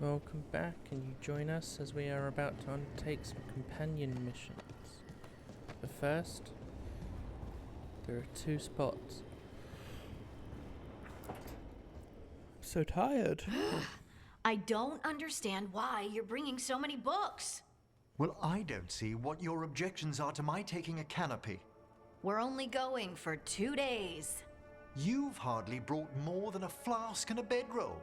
Welcome back. Can you join us as we are about to undertake some companion missions? But first, there are 2 spots. I'm so tired. I don't understand why you're bringing so many books. Well, I don't see what your objections are to my taking a canopy. We're only going for 2 days. You've hardly brought more than a flask and a bedroll.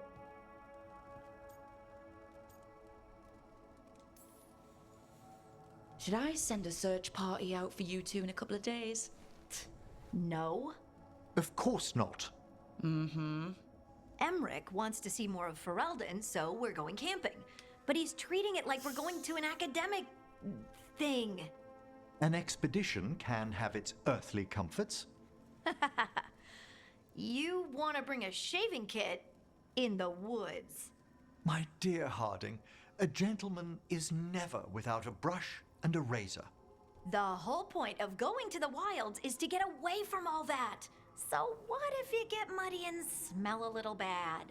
Should I send a search party out for you two in a couple of days? No. Of course not. Emmerich wants to see more of Ferelden, so we're going camping. But he's treating it like we're going to an academic thing. An expedition can have its earthly comforts. You want to bring a shaving kit in the woods. My dear Harding, a gentleman is never without a brush and a razor. The whole point of going to the wilds is to get away from all that. So what if you get muddy and smell a little bad?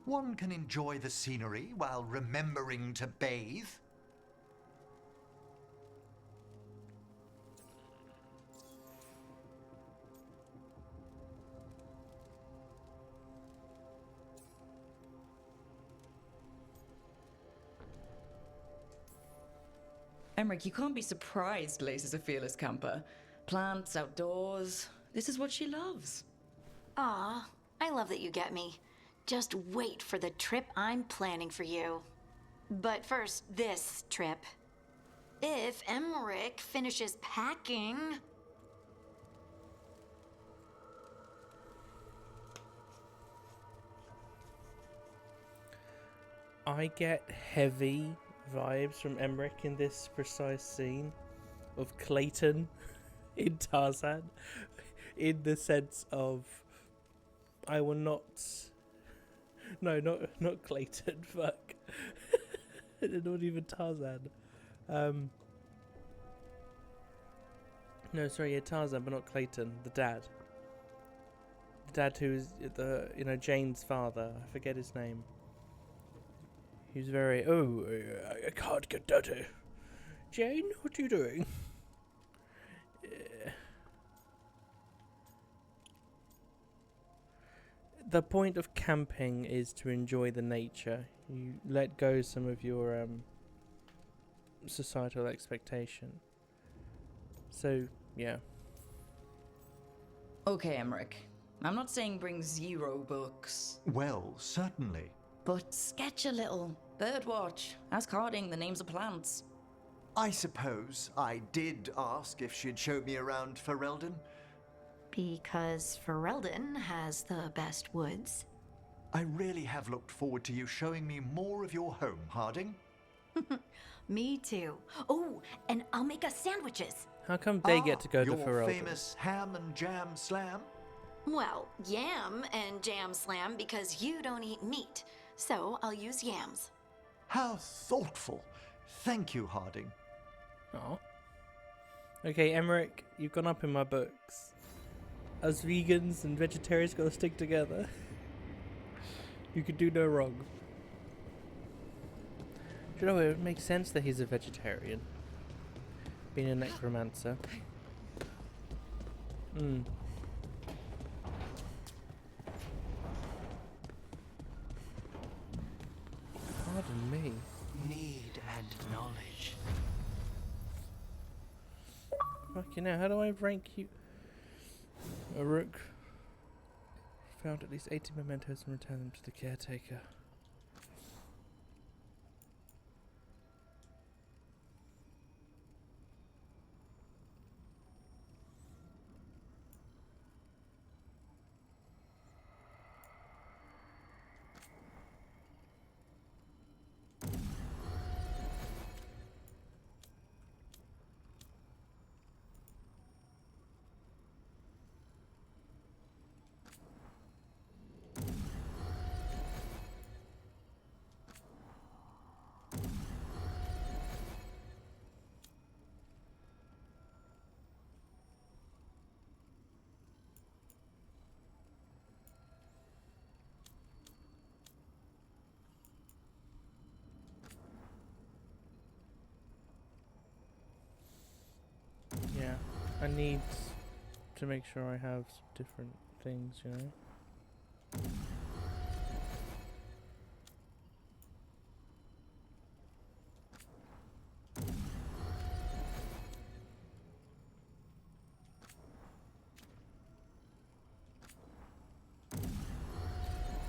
One can enjoy the scenery while remembering to bathe. Emmerich, you can't be surprised Lace is a fearless camper. Plants, outdoors. This is what she loves. Aw, I love that you get me. Just wait for the trip I'm planning for you. But first, this trip. If Emmerich finishes packing... I get heavy vibes from Emmerich in this precise scene of Clayton in Tarzan, in the sense of I will not. No, not Clayton. Fuck. Not even Tarzan. No, sorry, yeah, Tarzan, but not Clayton. The dad. The dad who is Jane's father. I forget his name. He's very, I can't get dirty. Jane, what are you doing? The point of camping is to enjoy the nature. You let go some of your societal expectation. So, yeah. Okay, Emmerich. I'm not saying bring 0 books, Well, certainly. but sketch a little. Birdwatch. Ask Harding the names of plants. I suppose I did ask if she'd show me around Ferelden. Because Ferelden has the best woods. I really have looked forward to you showing me more of your home, Harding. Me too. Oh, and I'll make us sandwiches. How come they get to go to your Ferelden? famous ham and jam slam? Well, yam and jam slam because you don't eat meat. So I'll use yams. How thoughtful. Thank you, Harding. Aw. Okay, Emmerich, you've gone up in my books. Us vegans and vegetarians gotta stick together. You could do no wrong. Do you know, it makes sense that he's a vegetarian. Being a necromancer. Pardon me. Need and knowledge. Fucking hell, how do I rank you? A Rook found at least 80 mementos and returned them to the caretaker. I need to make sure I have some different things, you know?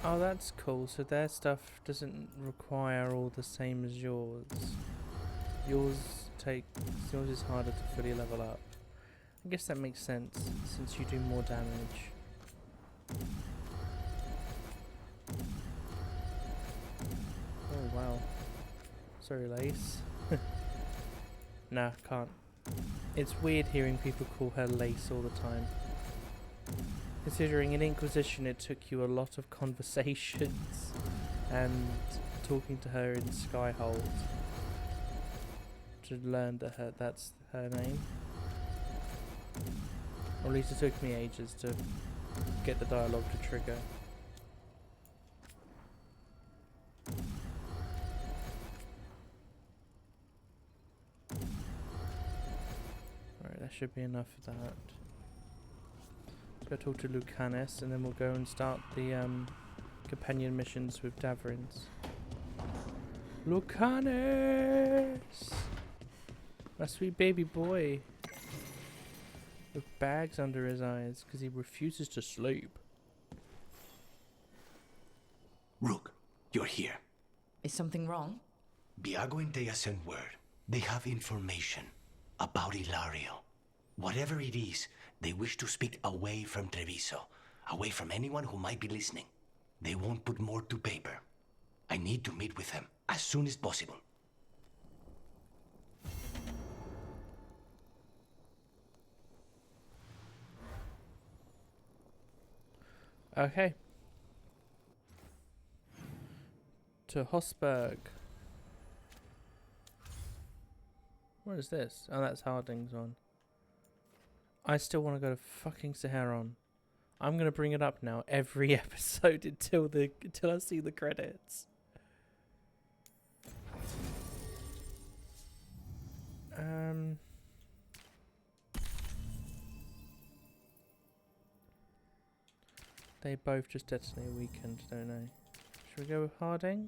Oh, that's cool. So their stuff doesn't require all the same as yours. Yours is harder to fully level up. I guess that makes sense since you do more damage. Oh wow. Sorry, Lace. Nah, can't. It's weird hearing people call her Lace all the time. Considering in Inquisition it took you a lot of conversations and talking to her in Skyhold to learn that that's her name. Or at least it took me ages to get the dialogue to trigger. Alright, that should be enough of that. Let's go talk to Lucanus and then we'll go and start the companion missions with Davrins. Lucanus! My sweet baby boy. With bags under his eyes because he refuses to sleep. Rook, you're here. Is something wrong? Viago and Thea sent word. They have information about Ilario. Whatever it is, they wish to speak away from Treviso, away from anyone who might be listening. They won't put more to paper. I need to meet with them as soon as possible. Okay. To Hosberg. What is this? Oh, that's Harding's one. I still want to go to fucking Saharon. I'm gonna bring it up now every episode until I see the credits. They both just detonate a weekend, don't they? Should we go with Harding?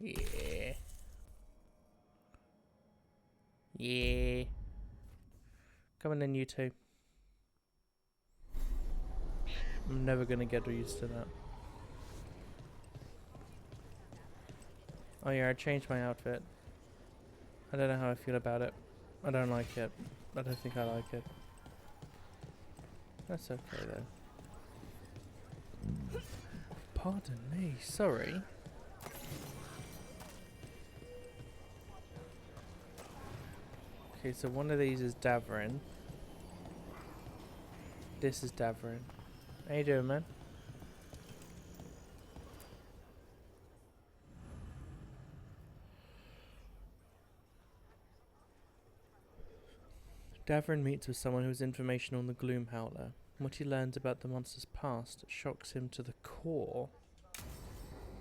Yeah. Yeah. Come on then, you two. I'm never gonna get used to that. Oh yeah, I changed my outfit. I don't know how I feel about it. I don't like it. I don't think I like it. That's okay though. Pardon me, sorry. Okay, so one of these is Davrin. This is Davrin. How you doing, man? Davrin meets with someone who has information on the Gloom Howler. What he learns about the monster's past shocks him to the core.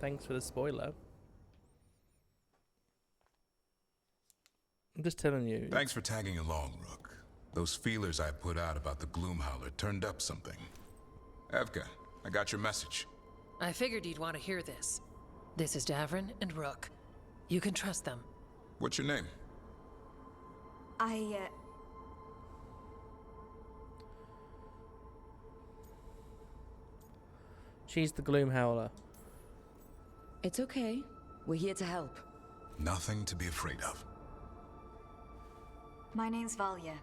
Thanks for the spoiler. I'm just telling you. Thanks for tagging along, Rook. Those feelers I put out about the Gloom Howler turned up something. Evka, I got your message. I figured you'd want to hear this. This is Davrin and Rook. You can trust them. What's your name? She's the Gloom Howler. It's okay. We're here to help. Nothing to be afraid of. My name's Valya.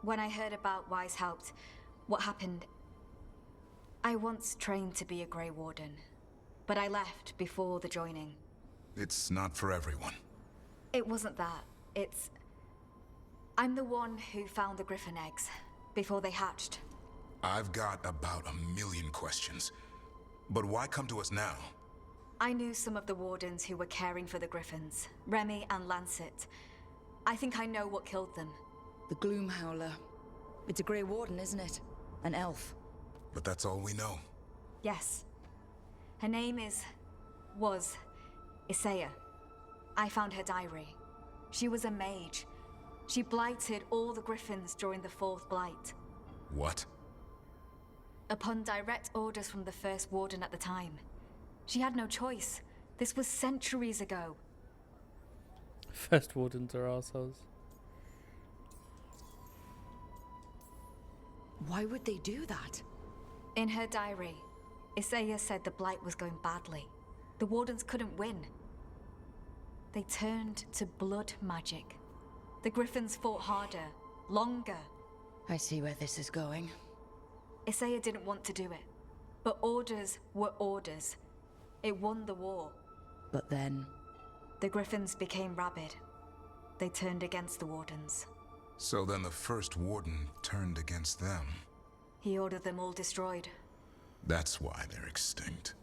When I heard about Weishaupt, what happened... I once trained to be a Grey Warden, but I left before the joining. It's not for everyone. It wasn't that. It's... I'm the one who found the Griffin eggs, before they hatched. I've got about 1,000,000 questions. But why come to us now? I knew some of the Wardens who were caring for the Griffins, Remy and Lancet. I think I know what killed them. The Gloom Howler. It's a Grey Warden, isn't it? An elf. But that's all we know. Yes. Her name was Isaiah. I found her diary. She was a mage. She blighted all the griffins during the Fourth Blight. What? Upon direct orders from the First Warden at the time. She had no choice. This was centuries ago. First Wardens are assholes. Why would they do that? In her diary, Isaiah said the Blight was going badly. The Wardens couldn't win. They turned to blood magic. The Griffins fought harder, longer. I see where this is going. Isaiah didn't want to do it. But orders were orders. It won the war. But then... The Griffins became rabid. They turned against the Wardens. So then the First Warden turned against them. He ordered them all destroyed. That's why they're extinct.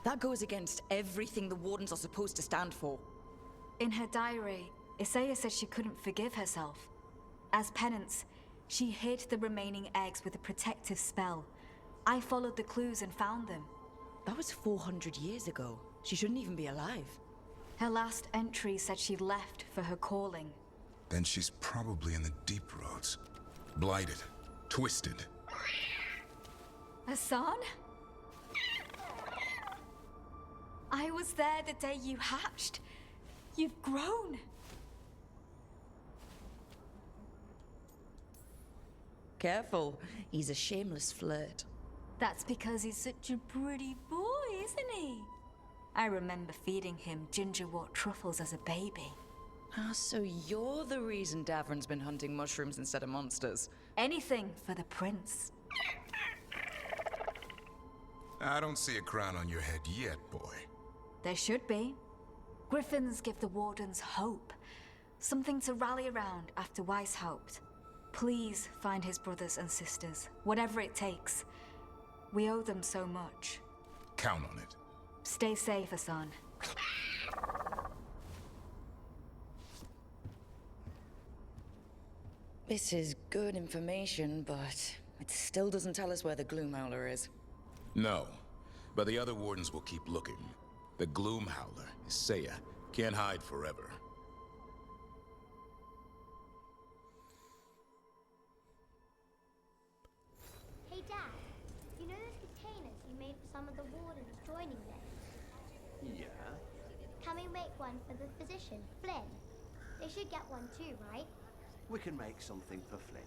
That goes against everything the Wardens are supposed to stand for. In her diary, Isaiah said she couldn't forgive herself. As penance, she hid the remaining eggs with a protective spell. I followed the clues and found them. That was 400 years ago. She shouldn't even be alive. Her last entry said she left for her calling. Then she's probably in the deep roads. Blighted. Twisted. Hassan? I was there the day you hatched. You've grown. Careful, he's a shameless flirt. That's because he's such a pretty boy, isn't he? I remember feeding him gingerwort truffles as a baby. Ah, so you're the reason Davron's been hunting mushrooms instead of monsters. Anything for the prince. I don't see a crown on your head yet, boy. There should be. Griffins give the Wardens hope. Something to rally around after Weishaupt. Please find his brothers and sisters, whatever it takes. We owe them so much. Count on it. Stay safe, Hassan. This is good information, but it still doesn't tell us where the Gloomhowler is. No, but the other Wardens will keep looking. The Gloomhowler, Isaiah, can't hide forever. Hey Dad, you know those containers you made for some of the Wardens joining them? Yeah? Can we make one for the physician, Flynn? They should get one too, right? We can make something for Flynn.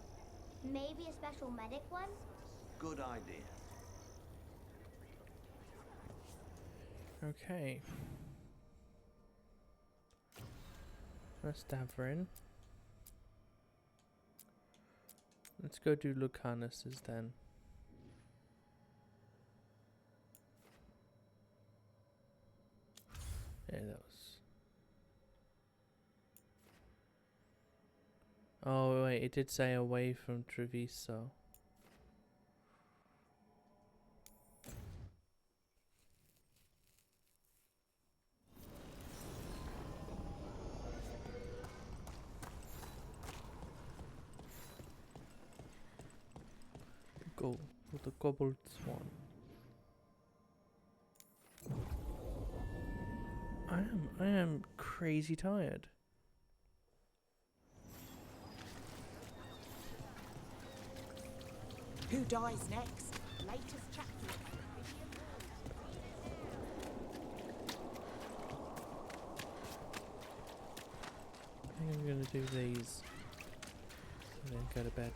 Maybe a special medic one? Good idea. Okay. That's Davrin. Let's go do Lucanus's then. Yeah, that was... Oh wait, it did say away from Treviso. Go with the cobbled swan. I am crazy tired. Who dies next? Latest chapter. I think I'm gonna do these and then go to bed.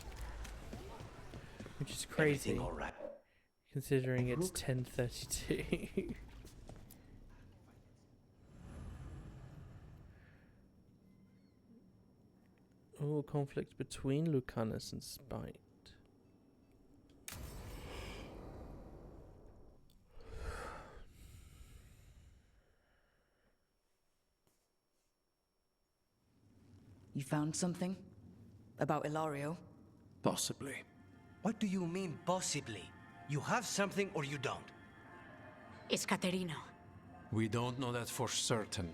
Which is crazy, Everything all right? considering it's 10:32. Oh, conflict between Lucanus and Spite. You found something? About Ilario? Possibly. What do you mean, possibly? You have something or you don't? It's Caterina. We don't know that for certain.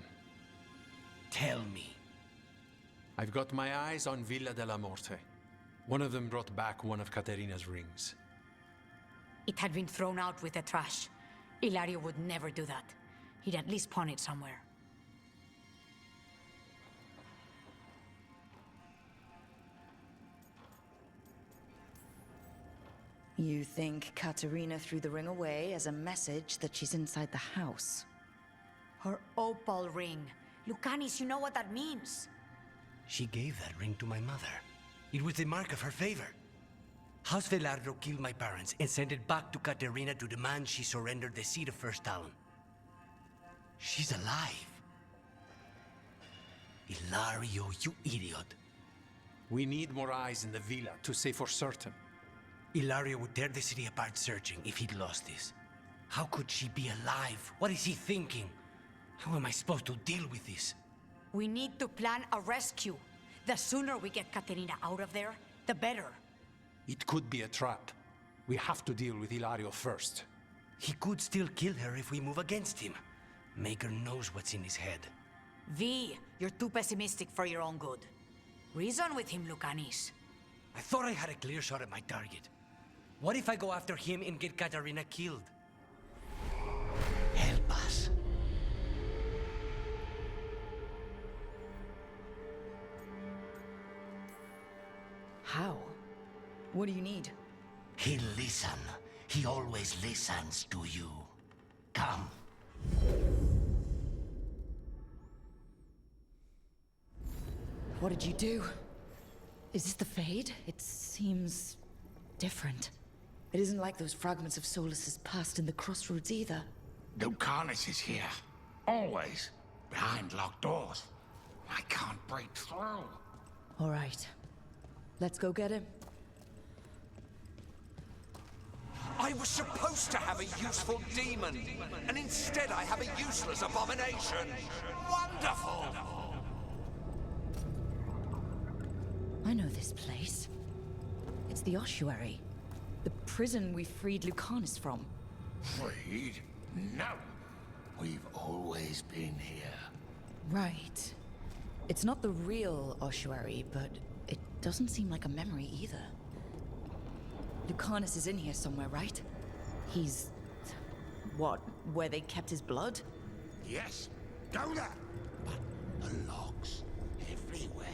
Tell me. I've got my eyes on Villa della Morte. One of them brought back one of Katerina's rings. It had been thrown out with the trash. Ilario would never do that. He'd at least pawn it somewhere. You think Katerina threw the ring away as a message that she's inside the house? Her opal ring. Lucanis, you know what that means. She gave that ring to my mother. It was the mark of her favor. House Veilgaurd killed my parents and sent it back to Katerina to demand she surrender the seat of First Talon. She's alive. Ilario, you idiot. We need more eyes in the villa to say for certain. Ilario would tear the city apart searching if he'd lost this. How could she be alive? What is he thinking? How am I supposed to deal with this? We need to plan a rescue. The sooner we get Katerina out of there, the better. It could be a trap. We have to deal with Ilario first. He could still kill her if we move against him. Maker knows what's in his head. V, you're too pessimistic for your own good. Reason with him, Lucanis. I thought I had a clear shot at my target. What if I go after him and get Katerina killed? Help us. How? What do you need? He'll listen. He always listens to you. Come. What did you do? Is this the Fade? It seems different. It isn't like those fragments of Solus's past in the Crossroads either. Lucanis is here. Always. Behind locked doors. I can't break through. All right. Let's go get him. I was supposed to have a useful demon, and instead I have a useless abomination. Wonderful! I know this place. It's the ossuary. The prison we freed Lucanis from. Freed? No. We've always been here. Right. It's not the real ossuary, but it doesn't seem like a memory either. Lucanis is in here somewhere, right? He's... what, where they kept his blood? Yes. Go there. But the locks everywhere.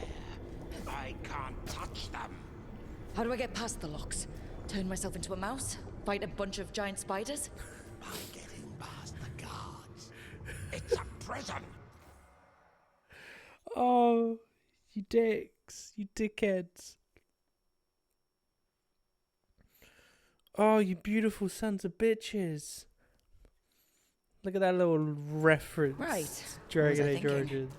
I can't touch them. How do I get past the locks? Turn myself into a mouse? Fight a bunch of giant spiders? By getting past the guards. It's a prison. Oh, you dicks. You dickheads. Oh, you beautiful sons of bitches. Look at that little reference. Right. Dragon Age Origins.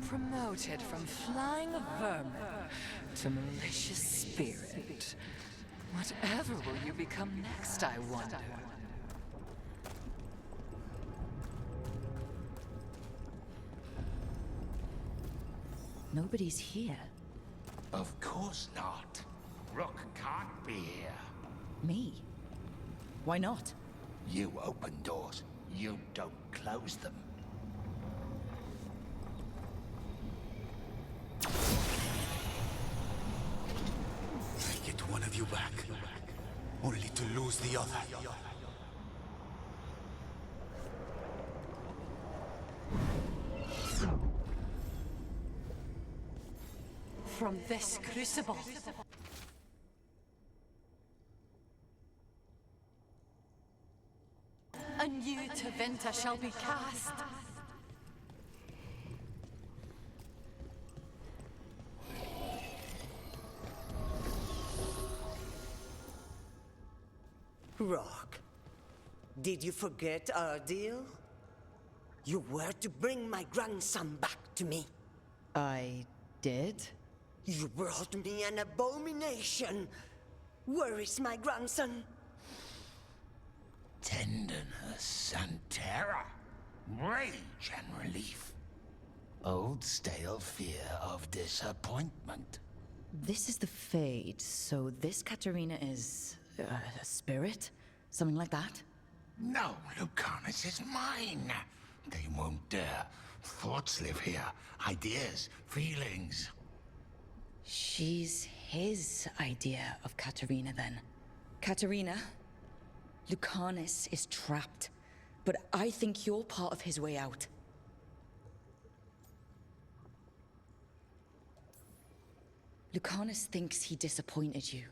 Promoted from flying vermin to malicious spirit. Whatever will you become next, I wonder? Nobody's here. Of course not. Rook can't be here. Me? Why not? You open doors. You don't close them. I get one of you back, only to lose the other. From this crucible, a new Teventa shall be cast. Rock, did you forget our deal? You were to bring my grandson back to me. I did? You brought me an abomination. Where is my grandson? Tenderness and terror. Rage and relief. Old stale fear of disappointment. This is the Fade, so this Katarina is a spirit? Something like that? No, Lucanus is mine. They won't dare. Thoughts live here. Ideas, feelings. She's his idea of Katarina, then. Katarina, Lucanus is trapped, but I think you're part of his way out. Lucanus thinks he disappointed you.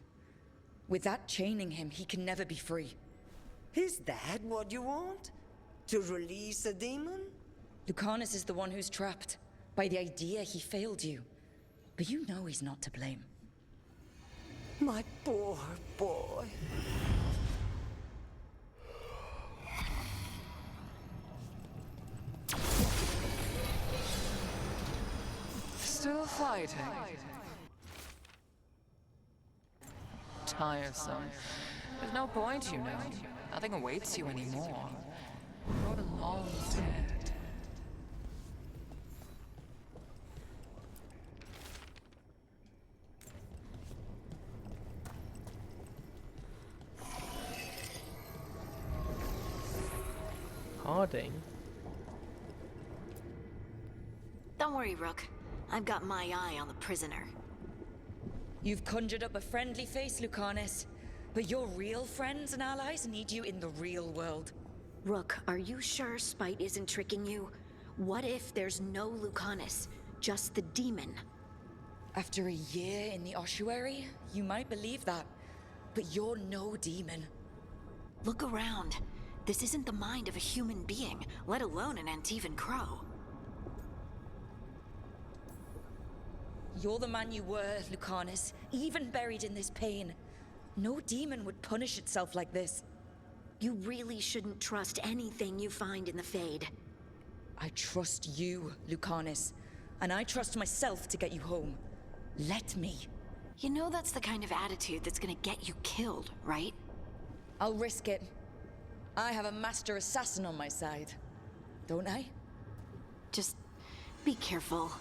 With that chaining him, he can never be free. Is that what you want? To release a demon? Lucanus is the one who's trapped, by the idea he failed you. But you know he's not to blame. My poor boy. Still fighting? Tiresome. There's no point, you know. Nothing awaits you anymore. You're long dead. Harding? Don't worry, Rook. I've got my eye on the prisoner. You've conjured up a friendly face, Lucanus. But your real friends and allies need you in the real world. Rook, are you sure Spite isn't tricking you? What if there's no Lucanus, just the demon? After a year in the ossuary, you might believe that. But you're no demon. Look around. This isn't the mind of a human being, let alone an Antivan Crow. You're the man you were, Lucanus, even buried in this pain. No demon would punish itself like this. You really shouldn't trust anything you find in the Fade. I trust you, Lucanus. And I trust myself to get you home. Let me. You know that's the kind of attitude that's gonna get you killed, right? I'll risk it. I have a master assassin on my side. Don't I? Just be careful.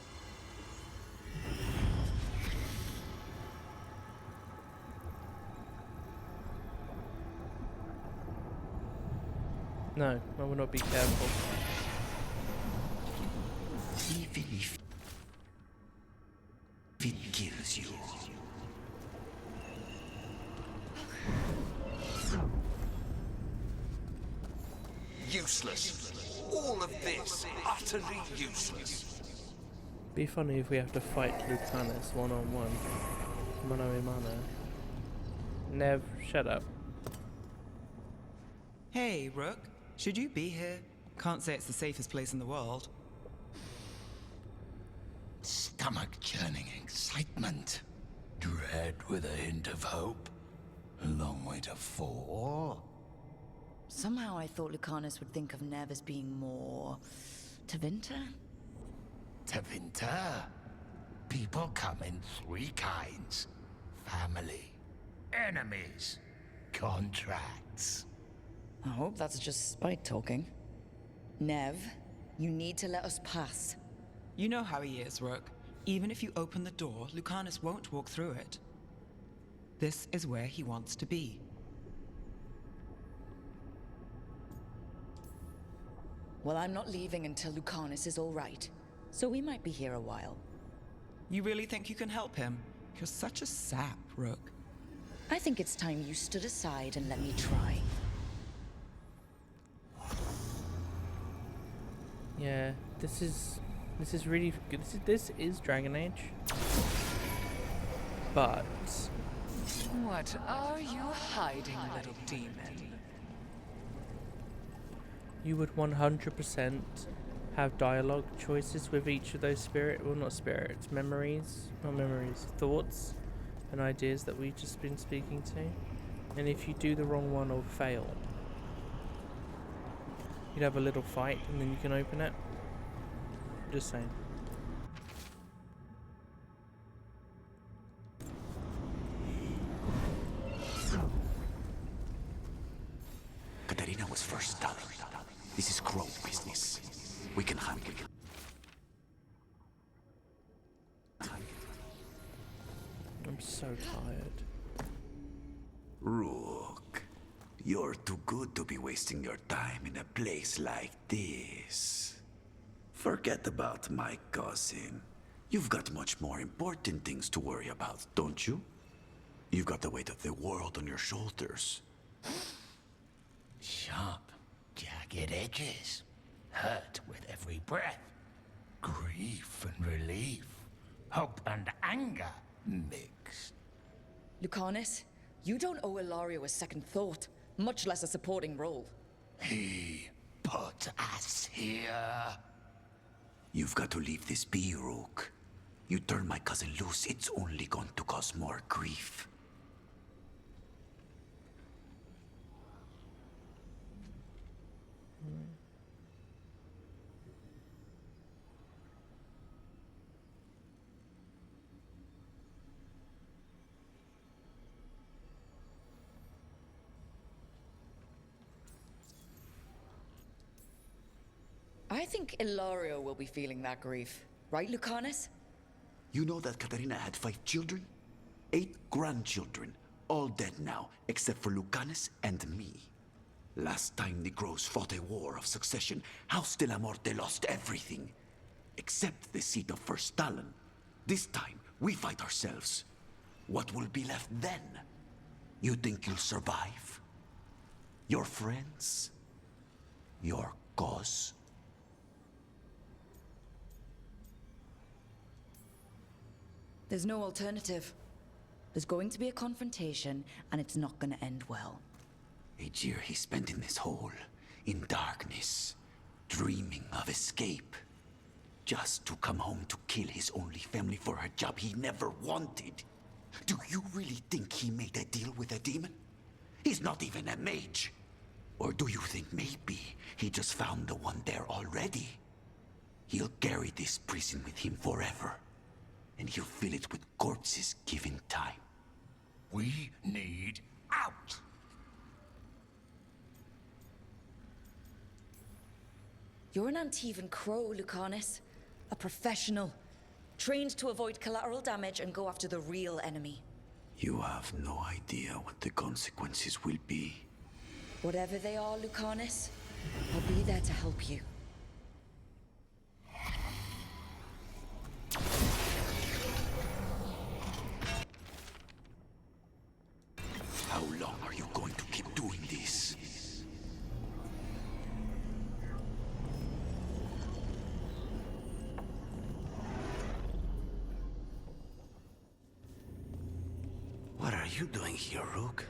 No, I will not be careful. Even if it kills you. Useless. All of this, utterly useless. Be funny if we have to fight Lucanus one-on-one. Mano a mano. Nev, shut up. Hey, Rook. Should you be here? Can't say it's the safest place in the world. Stomach-churning excitement. Dread with a hint of hope. A long way to fall. Somehow I thought Lucanus would think of Nev as being more... Tevinter? Tevinter? People come in three kinds. Family. Enemies. Contracts. I hope that's just Spite talking. Nev, you need to let us pass. You know how he is, Rook. Even if you open the door, Lucanus won't walk through it. This is where he wants to be. Well, I'm not leaving until Lucanus is all right. So we might be here a while. You really think you can help him? You're such a sap, Rook. I think it's time you stood aside and let me try. Yeah, this is really good. This is Dragon Age. But What are you hiding, little demon? you would 100% have dialogue choices with each of those not spirits, thoughts and ideas that we've just been speaking to. And if you do the wrong one or fail, you'd have a little fight and then you can open it. Just saying. Katarina was first done. This is Crow business. We can handle it. I'm so tired. Rook, you're too good to be wasting your time in a place like this. Forget about my cousin. You've got much more important things to worry about, don't you? You've got the weight of the world on your shoulders. Sharp, jagged edges. Hurt with every breath. Grief and relief. Hope and anger mixed. Lucanus, you don't owe Ilario a second thought, much less a supporting role. He put us here. You've got to leave this be, Rook. You turn my cousin loose, it's only going to cause more grief. I think Ilario will be feeling that grief. Right, Lucanus? You know that Katarina had 5 children? 8 grandchildren, all dead now, except for Lucanus and me. Last time the Grows fought a war of succession, House de la Morte lost everything. Except the seat of First Talon. This time, we fight ourselves. What will be left then? You think you'll survive? Your friends? Your cause? There's no alternative. There's going to be a confrontation, and it's not going to end well. A year he spent in this hole, in darkness, dreaming of escape. Just to come home to kill his only family for a job he never wanted. Do you really think he made a deal with a demon? He's not even a mage. Or do you think maybe he just found the one there already? He'll carry this prison with him forever. And he'll fill it with corpses given time. We need out! You're an Antivan crow, Lucanus. A professional. Trained to avoid collateral damage and go after the real enemy. You have no idea what the consequences will be. Whatever they are, Lucanus, I'll be there to help you. How long are you going to keep doing this? What are you doing here, Rook?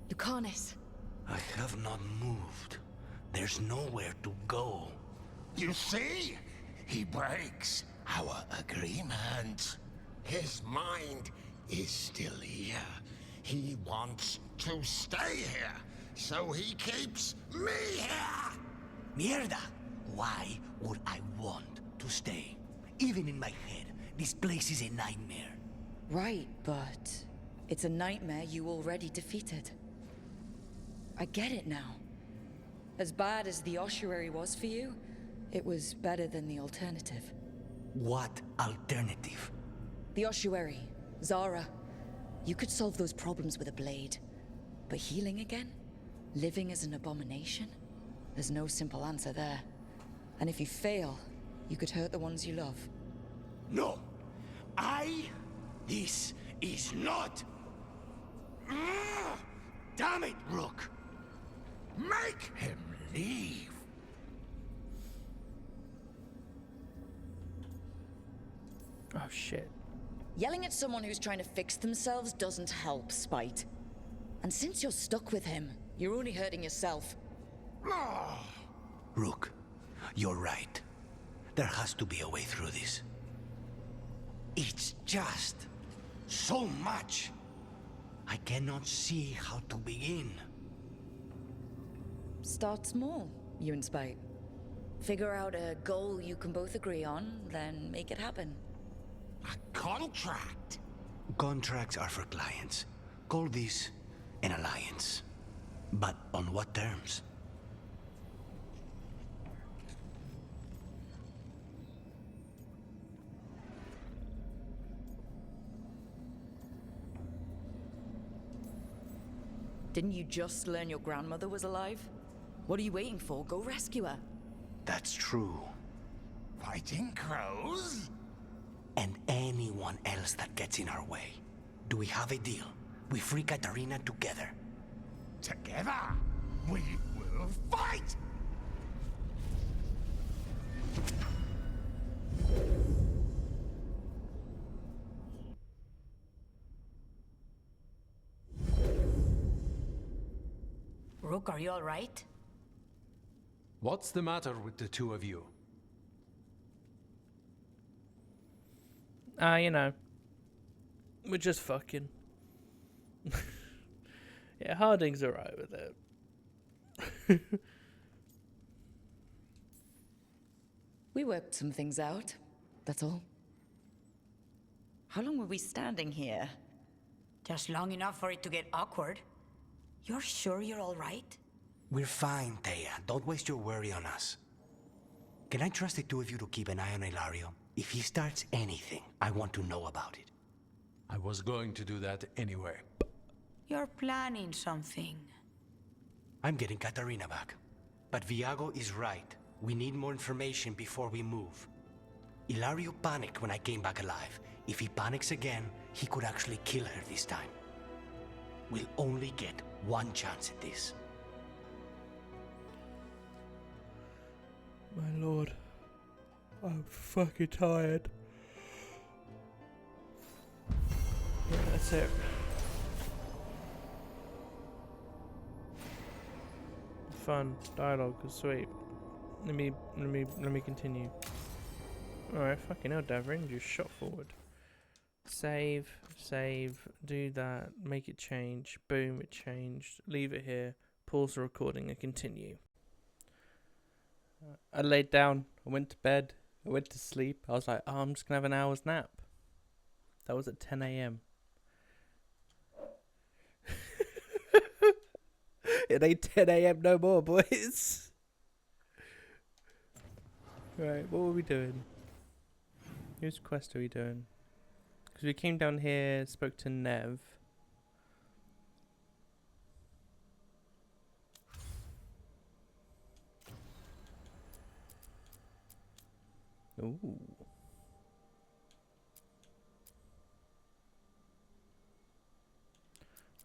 Lucanus. I have not moved. There's nowhere to go. You see? He breaks our agreement. His mind is still here. He wants to stay here, so he keeps me here! Mierda! Why would I want to stay? Even in my head, this place is a nightmare. Right, but it's a nightmare you already defeated. I get it now. As bad as the ossuary was for you, it was better than the alternative. What alternative? The ossuary, Zara. You could solve those problems with a blade. But healing again? Living as an abomination? There's no simple answer there. And if you fail, you could hurt the ones you love. No! This is not... Damn it, Rook! Make him leave! Oh, shit. Yelling at someone who's trying to fix themselves doesn't help, Spite. And since you're stuck with him, you're only hurting yourself. Rook, you're right. There has to be a way through this. It's just so much. I cannot see how to begin. Start small, you and Spite. Figure out a goal you can both agree on, then make it happen. A contract? Contracts are for clients. Call this an alliance. But on what terms? Didn't you just learn your grandmother was alive? What are you waiting for? Go rescue her. That's true. Fighting crows? And anyone else that gets in our way. Do we have a deal? We free Katarina together. Together, we will fight! Rook, are you all right? What's the matter with the two of you? You know, we're just fucking. Yeah, Harding's alright with it. We worked some things out, that's all. How long were we standing here? Just long enough for it to get awkward. You're sure you're all right? We're fine, Thea. Don't waste your worry on us. Can I trust the two of you to keep an eye on Hilario? If he starts anything, I want to know about it. I was going to do that anyway. You're planning something. I'm getting Katarina back. But Viago is right. We need more information before we move. Hilario panicked when I came back alive. If he panics again, he could actually kill her this time. We'll only get one chance at this. My lord, I'm fucking tired. Yeah, that's it. Fun dialogue was sweet. Let me continue. Alright, fucking hell, Davrin, just shot forward. Save, do that, make it change, boom, it changed, leave it here, pause the recording and continue. I laid down, I went to bed, I went to sleep, I was like, oh, I'm just gonna have an hour's nap. That was at 10 AM. It ain't 10 AM no more, boys. Right, what were we doing? Whose quest are we doing? Because we came down here, spoke to Nev. Ooh.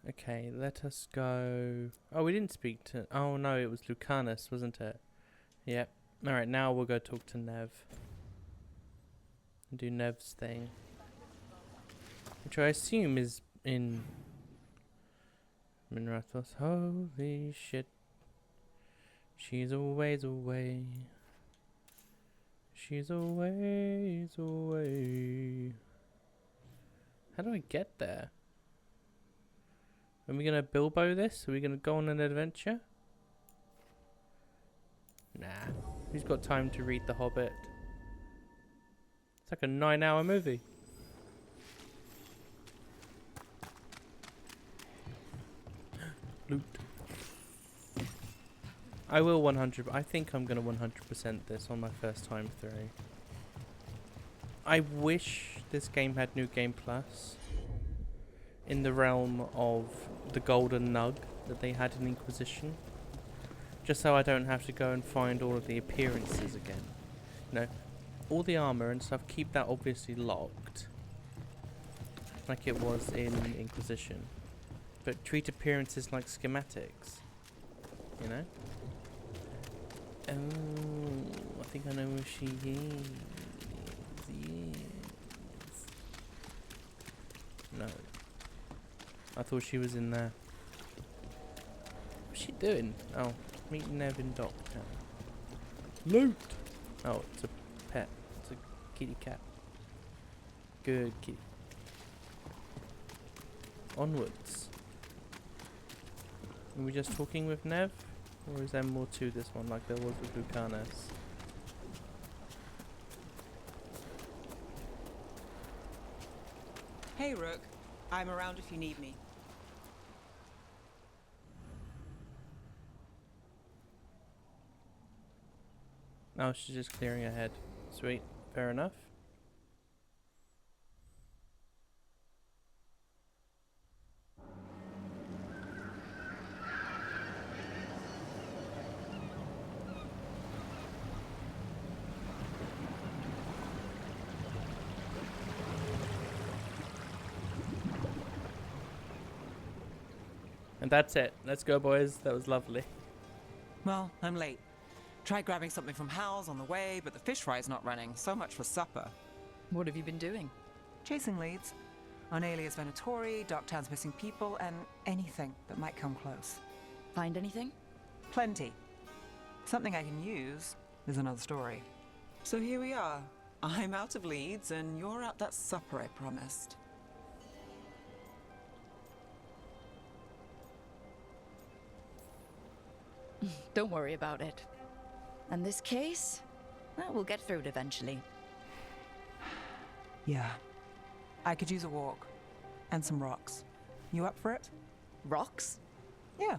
Okay, let us go. Oh, we didn't speak to. Oh no, it was Lucanus, wasn't it? Yep. Alright, now we'll go talk to Nev. And do Nev's thing. Which I assume is in Minrathos. Holy shit. She's a ways away. She's a ways away. How do I get there? Are we gonna Bilbo this? Are we gonna go on an adventure? Nah. Who's got time to read The Hobbit? It's like a 9-hour movie. Loot. I will 100. I think I'm gonna 100% this on my first time through. I wish this game had New Game Plus in the realm of the Golden Nug that they had in Inquisition, just so I don't have to go and find all of the appearances again. No, all the armor and stuff, keep that obviously locked, like it was in Inquisition, but treat appearances like schematics, you know? Oh, I think I know where she is. Yes. No. I thought she was in there. What's she doing? Oh, meet Nev in Docktown. Loot! Oh, it's a pet. It's a kitty cat. Good kitty. Onwards. Are we just talking with Nev? Or is there more to this one like there was with Lucanus? Hey, Rook. I'm around if you need me. Oh, she's just clearing her head. Sweet. Fair enough. And that's it. Let's go, boys. That was lovely. Well, I'm late. Tried grabbing something from Hal's on the way, but the fish fry's not running. So much for supper. What have you been doing? Chasing leads. On Alias Venatori, Darktown's missing people, and anything that might come close. Find anything? Plenty. Something I can use is another story. So here we are. I'm out of leads, and you're at that supper I promised. Don't worry about it. And this case? Well, we'll get through it eventually. Yeah. I could use a walk. And some rocks. You up for it? Rocks? Yeah.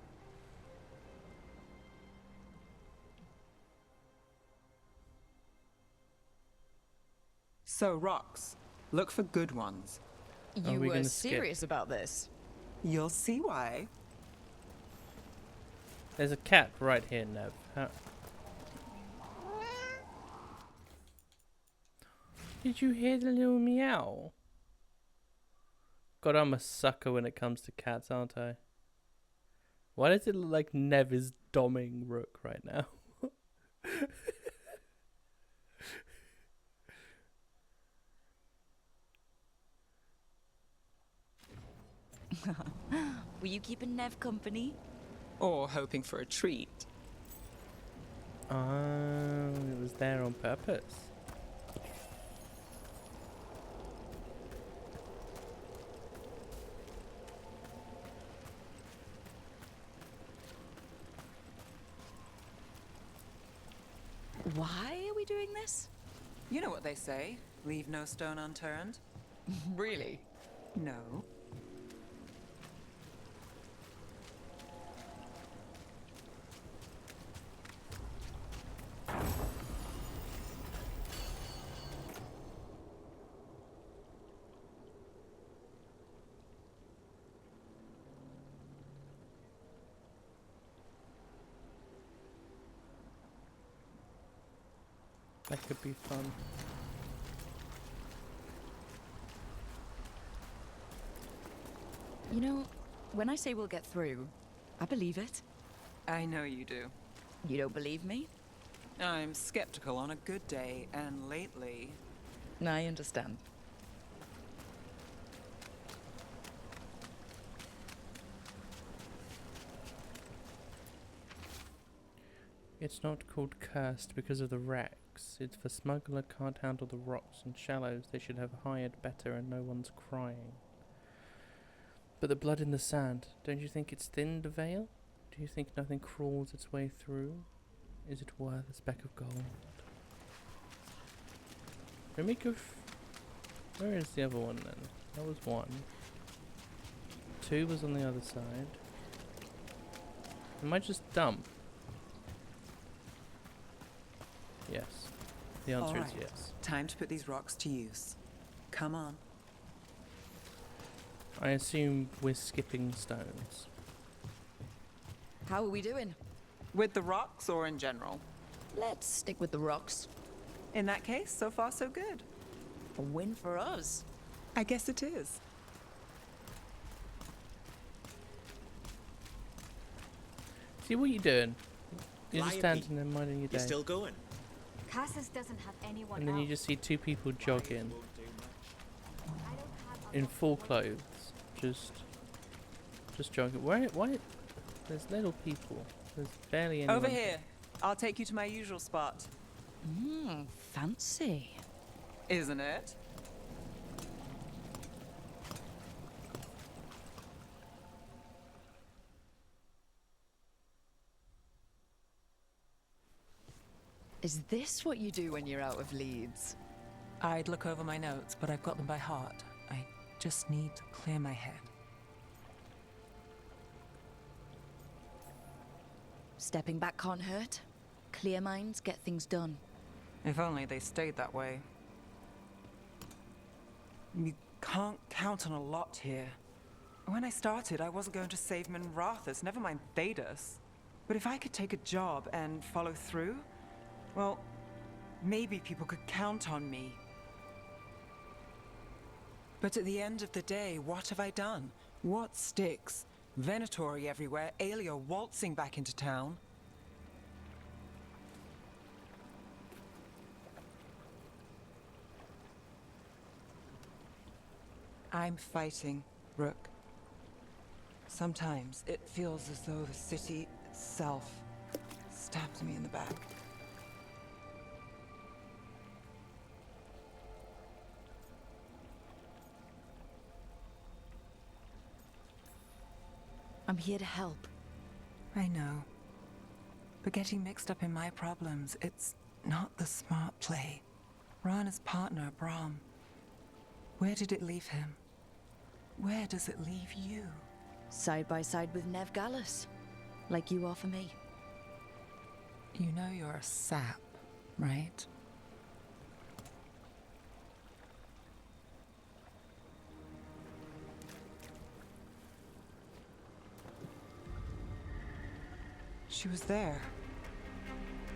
So, rocks. Look for good ones. You were serious about this? You'll see why. There's a cat right here, Nev. Did you hear the little meow? God, I'm a sucker when it comes to cats, aren't I? Why does it look like Nev is doming Rook right now? Were you keeping Nev company? Or hoping for a treat. Oh, it was there on purpose. Why are we doing this? You know what they say, leave no stone unturned. Really? No. That could be fun. You know, when I say we'll get through, I believe it. I know you do. You don't believe me? I'm skeptical on a good day, and lately... I understand. It's not called cursed because of the wrecks. It's for smuggler can't handle the rocks and shallows. They should have hired better and no one's crying. But the blood in the sand, don't you think it's thinned the veil? Do you think nothing crawls its way through? Is it worth a speck of gold? Let me go where is the other one then? That was one. 2 was on the other side. Am I just dumb? Yes. The answer is yes. Time to put these rocks to use. Come on. I assume we're skipping stones. How are we doing? With the rocks or in general? Let's stick with the rocks. In that case, so far so good. A win for us. I guess it is. See what you doing? You're just standing there minding your day. You're still going. Cassis doesn't have anyone And then you else. just see 2 people jogging in full clothes, just jogging. Why? There's little people. There's barely anyone. Over here. I'll take you to my usual spot. Fancy. Isn't it? Is this what you do when you're out of leads? I'd look over my notes, but I've got them by heart. I just need to clear my head. Stepping back can't hurt. Clear minds get things done. If only they stayed that way. You can't count on a lot here. When I started, I wasn't going to save Minrathus, never mind Thedas. But if I could take a job and follow through, well, maybe people could count on me. But at the end of the day, what have I done? What sticks? Venatori everywhere, Aelia waltzing back into town. I'm fighting, Rook. Sometimes it feels as though the city itself stabbed me in the back. I'm here to help. I know. But getting mixed up in my problems, it's not the smart play. Rana's partner, Brahm. Where did it leave him? Where does it leave you? Side by side with Nev Gallus. Like you are for me. You know you're a sap, right? She was there.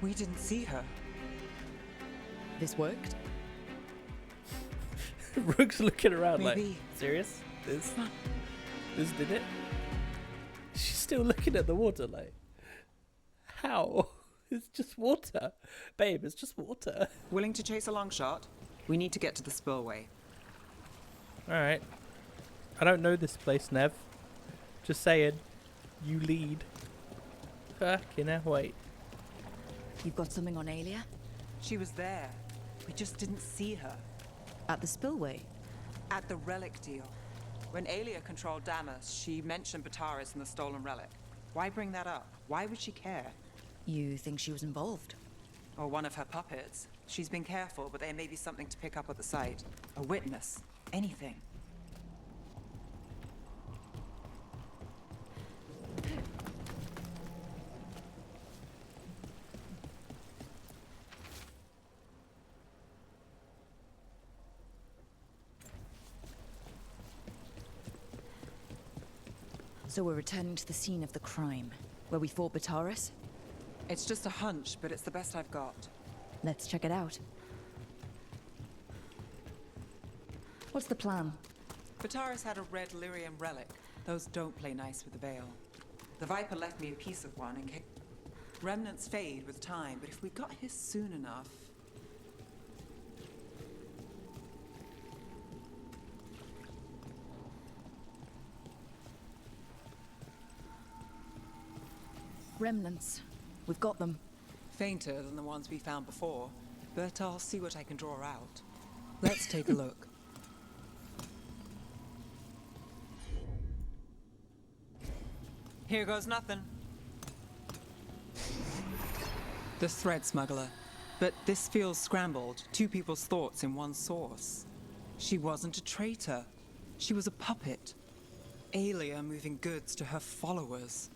We didn't see her. This worked? Rook's looking around Maybe. like, serious? This did it? She's still looking at the water like, how? It's just water. Babe, it's just water. Willing to chase a long shot? We need to get to the spillway. Alright. I don't know this place, Nev. Just saying. You lead. Fucking hell, wait. You've got something on Aelia? She was there. We just didn't see her. At the spillway? At the relic deal. When Aelia controlled Damas, she mentioned Bataris and the stolen relic. Why bring that up? Why would she care? You think she was involved? Or one of her puppets. She's been careful, but there may be something to pick up at the site. A witness. Anything. So we're returning to the scene of the crime, where we fought Bataris? It's just a hunch, but it's the best I've got. Let's check it out. What's the plan? Bataris had a red lyrium relic. Those don't play nice with the Veil. The Viper left me a piece of one and remnants fade with time, but if we got his soon enough... Remnants. We've got them. Fainter than the ones we found before, but I'll see what I can draw out. Let's take a look. Here goes nothing. The thread smuggler. But this feels scrambled. Two people's thoughts in one source. She wasn't a traitor. She was a puppet. Aelia moving goods to her followers.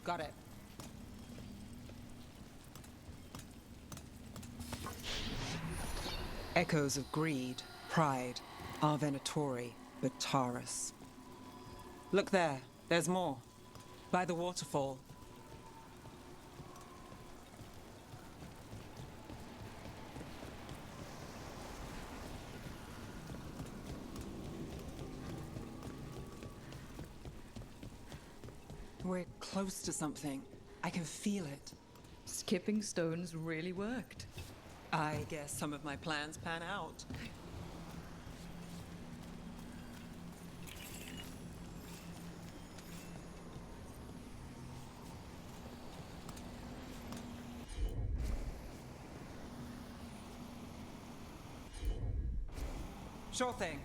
Got it. Echoes of greed, pride, our Venatori, Bataris. Look there, there's more. By the waterfall. We're close to something. I can feel it. Skipping stones really worked. I guess some of my plans pan out. Sure thing.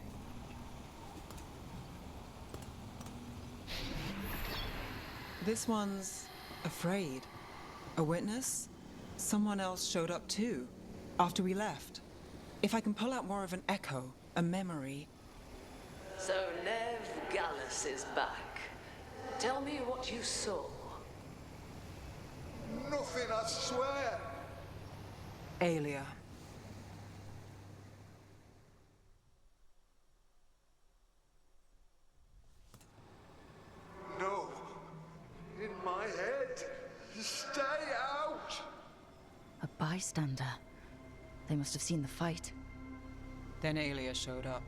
This one's afraid. A witness? Someone else showed up too, after we left. If I can pull out more of an echo, a memory... So Nev Gallus is back. Tell me what you saw. Nothing, I swear. Aelia. No. In my head. Stay out! A bystander. They must have seen the fight. Then Aelia showed up.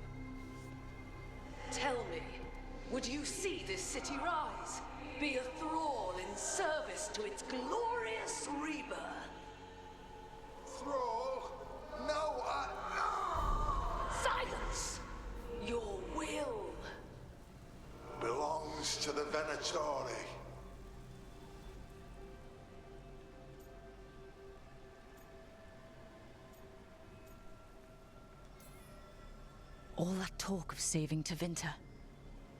Tell me, would you see this city rise? Be a thrall in service to its glorious rebirth? Thrall? No, Silence! Your will belongs to the Venatori. All that talk of saving Tevinter.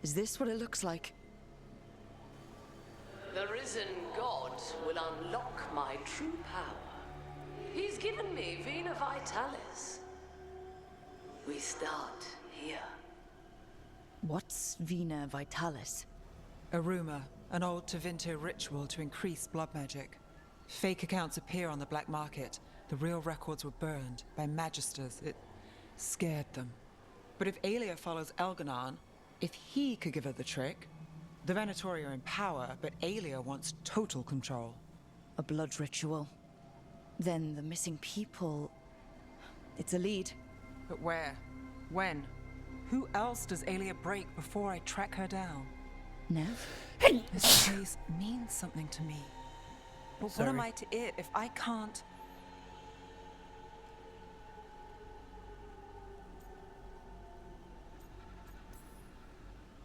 Is this what it looks like? The risen god will unlock my true power. He's given me Vena Vitalis. We start here. What's Vena Vitalis? A rumor, an old Tevinter ritual to increase blood magic. Fake accounts appear on the black market. The real records were burned by magisters. It scared them. But if Aelia follows Elganon, if he could give her the trick, the Venatori are in power, but Aelia wants total control. A blood ritual. Then the missing people... It's a lead. But where? When? Who else does Aelia break before I track her down? Nev? This place means something to me. But what am I to it if I can't...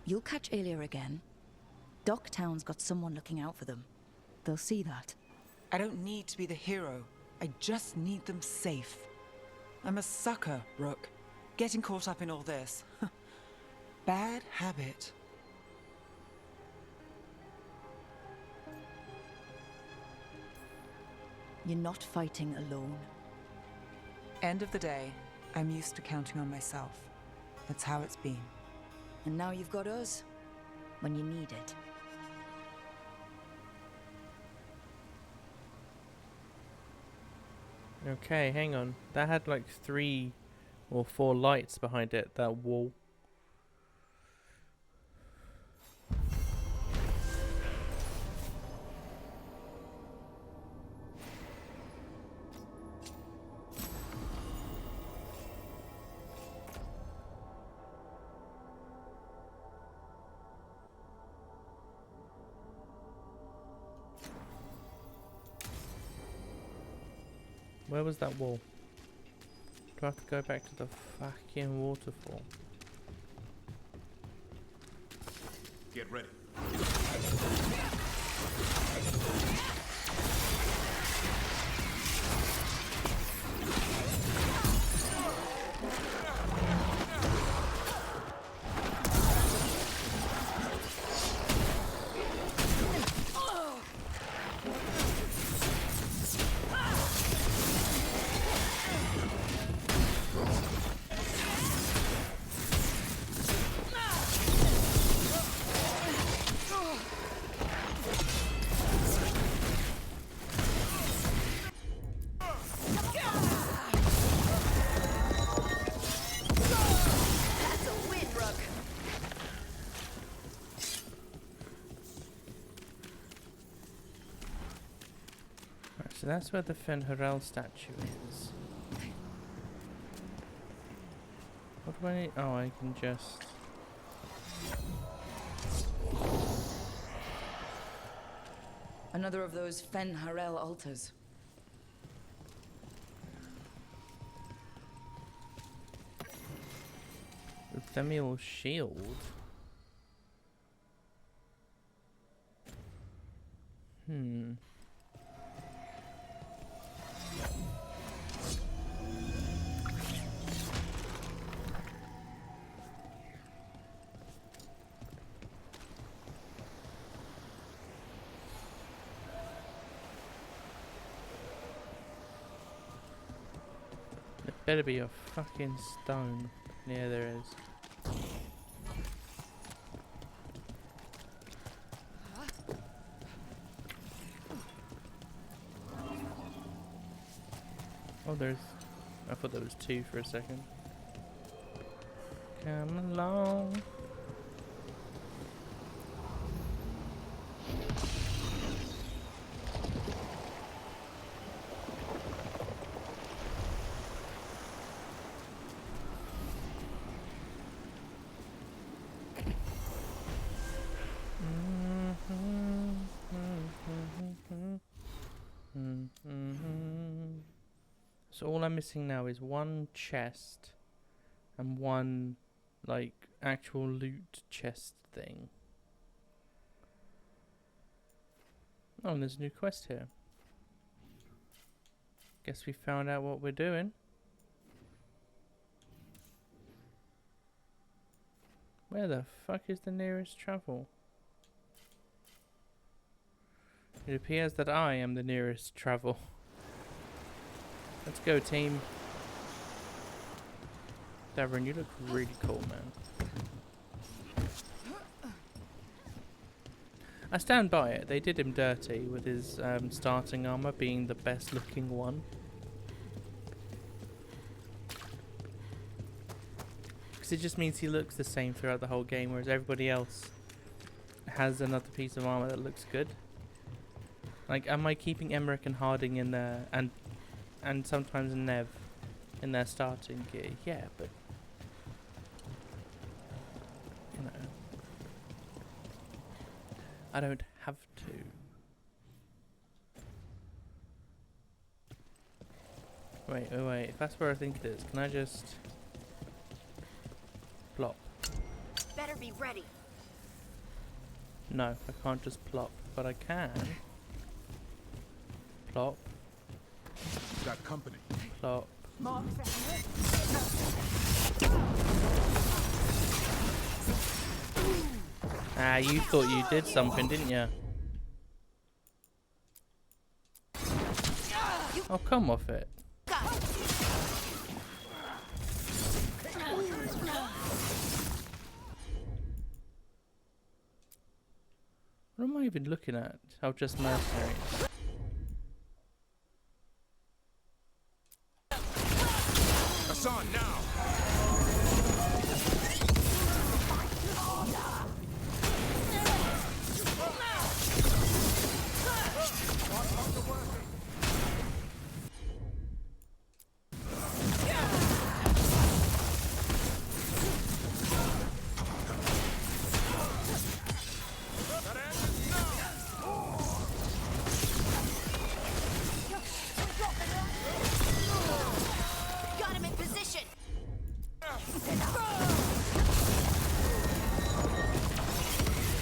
You'll catch Aelia again. Docktown's got someone looking out for them. They'll see that. I don't need to be the hero. I just need them safe. I'm a sucker, Rook. Getting caught up in all this. Bad habit. You're not fighting alone. End of the day, I'm used to counting on myself. That's how it's been. And now you've got us. When you need it. Okay, hang on. That had like 3 or 4 lights behind it, that wall. Where was that wall? Do I have to go back to the fucking waterfall? Get ready. So that's where the fen'harel statue is. What do I need? Oh, I can just... Another of those fen'harel altars. The Themiel shield? Better be a fucking stone. Yeah, there is. Oh, there's... I thought there was 2 for a second. Come along. So all I'm missing now is one chest and one, like, actual loot chest thing. Oh, and there's a new quest here. Guess we found out what we're doing. Where the fuck is the nearest travel? It appears that I am the nearest travel. Let's go, team. Davern, you look really cool, man. I stand by it. They did him dirty with his starting armor being the best looking one. Because it just means he looks the same throughout the whole game, whereas everybody else has another piece of armor that looks good. Like, am I keeping Emmerich and Harding in there, and sometimes Nev in their starting gear? Yeah, but you know, I don't have to. Wait, oh wait, if that's where I think it is, can I just plop? Better be ready. No, I can't just plop, but I can plop. Got company. Plop. Ah, you thought you did something, didn't you? Oh, come off it. What am I even looking at? Oh, just mercenaries. Hassan, now! Got him in position.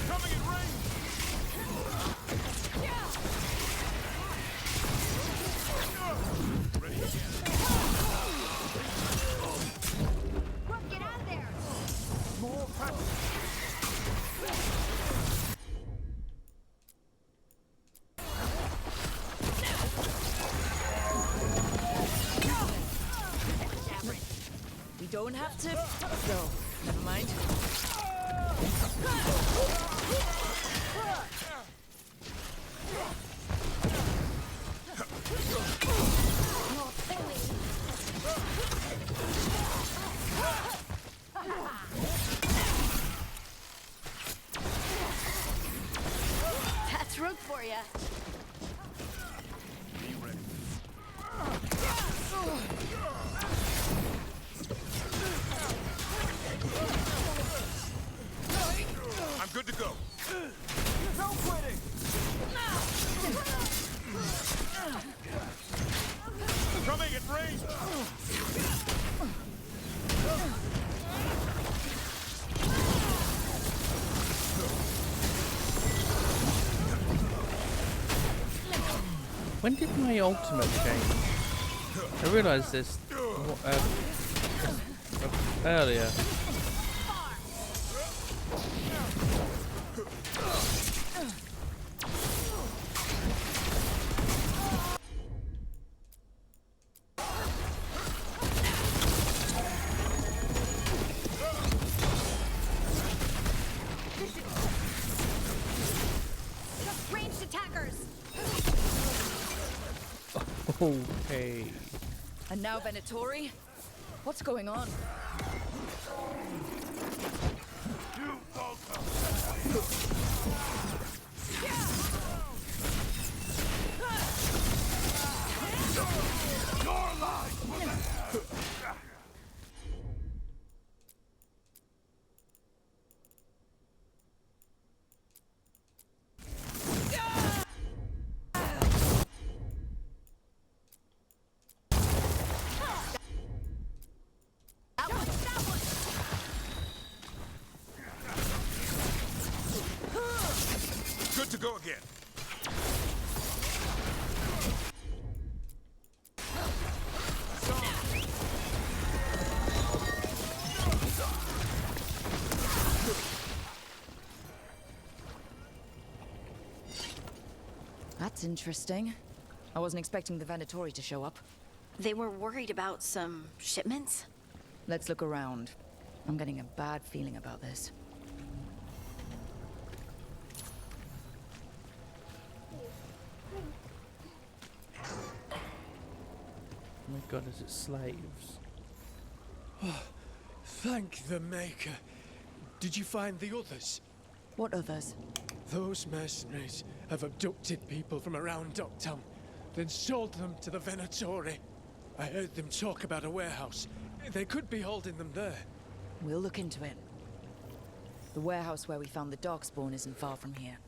Coming in range! Rook, get out of there. More practice! We don't have to. No, never mind. That's Rook for ya. I'm good to go. No quitting! Coming at range! When did my ultimate change? I realised this earlier. Ranged attackers. Okay. And now Venatori? What's going on? Go again. That's interesting. I wasn't expecting the Venatori to show up. They were worried about some shipments? Let's look around. I'm getting a bad feeling about this. Oh my god, is it slaves? Oh, thank the Maker. Did you find the others? What others? Those mercenaries have abducted people from around Docktown, then sold them to the Venatori. I heard them talk about a warehouse. They could be holding them there. We'll look into it. The warehouse where we found the Darkspawn isn't far from here.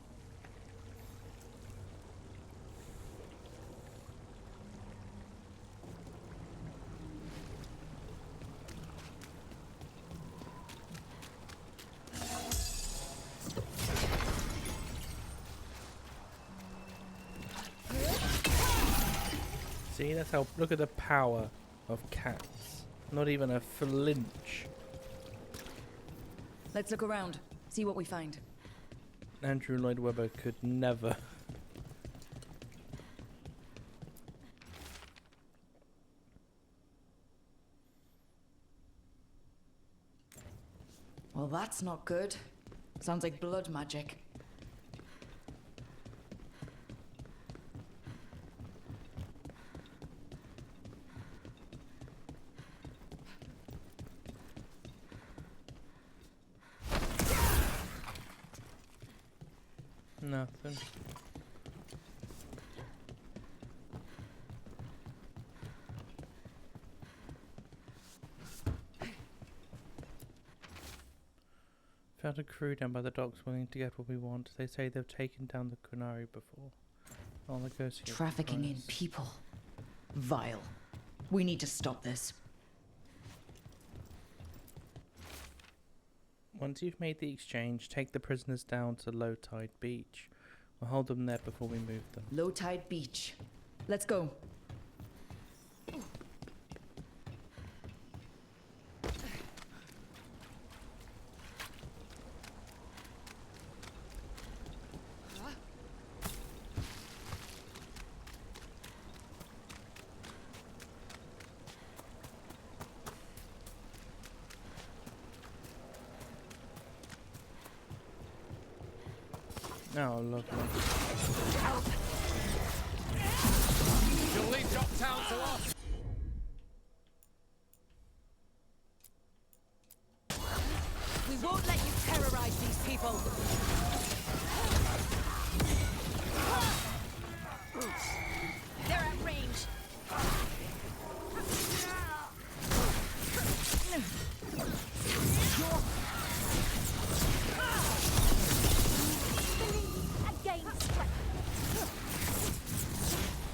See, that's how. Look at the power of cats. Not even a flinch. Let's look around, see what we find. Andrew Lloyd Webber could never. Well, that's not good. Sounds like blood magic. Nothing. Found a crew down by the docks willing to get what we want. They say they've taken down the Qunari before. I'll negotiate. Trafficking in people. Vile. We need to stop this. Once you've made the exchange, take the prisoners down to Low Tide Beach. We'll hold them there before we move them. Low Tide Beach. Let's go. Oh, lovely. You'll leave Docktown to us. We won't let you terrorize these people. They're at range.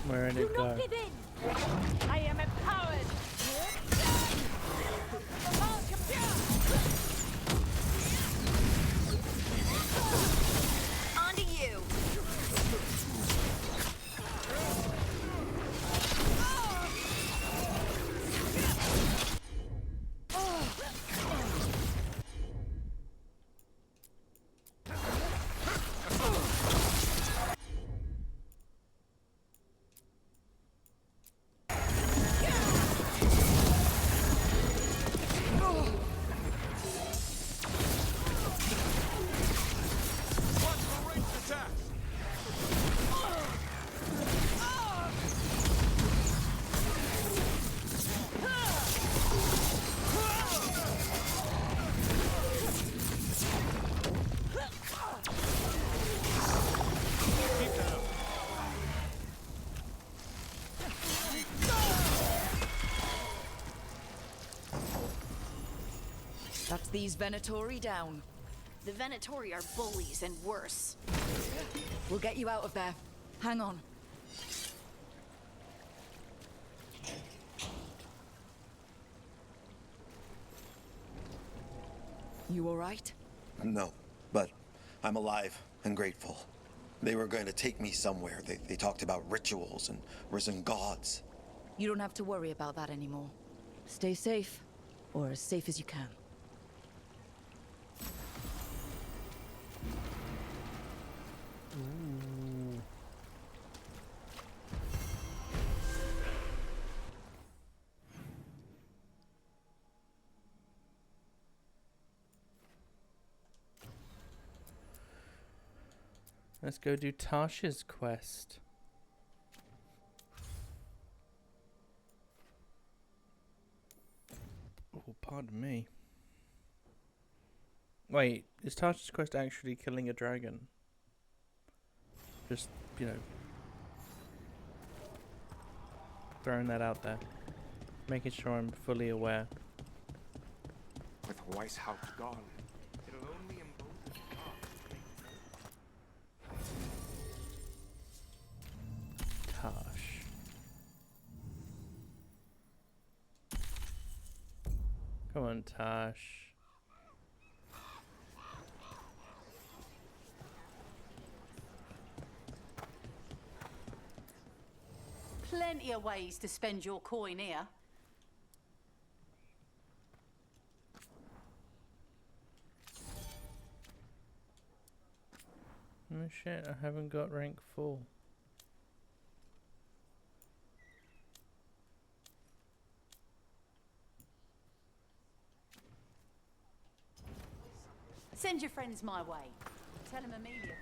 Where did it go? I am empowered. On to you. That's these Venatori down. The Venatori are bullies and worse. We'll get you out of there. Hang on. You all right? No, but I'm alive and grateful. They were going to take me somewhere. They talked about rituals and risen gods. You don't have to worry about that anymore. Stay safe, or as safe as you can. Ooh. Let's go do Tasha's quest. Oh, pardon me. Wait, is Tasha's quest actually killing a dragon? Just, you know, throwing that out there. Making sure I'm fully aware. With Weishaupt gone, it'll only embolden Tash. Come on, Tash. Plenty of ways to spend your coin here. Oh shit, I haven't got rank 4. Send your friends my way. Tell them Amelia.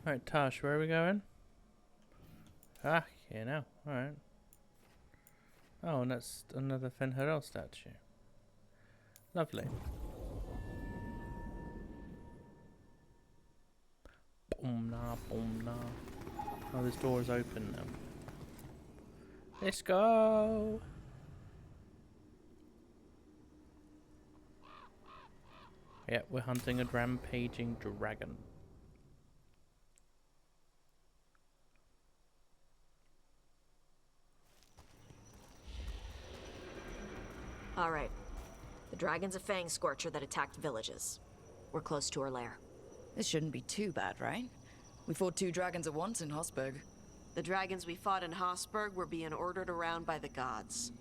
Right, Tash, where are we going? Ah, here now. Alright. Oh, and that's another fen'harel statue. Lovely. Boom, nah, boom, nah. Oh, this door is open now. Let's go! Yeah, we're hunting a rampaging dragon. All right. The dragon's a fang scorcher that attacked villages. We're close to her lair. This shouldn't be too bad, right? We fought 2 dragons at once in Hosberg. The dragons we fought in Hosberg were being ordered around by the gods.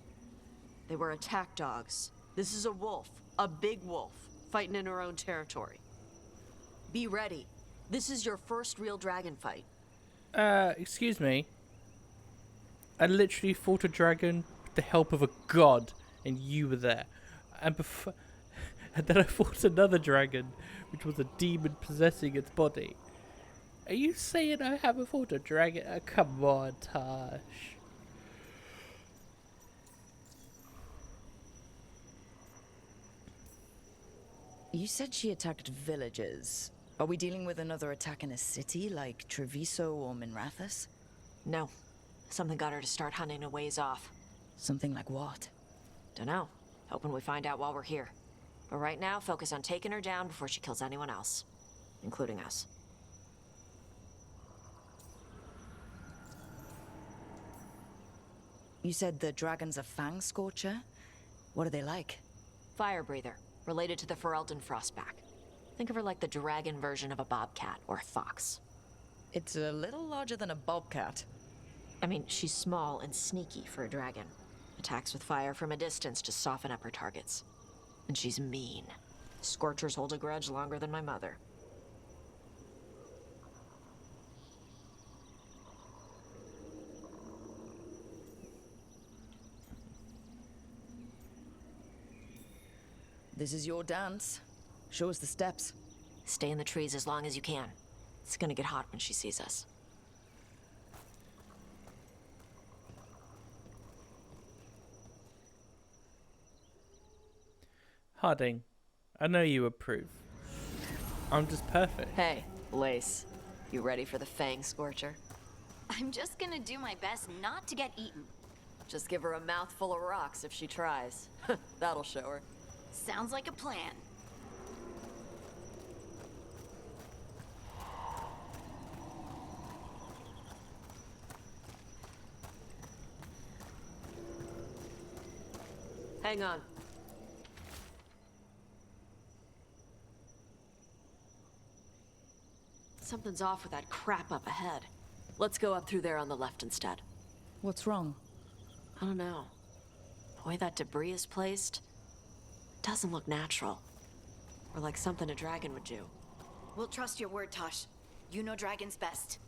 They were attack dogs. This is a wolf, a big wolf, fighting in her own territory. Be ready. This is your first real dragon fight. Excuse me. I literally fought a dragon with the help of a god, and you were there. And before, and then I fought another dragon, which was a demon possessing its body. Are you saying I haven't fought a dragon? Come on, Tash. You said she attacked villages. Are we dealing with another attack in a city like Treviso or Minrathous? No. Something got her to start hunting a ways off. Something like what? Dunno. Hoping we find out while we're here. But right now, focus on taking her down before she kills anyone else. Including us. You said the dragon's a fang scorcher? What are they like? Fire breather. Related to the Ferelden Frostback. Think of her like the dragon version of a bobcat or a fox. It's a little larger than a bobcat. I mean, she's small and sneaky for a dragon. Attacks with fire from a distance to soften up her targets. And she's mean. Scorchers hold a grudge longer than my mother. This is your dance. Show us the steps. Stay in the trees as long as you can. It's gonna get hot when she sees us. Harding, I know you approve. I'm just perfect. Hey, Lace. You ready for the Fang Scorcher? I'm just gonna do my best not to get eaten. Just give her a mouthful of rocks if she tries. That'll show her. Sounds like a plan. Hang on. Something's off with that crap up ahead. Let's go up through there on the left instead. What's wrong? I don't know. The way that debris is placed doesn't look natural. Or like something a dragon would do. We'll trust your word, Tosh. You know dragons best.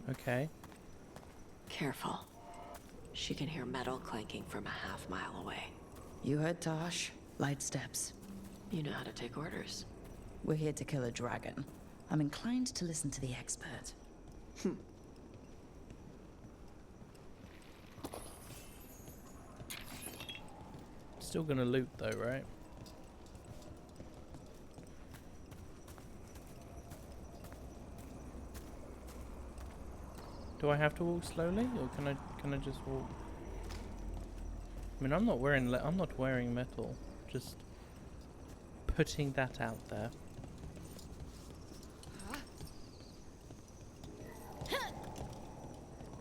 Okay. Careful. She can hear metal clanking from a half-mile away. You heard Tosh. Light steps. You know how to take orders. We're here to kill a dragon. I'm inclined to listen to the expert. Still gonna loot though, right? Do I have to walk slowly, or can I just walk? I mean, I'm not wearing metal. Just putting that out there.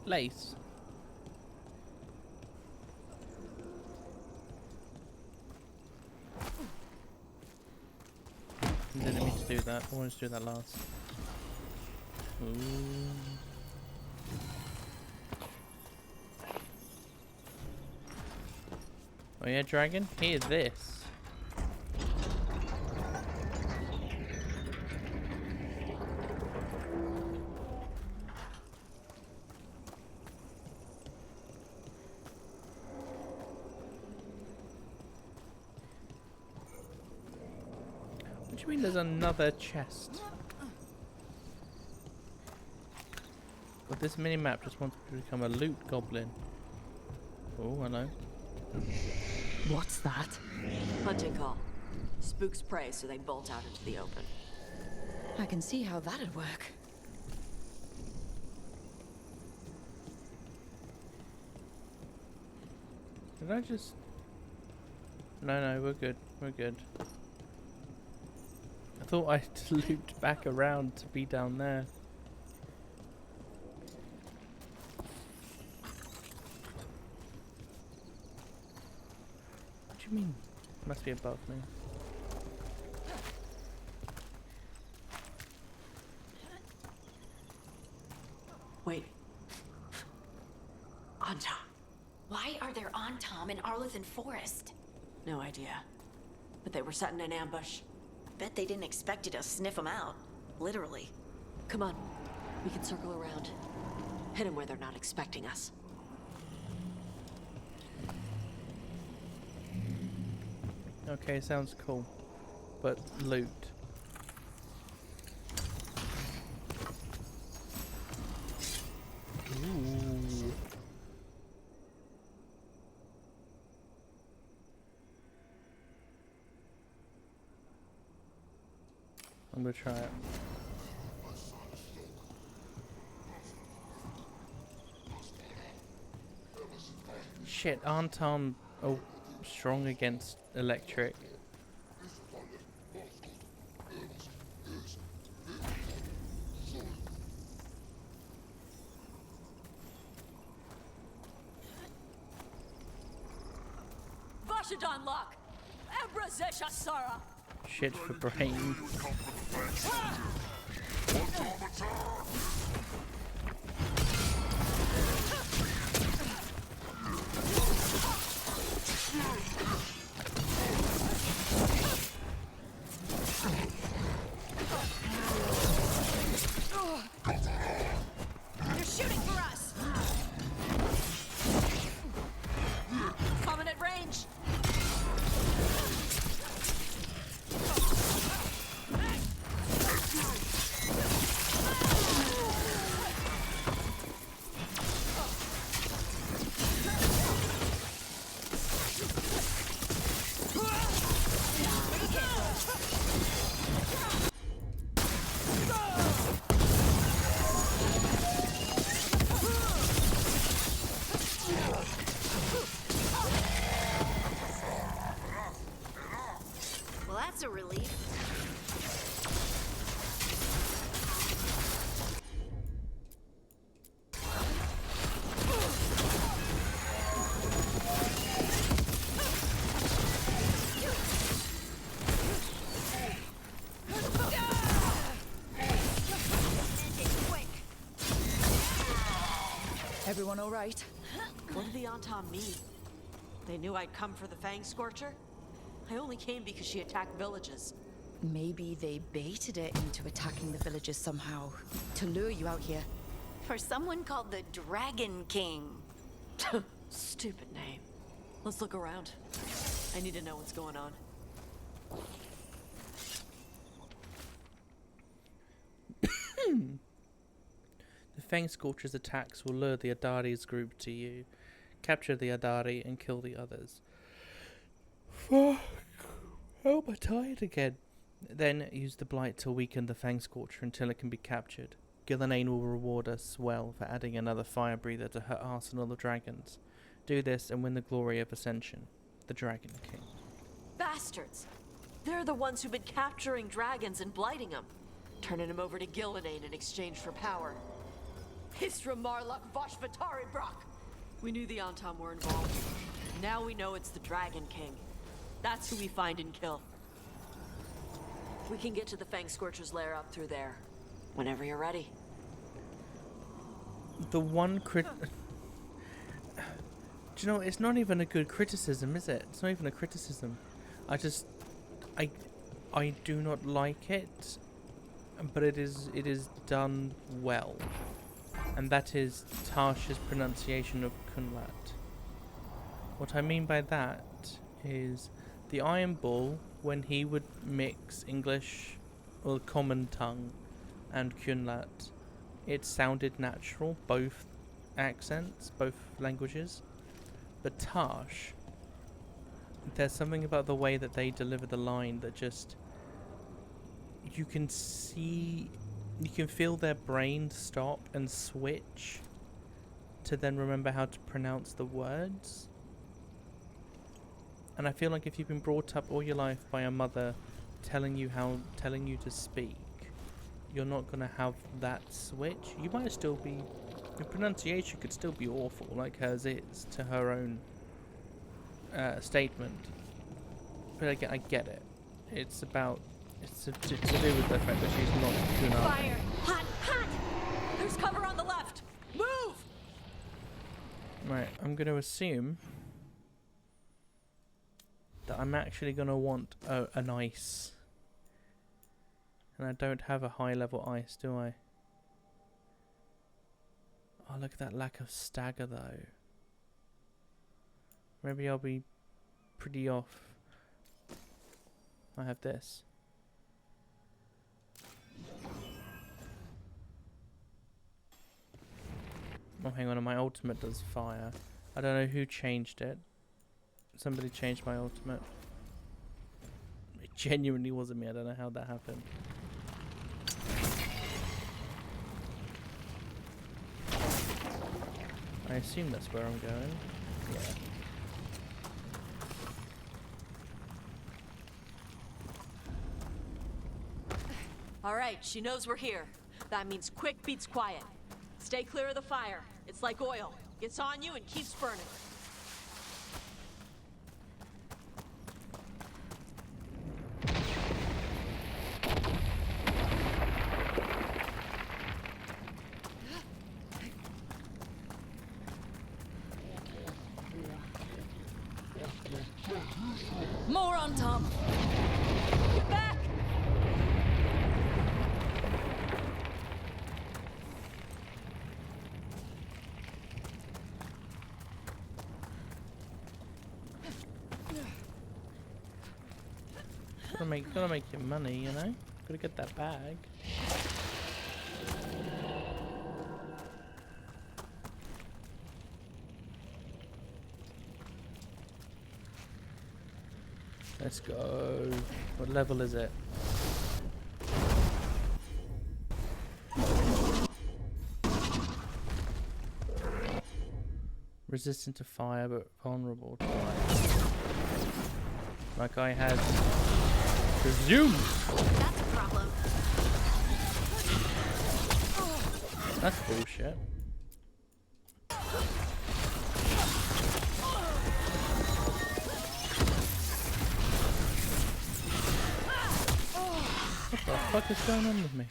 Lace. Didn't mean to do that. I wanted to do that last. Ooh. Oh yeah, dragon? Hear this. What do you mean there's another chest? But this mini-map just wants to become a loot goblin. Oh, hello. What's that? Hunting call. Spooks prey, so they bolt out into the open. I can see how that'd work. Did I just... No, we're good. We're good. I thought I looped back around to be down there. What do you mean? Must be above me. Wait. Anton. Why are there Antom in Arlithan Forest? No idea. But they were setting an ambush. Bet they didn't expect you to sniff them out. Literally. Come on. We can circle around. Hit them where they're not expecting us. Okay, sounds cool. But loot. Ooh. I'm gonna try it. Shit, aren't strong against electric? Vashadon lock! Abrazesha Sara! Shit for brain. You're shooting for us! Coming at range! Everyone all right? What did the Antam mean? They knew I'd come for the Fang Scorcher? I only came because she attacked villages. Maybe they baited it into attacking the villagers somehow, to lure you out here. For someone called the Dragon King. Stupid name. Let's look around. I need to know what's going on. The Fang Scorcher's attacks will lure the Adari's group to you. Capture the Adari and kill the others. Fuck. Oh, I'm tired again. Then use the Blight to weaken the Fang Scorcher until it can be captured. Gillenane will reward us well for adding another fire breather to her arsenal of dragons. Do this and win the glory of Ascension. The Dragon King. Bastards! They're the ones who've been capturing dragons and blighting them. Turning them over to Gillenane in exchange for power. Hisra Marluk Voshvatari Brock! We knew the Antam were involved. Now we know it's the Dragon King. That's who we find and kill. We can get to the Fang Scorcher's lair up through there. Whenever you're ready. The one Do you know, it's not even a good criticism, is it? It's not even a criticism. I do not like it, but it is done well. And that is Tarsh's pronunciation of Kunlat. What I mean by that is the Iron Bull, when he would mix English or common tongue and Kunlat, it sounded natural, both accents, both languages. But Tarsh, there's something about the way that they deliver the line that just, you can feel their brain stop and switch to then remember how to pronounce the words. And I feel like if you've been brought up all your life by a mother telling you to speak, you're not gonna have that switch. You might still be, your pronunciation could still be awful, like hers is to her own statement. But I get it. It's to do with the fact that she's not Kunal. Fire! Hot! Hot! There's cover on the left! Move! Right, I'm gonna assume that I'm actually gonna want an ice. And I don't have a high level ice, do I? Oh, look at that lack of stagger though. Maybe I'll be pretty off. I have this. Oh, hang on, my ultimate does fire. I don't know who changed it. Somebody changed my ultimate. It genuinely wasn't me, I don't know how that happened. I assume that's where I'm going. Yeah. Alright, she knows we're here. That means quick beats quiet. Stay clear of the fire. It's like oil. Gets on you and keeps burning. More on top. Get back! Gotta make your money, you know? Gotta get that bag. Let's go. What level is it? Resistant to fire but vulnerable to light. Like I had presumed. That's a problem. That's bullshit. What the fuck is going on with me?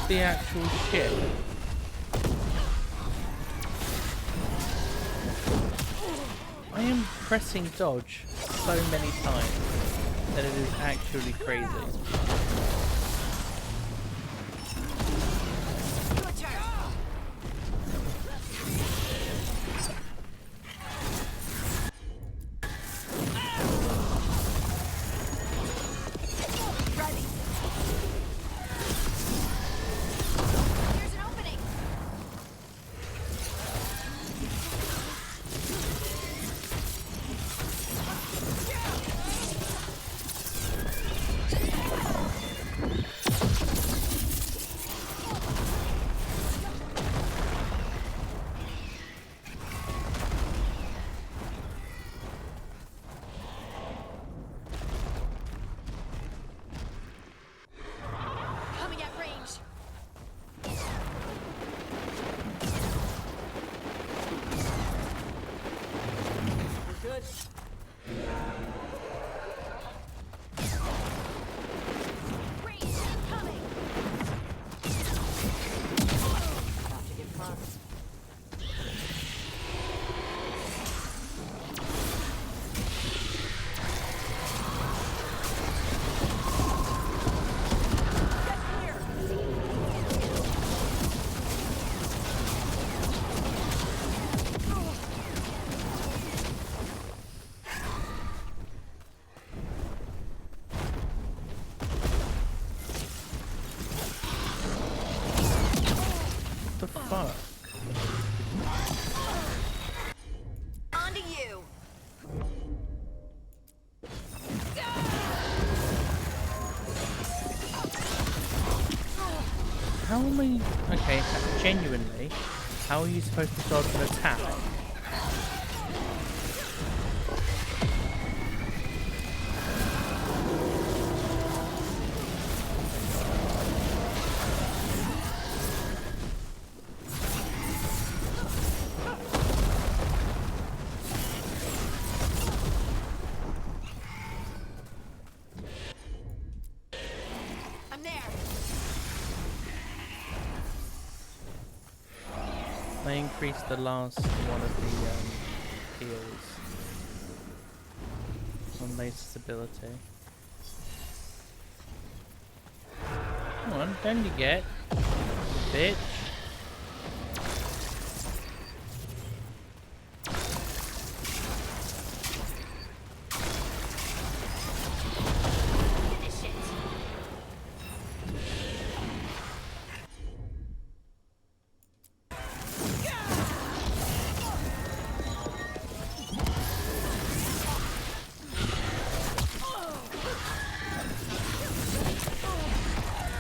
the actual ship. I am pressing dodge so many times that it is actually crazy. Coming at range. We're good. Range incoming. About to get fun. What the fuck? On to you. How am I... Okay, genuinely, how are you supposed to dodge an attack? I'm there. I increased the last one of the heals on Lace's ability. Come on, don't you get, bitch?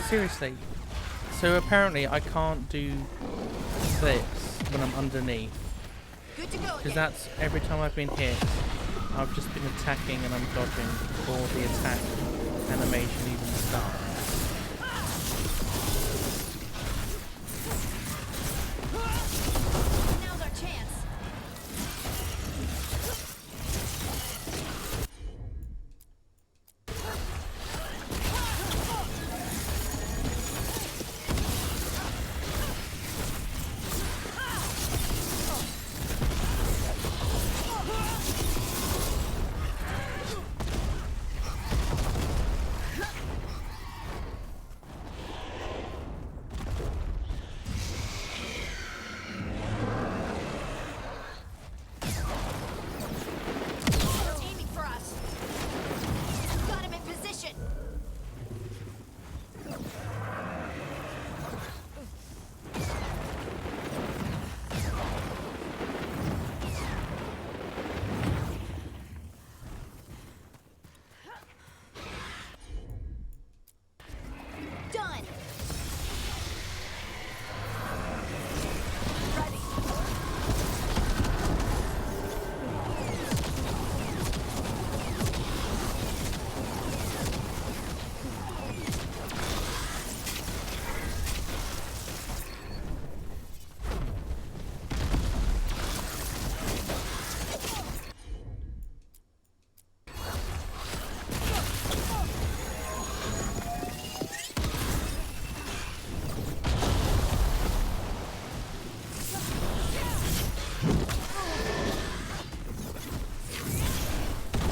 Seriously. So apparently I can't do this when I'm underneath. Because that's every time I've been hit, I've just been attacking and I'm dodging before the attack animation even starts. Now's our chance.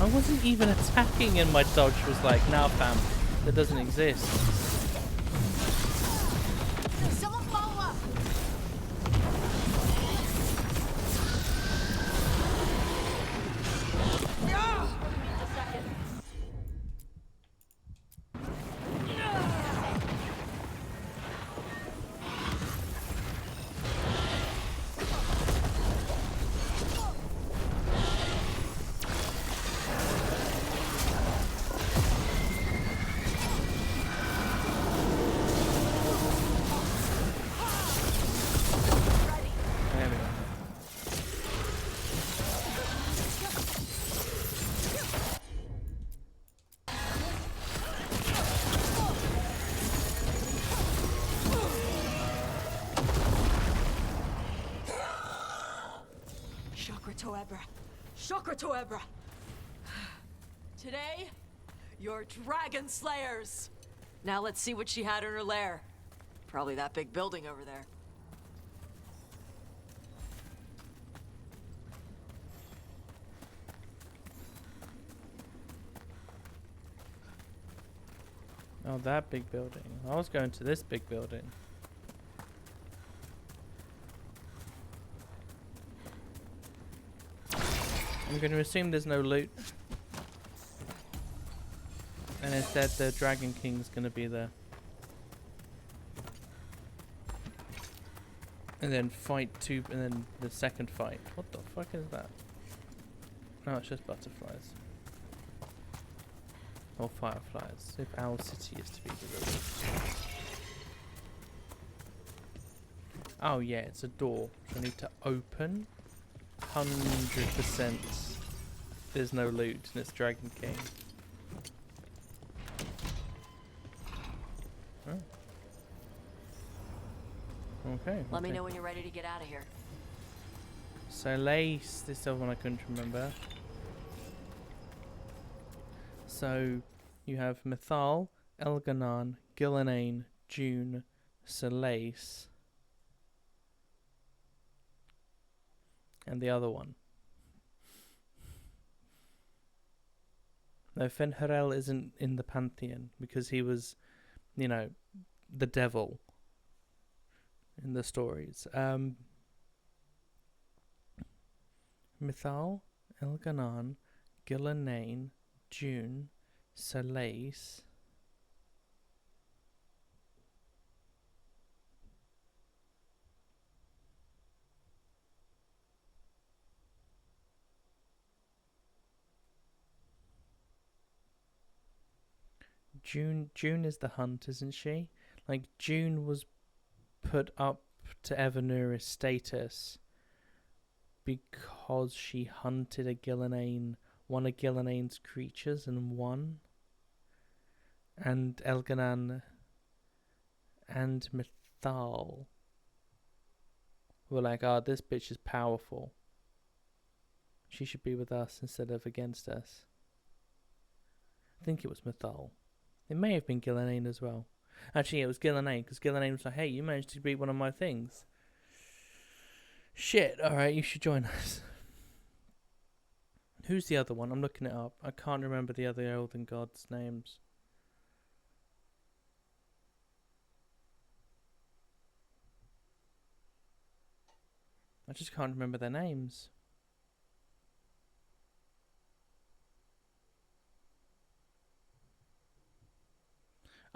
I wasn't even attacking and my dodge was like, nah fam, that doesn't exist. Someone follow up! There we go. Chakra Toebra. Chakra Toebra. Today, you're dragon slayers. Now let's see what she had in her lair. Probably that big building over there. Oh, that big building. I was going to this big building. I'm going to assume there's no loot. And instead the Dragon King's going to be there. And then fight two, and then the second fight. What the fuck is that? No, it's just butterflies. Or fireflies, if Owl City is to be delivered. Oh yeah, it's a door, which I need to open. 100% there's no loot, and it's Dragon King. Oh. Okay. Let me know when you're ready to get out of here. So Lace, this is the one I couldn't remember. So you have Mythal, Elganon, Gillenane, June, Solace, and the other one. No, fen'harel isn't in the pantheon because he was, you know, the devil in the stories. Mythal, Elganon, Gillenane, June, Solace, June is the hunt, isn't she? Like, June was put up to Evanuris status because she hunted a Gillenane, one of Gillenane's creatures, and won. And Elganon and Mythal were like, oh, this bitch is powerful. She should be with us instead of against us. I think it was Mythal. It may have been Gillenane as well. Actually, it was Gillenane, because Gillenane was like, hey, you managed to beat one of my things. Shit, alright, you should join us. Who's the other one? I'm looking it up. I can't remember the other Elden gods' names. I just can't remember their names.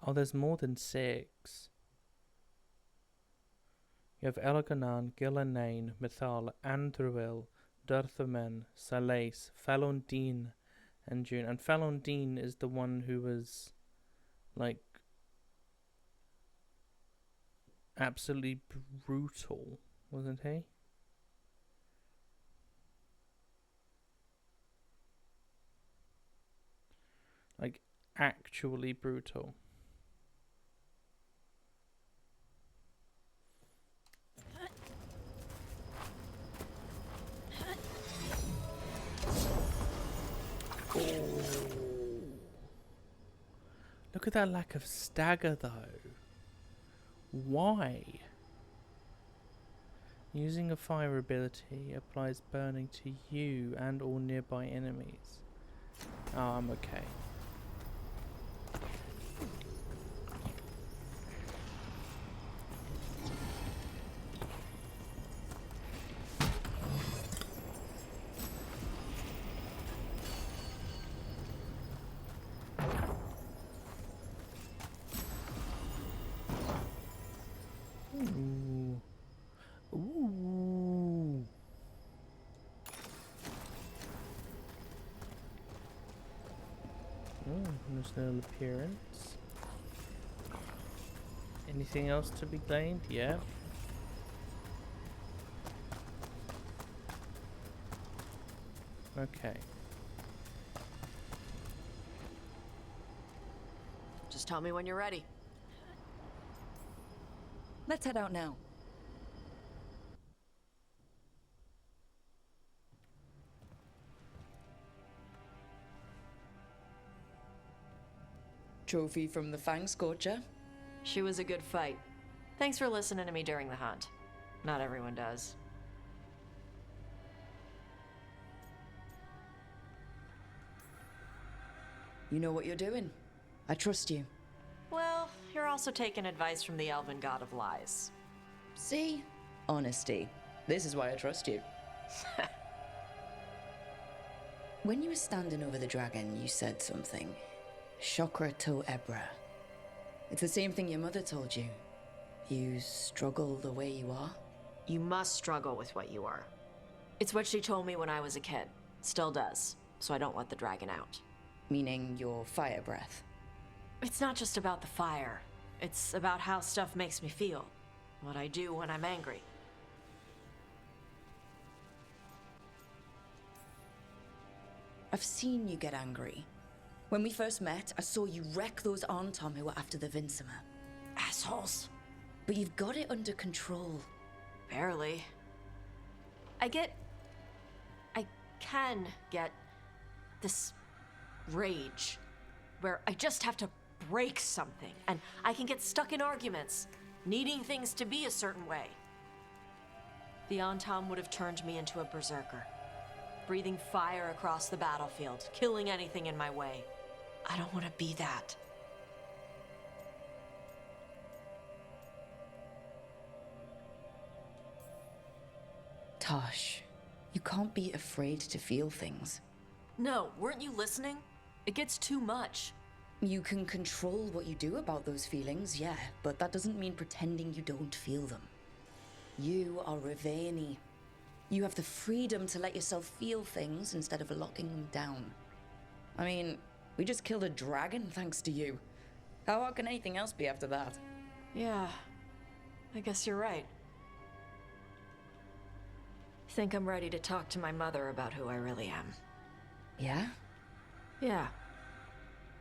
Oh, there's more than 6. You have Elganon, Gillenane, Mythal, Andruil, Durthamen, Solace, Falondine, and June. And Falondine is the one who was, like, absolutely brutal, wasn't he? Like, actually brutal. Look at that lack of stagger, though. Why? Using a fire ability applies burning to you and all nearby enemies. Oh, I'm okay. Ooh. Ooh. Oh, there's no appearance. Anything else to be gained? Yeah. Okay. Just tell me when you're ready. Let's head out now. Trophy from the Fang Scorcher. She was a good fight. Thanks for listening to me during the hunt. Not everyone does. You know what you're doing. I trust you. Well, you're also taking advice from the elven god of lies. See? Honesty. This is why I trust you. When you were standing over the dragon, you said something. Chakra to Ebra. It's the same thing your mother told you. You struggle the way you are. You must struggle with what you are. It's what she told me when I was a kid. Still does. So I don't let the dragon out. Meaning your fire breath. It's not just about the fire. It's about how stuff makes me feel. What I do when I'm angry. I've seen you get angry. When we first met, I saw you wreck those Arntom who were after the Vinsima. Assholes. But you've got it under control. Barely. I can get this rage where I just have to break something and I can get stuck in arguments, needing things to be a certain way. The Antom would have turned me into a berserker, breathing fire across the battlefield, killing anything in my way. I don't want to be that. Tosh, you can't be afraid to feel things. No, weren't you listening? It gets too much. You can control what you do about those feelings, yeah, but that doesn't mean pretending you don't feel them. You are Riveni. You have the freedom to let yourself feel things instead of locking them down. I mean, we just killed a dragon thanks to you. How hard can anything else be after that? Yeah, I guess you're right. I think I'm ready to talk to my mother about who I really am. Yeah? Yeah.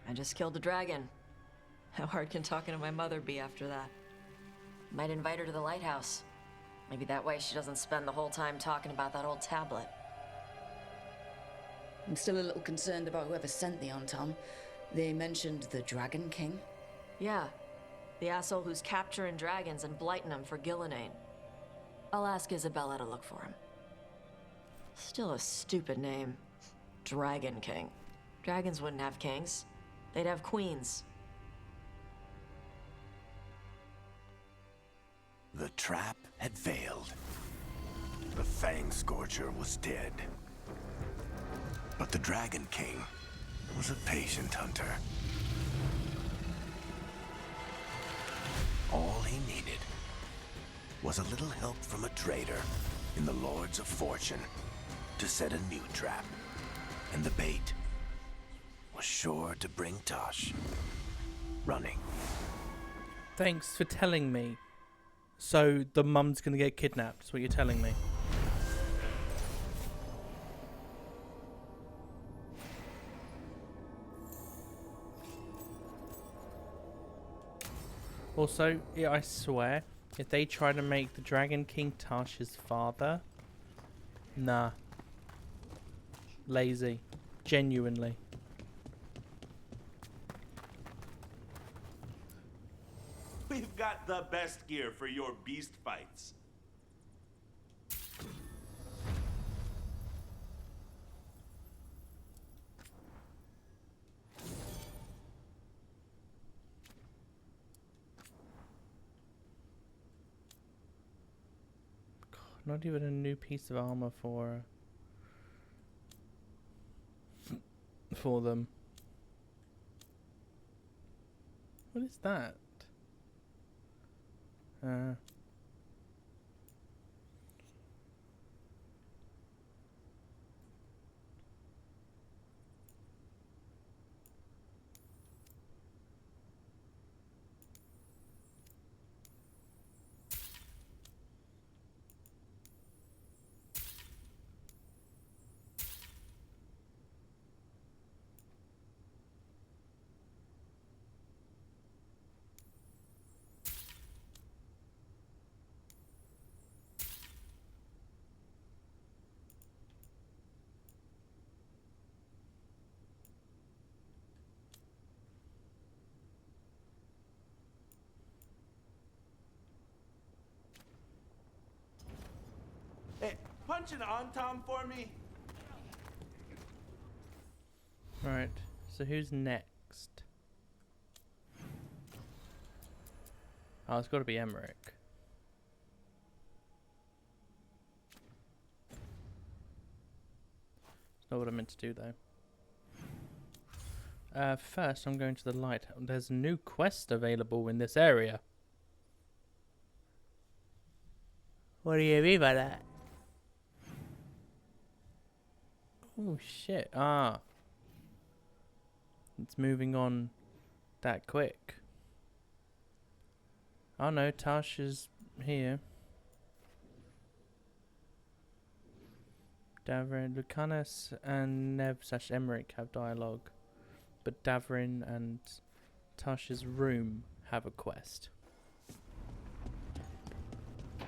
I just killed a dragon. How hard can talking to my mother be after that? Might invite her to the lighthouse. Maybe that way she doesn't spend the whole time talking about that old tablet. I'm still a little concerned about whoever sent the Antom. They mentioned the Dragon King. Yeah. The asshole who's capturing dragons and blighting them for Gillenane. I'll ask Isabella to look for him. Still a stupid name. Dragon King. Dragons wouldn't have kings. They'd have queens. The trap had failed. The Fang Scorcher was dead. But the Dragon King was a patient hunter. All he needed was a little help from a trader in the Lords of Fortune to set a new trap. And the bait was sure to bring Tosh running. Thanks for telling me. So the mum's gonna get kidnapped, is what you're telling me. Also, yeah, I swear, if they try to make the Dragon King Tosh's father, nah. Lazy. Genuinely. We've got the best gear for your beast fights. Not even a new piece of armor for them. What is that? Hey, punch an on-tom for me. Right, so who's next? Oh, it's got to be Emmerich. It's not what I meant to do, though. First, I'm going to the light. There's a new quest available in this area. What do you mean by that? Oh, shit. Ah. It's moving on that quick. Oh no, Tash is here. Davrin, Lucanus and Nev/Emmerich have dialogue, but Davrin and Tash's room have a quest.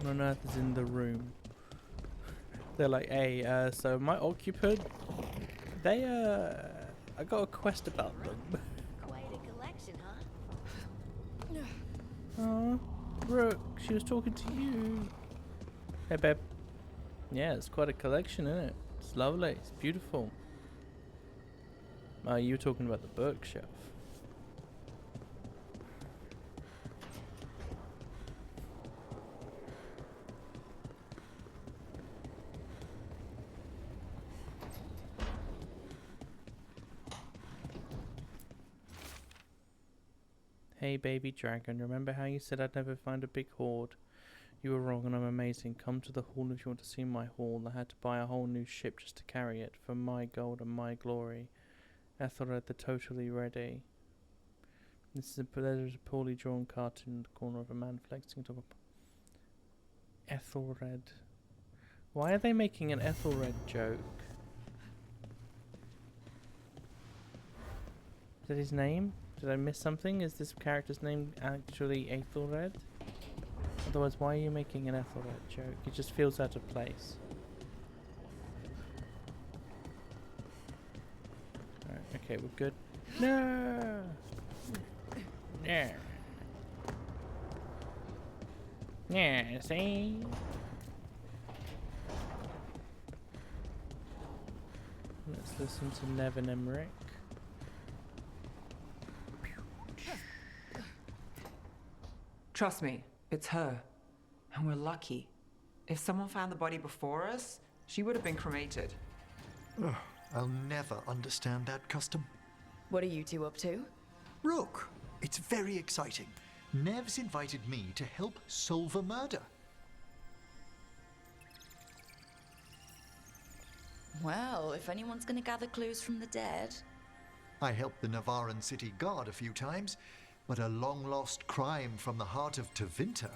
What on earth is in the room? They're like, hey, so my occupant, they, I got a quest about them. Quite a collection, huh? Oh, Rook, she was talking to you. Hey, babe. Yeah, it's quite a collection, isn't it? It's lovely. It's beautiful. Oh, you were talking about the bookshelf. Hey, baby dragon, remember how you said I'd never find a big hoard? You were wrong and I'm amazing. Come to the hall if you want to see my haul. I had to buy a whole new ship just to carry it, for my gold and my glory. Ethelred the totally ready. There's a poorly drawn cartoon in the corner of a man flexing top of Ethelred. Why are they making an Ethelred joke? Is that his name? Did I miss something? Is this character's name actually Ethelred? Otherwise, why are you making an Ethelred joke? It just feels out of place. Alright, okay, we're good. No! Yeah. Yeah, see? Let's listen to Nev and Emmerich. Trust me, it's her. And we're lucky. If someone found the body before us, she would have been cremated. Ugh, I'll never understand that custom. What are you two up to? Rook, it's very exciting. Nev's invited me to help solve a murder. Well, if anyone's gonna gather clues from the dead... I helped the Navaran city guard a few times, but a long-lost crime from the heart of Tevinter.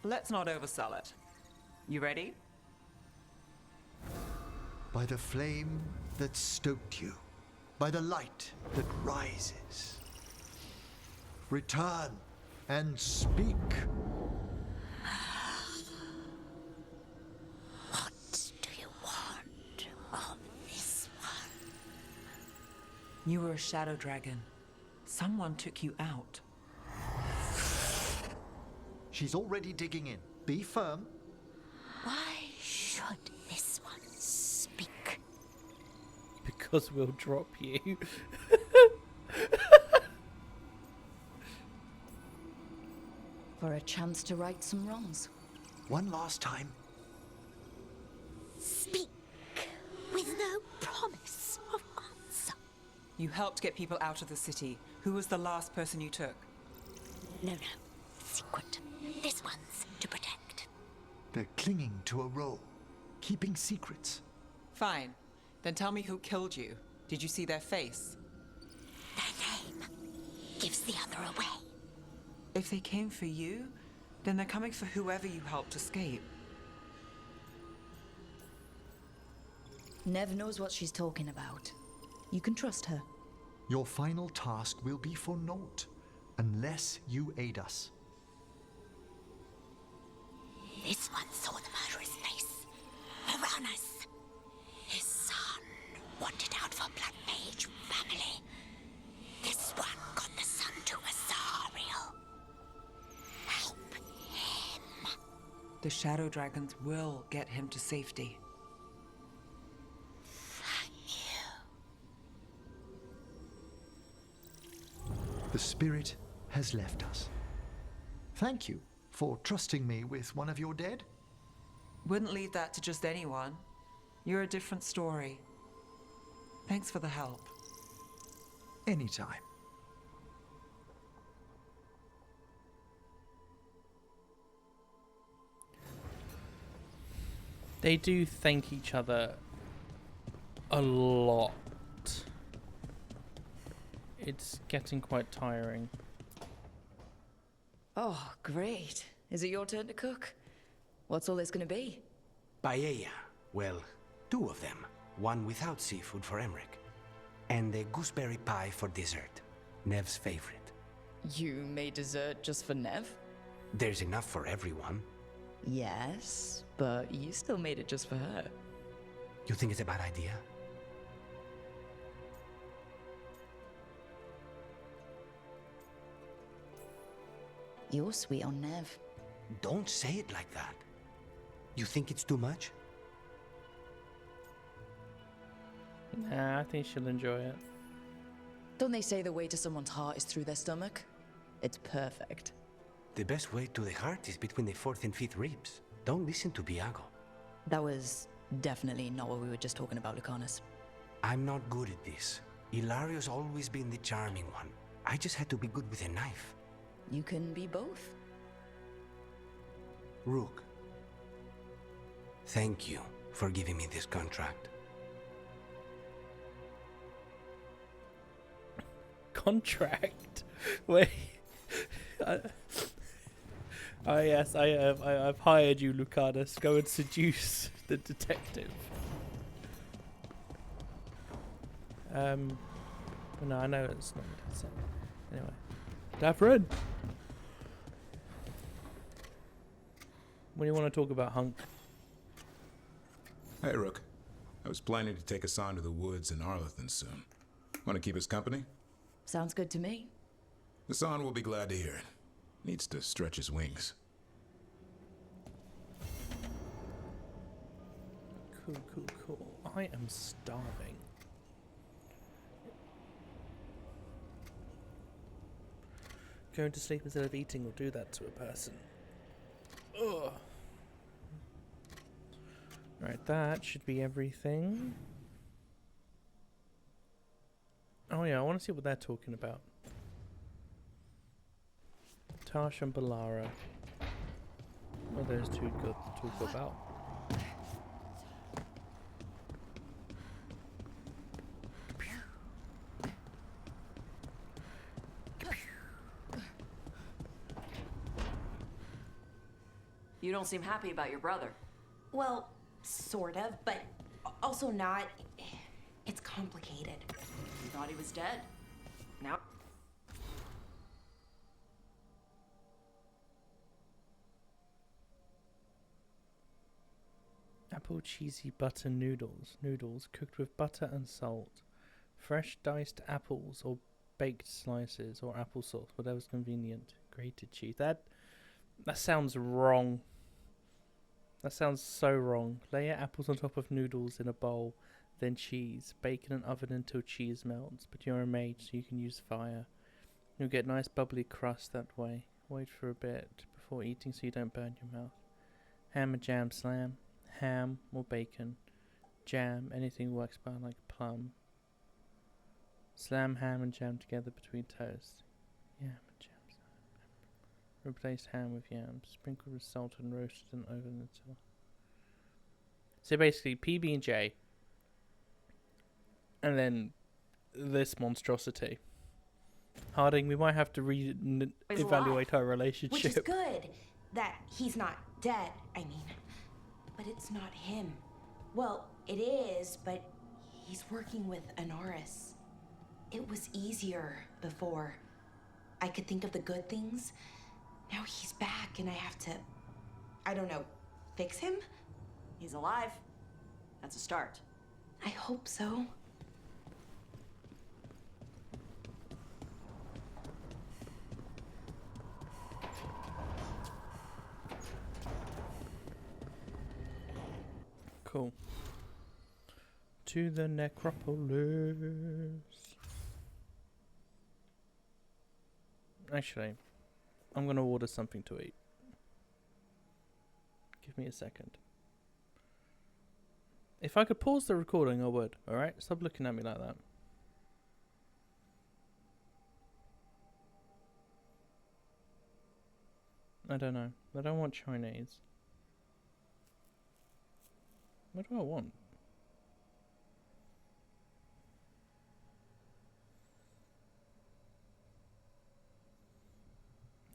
Let's not oversell it. You ready? By the flame that stoked you, by the light that rises. Return and speak. What do you want of this one? You were a shadow dragon. Someone took you out. She's already digging in. Be firm. Why should this one speak? Because we'll drop you. For a chance to right some wrongs. One last time. Speak with no promise of answer. You helped get people out of the city. Who was the last person you took? No. Secret. This one's to protect. They're clinging to a role, keeping secrets. Fine. Then tell me who killed you. Did you see their face? Their name gives the other away. If they came for you, then they're coming for whoever you helped escape. Nev knows what she's talking about. You can trust her. Your final task will be for naught, unless you aid us. This one saw the murderer's face. Uranus. His son wanted out for Blood Mage family. This one got the son to Azariel. Help him. The Shadow Dragons will get him to safety. The spirit has left us. Thank you for trusting me with one of your dead. Wouldn't leave that to just anyone. You're a different story. Thanks for the help. Anytime. They do thank each other a lot. It's getting quite tiring. Oh, great. Is it your turn to cook? What's all this gonna be? Paella. Well, 2 of them. One without seafood for Emmerich. And a gooseberry pie for dessert. Nev's favorite. You made dessert just for Nev? There's enough for everyone. Yes, but you still made it just for her. You think it's a bad idea? You're sweet on Nev. Don't say it like that. You think it's too much? Nah, I think she'll enjoy it. Don't they say the way to someone's heart is through their stomach? It's perfect. The best way to the heart is between the 4th and 5th ribs. Don't listen to Biago. That was definitely not what we were just talking about, Lucanus. I'm not good at this. Hilario's always been the charming one. I just had to be good with a knife. You can be both. Rook, thank you for giving me this contract. Contract? Wait. Yes, I've hired you, Lucanus. Go and seduce the detective. No, I know it's not. So, anyway, Daffrin, what do you want to talk about, Hunk? Hey, Rook. I was planning to take us on to the woods in Arlethan soon. Want to keep us company? Sounds good to me. Hassan will be glad to hear it. Needs to stretch his wings. Cool. I am starving. Going to sleep instead of eating will do that to a person. Ugh. Right, that should be everything. Oh yeah, I want to see what they're talking about. Tash and Balara. What are those two good to talk about? You don't seem happy about your brother. Well, sort of, but also not. It's complicated. You thought he was dead. Now. Apple cheesy butter noodles. Noodles cooked with butter and salt. Fresh diced apples or baked slices or applesauce, whatever's convenient. Grated cheese. That sounds wrong. That sounds so wrong. Layer apples on top of noodles in a bowl, then cheese. Bake in an oven until cheese melts, but you're a mage so you can use fire. You'll get nice bubbly crust that way. Wait for a bit before eating so you don't burn your mouth. Hammer jam slam. ham or bacon, jam, anything works better like plum. Slam ham and jam together between toast. Yam and jam. Replace ham with yams. Sprinkled with salt and roasted in the oven until. So basically, PB&J. And then this monstrosity. Harding, we might have to evaluate our relationship. Which is good. That he's not dead, I mean. But it's not him. Well, it is, but he's working with Anaris. It was easier before. I could think of the good things. Now he's back and I have to, I don't know, fix him? He's alive. That's a start. I hope so. Cool. To the necropolis. Actually, I'm gonna order something to eat. Give me a second. If I could pause the recording, I would. Alright? Stop looking at me like that. I don't know. I don't want Chinese. What do I want?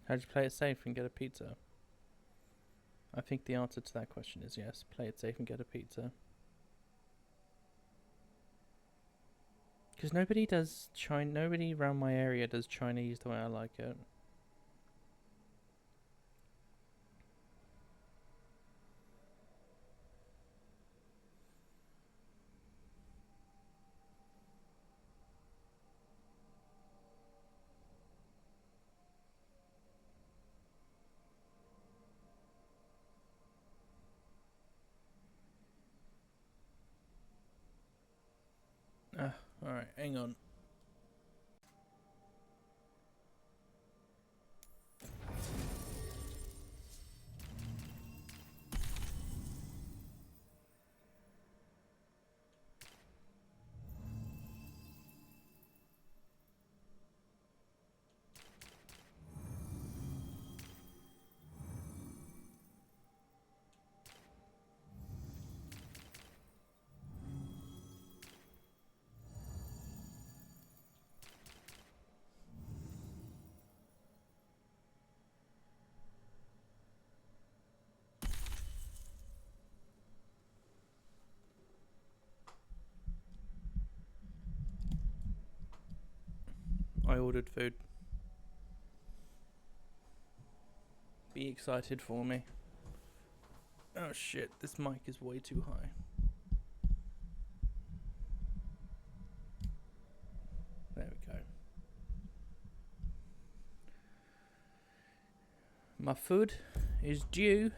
How do you play it safe and get a pizza? I think the answer to that question is yes. Play it safe and get a pizza. Because nobody around my area does Chinese the way I like it. Alright, hang on. I ordered food. Be excited for me. Oh shit, this mic is way too high. There we go. My food is due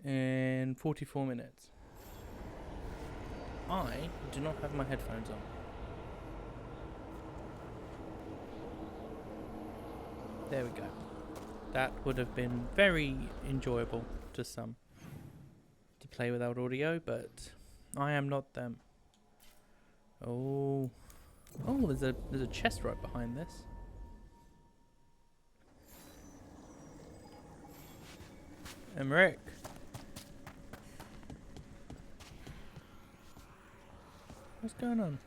in 44 minutes. I do not have my headphones on. There we go. That would have been very enjoyable to some to play without audio, but I am not them. Oh, there's a chest right behind this. Emmerich. What's going on?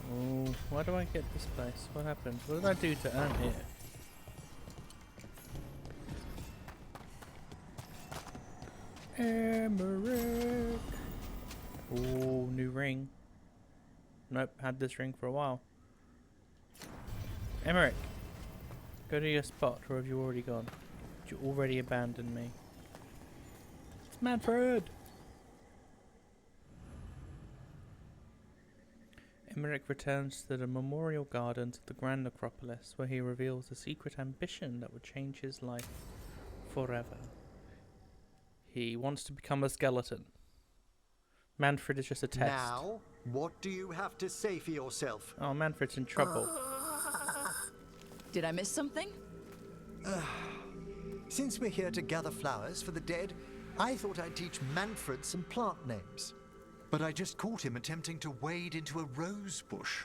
Oh, why do I get this place? What happened? What did I do to earn here? Emmerich. Oh, new ring. Nope, had this ring for a while. Emmerich, go to your spot, or have you already gone? Did you already abandon me? It's Manfred! Emmerich returns to the memorial gardens of the Grand Necropolis, where he reveals a secret ambition that would change his life forever. He wants to become a skeleton. Manfred is just a test. Now, what do you have to say for yourself? Oh, Manfred's in trouble. Did I miss something? Since we're here to gather flowers for the dead, I thought I'd teach Manfred some plant names. But I just caught him attempting to wade into a rose bush.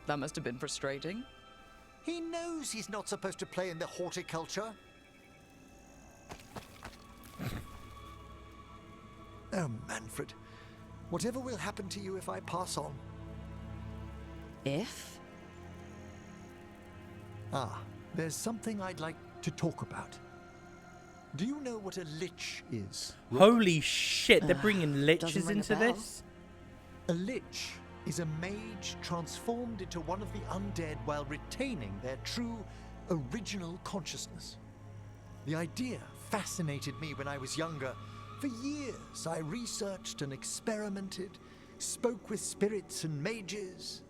That must have been frustrating. He knows he's not supposed to play in the horticulture. Oh, Manfred. Whatever will happen to you if I pass on? If? Ah, there's something I'd like to talk about. Do you know what a lich is? Holy shit, they're bringing liches into this? A lich is a mage transformed into one of the undead while retaining their true, original consciousness. The idea fascinated me when I was younger. For years, I researched and experimented, spoke with spirits and mages.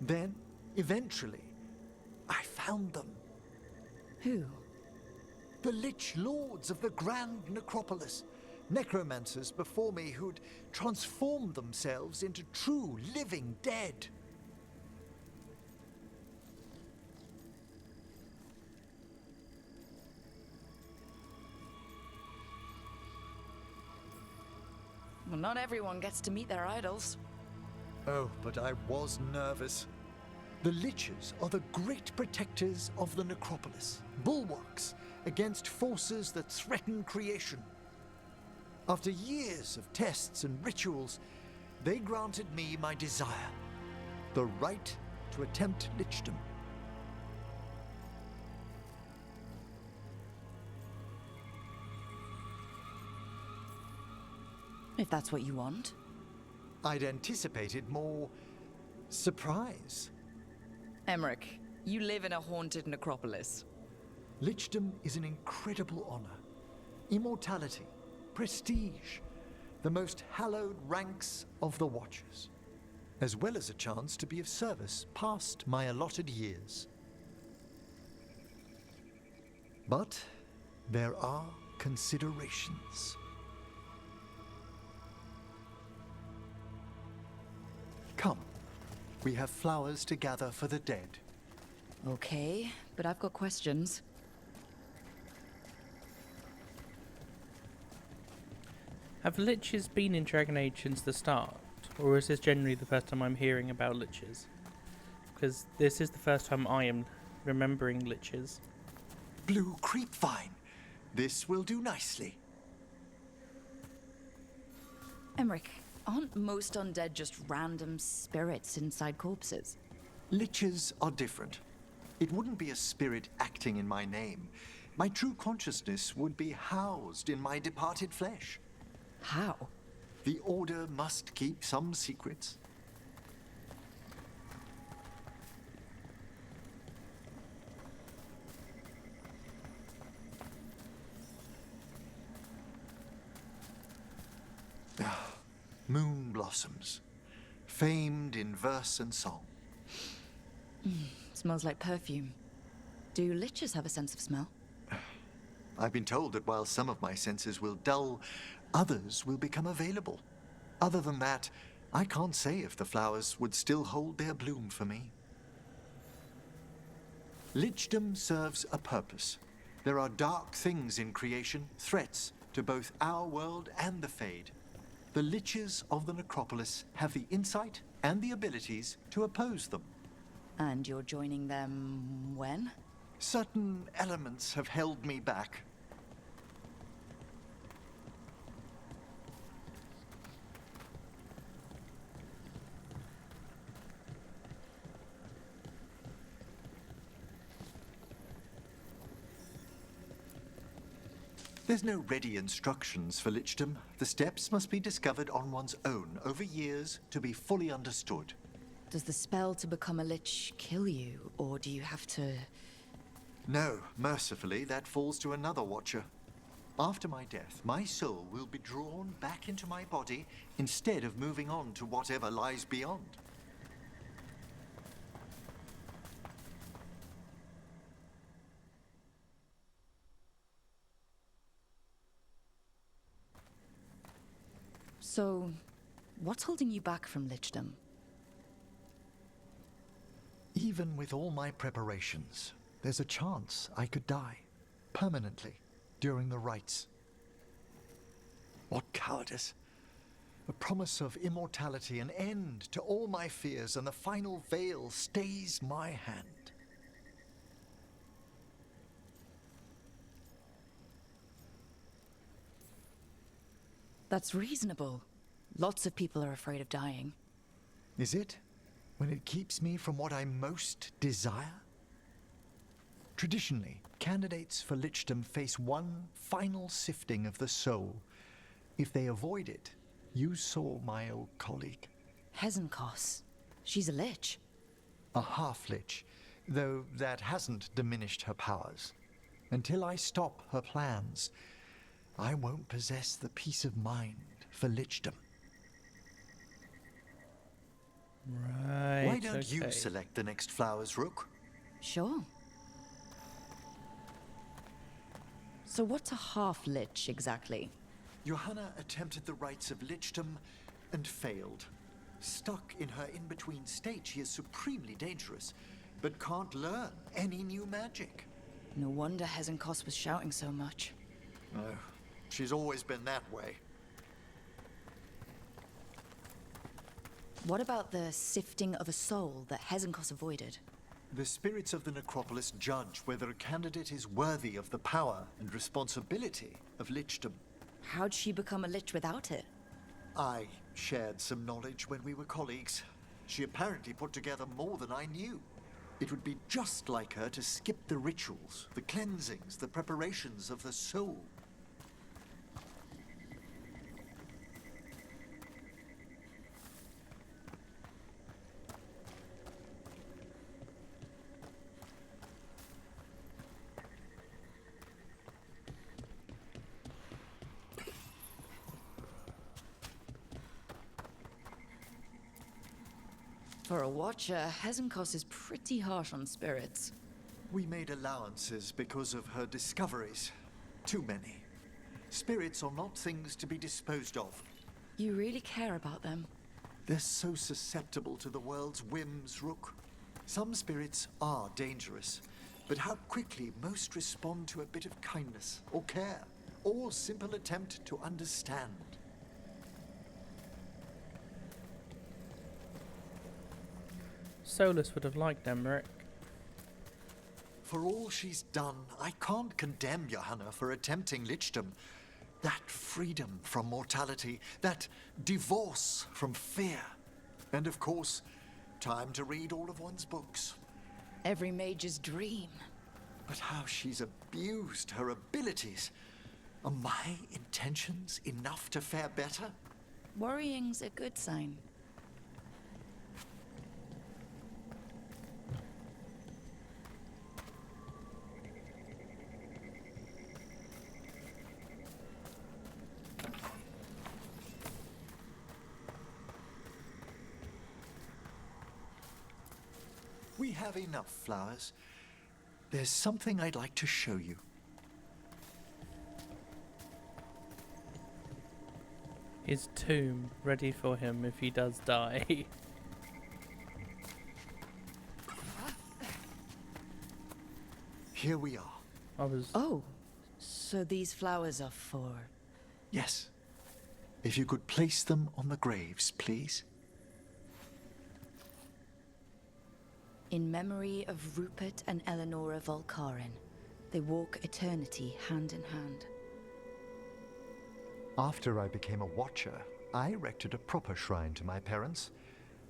Then, eventually, I found them. Who? The Lich Lords of the Grand Necropolis. Necromancers before me who'd transformed themselves into true living dead. Well, not everyone gets to meet their idols. Oh, but I was nervous. The Liches are the great protectors of the necropolis, bulwarks against forces that threaten creation. After years of tests and rituals, they granted me my desire, the right to attempt lichdom. If that's what you want. I'd anticipated more surprise. Emmerich, you live in a haunted necropolis. Lichdom is an incredible honor. Immortality, prestige, the most hallowed ranks of the Watchers, as well as a chance to be of service past my allotted years. But there are considerations. Come, we have flowers to gather for the dead. Okay, but I've got questions. Have liches been in Dragon Age since the start? Or is this generally the first time I'm hearing about liches? Because this is the first time I am remembering liches. Blue creepvine. This will do nicely. Emmerich, aren't most undead just random spirits inside corpses? Liches are different. It wouldn't be a spirit acting in my name. My true consciousness would be housed in my departed flesh. How? The Order must keep some secrets. Moon blossoms, famed in verse and song. Smells like perfume. Do liches have a sense of smell? I've been told that while some of my senses will dull, others will become available. Other than that, I can't say if the flowers would still hold their bloom for me. Lichdom serves a purpose. There are dark things in creation, threats to both our world and the Fade. The Liches of the Necropolis have the insight and the abilities to oppose them. And you're joining them when? Certain elements have held me back. There's no ready instructions for lichdom. The steps must be discovered on one's own over years to be fully understood. Does the spell to become a lich kill you, or do you have to... No, mercifully, that falls to another Watcher. After my death, my soul will be drawn back into my body instead of moving on to whatever lies beyond. So, what's holding you back from lichdom? Even with all my preparations, there's a chance I could die permanently during the rites. What cowardice! A promise of immortality, an end to all my fears, and the final veil stays my hand. That's reasonable. Lots of people are afraid of dying. Is it? When it keeps me from what I most desire? Traditionally, candidates for lichdom face one final sifting of the soul. If they avoid it, you saw my old colleague. Hezenkos. She's a lich. A half-lich, though that hasn't diminished her powers. Until I stop her plans, I won't possess the peace of mind for lichdom. Right. Why don't you select the next flowers, Rook? Sure. So what's a half-lich exactly? Johanna attempted the rites of lichdom and failed. Stuck in her in-between state, she is supremely dangerous, but can't learn any new magic. No wonder Hezenkos was shouting so much. No, she's always been that way. What about the sifting of a soul that Hezenkos avoided? The spirits of the necropolis judge whether a candidate is worthy of the power and responsibility of lichdom. How'd she become a lich without it? I shared some knowledge when we were colleagues. She apparently put together more than I knew. It would be just like her to skip the rituals, the cleansings, the preparations of the soul. For a watcher, Hezenkos is pretty harsh on spirits. We made allowances because of her discoveries. Too many. Spirits are not things to be disposed of. You really care about them? They're so susceptible to the world's whims, Rook. Some spirits are dangerous, but how quickly most respond to a bit of kindness or care, or simple attempt to understand. Solus would have liked Emmerich. For all she's done, I can't condemn Johanna for attempting lichdom. That freedom from mortality, that divorce from fear. And of course, time to read all of one's books. Every mage's dream. But how she's abused her abilities. Are my intentions enough to fare better? Worrying's a good sign. We have enough flowers. There's something I'd like to show you. His tomb ready for him if he does die. Here we are. Oh, so these flowers are for... Yes. If you could place them on the graves, please. In memory of Rupert and Eleonora Volcarin, they walk eternity hand in hand. After I became a watcher, I erected a proper shrine to my parents.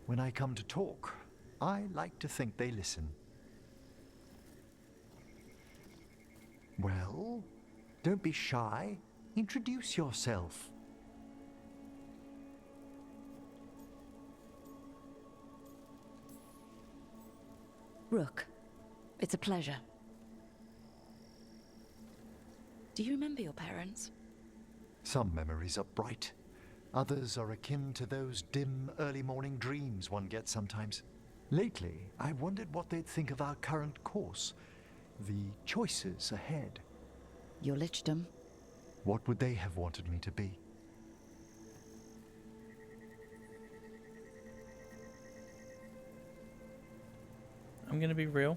When I come to talk, I like to think they listen. Well, don't be shy. Introduce yourself. Rook, it's a pleasure. Do you remember your parents? Some memories are bright. Others are akin to those dim, early morning dreams one gets sometimes. Lately, I wondered what they'd think of our current course, the choices ahead. Your lichdom? What would they have wanted me to be? I'm gonna be real.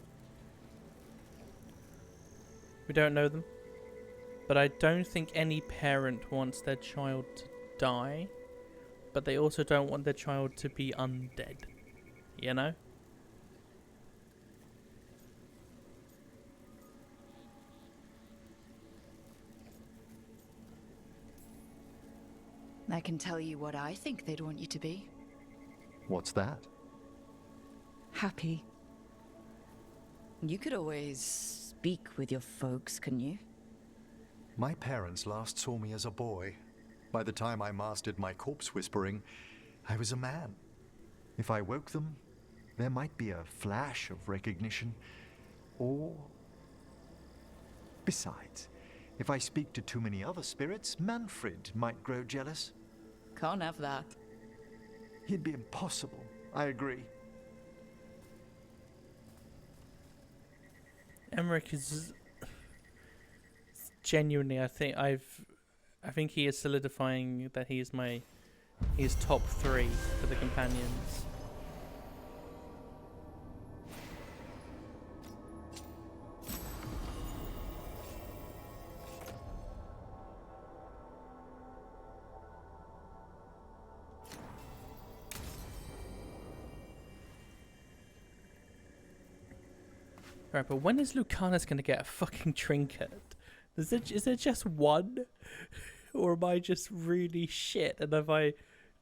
We don't know them. But I don't think any parent wants their child to die. But they also don't want their child to be undead. You know? I can tell you what I think they'd want you to be. What's that? Happy. You could always speak with your folks, couldn't you? My parents last saw me as a boy. By the time I mastered my corpse whispering, I was a man. If I woke them, there might be a flash of recognition, or... Besides, if I speak to too many other spirits, Manfred might grow jealous. Can't have that. It'd be impossible, I agree. Emmerich is genuinely, I think he is solidifying that he is top 3 for the companions. Right, but when is Lucanus going to get a fucking trinket? Is there just one? Or am I just really shit and have I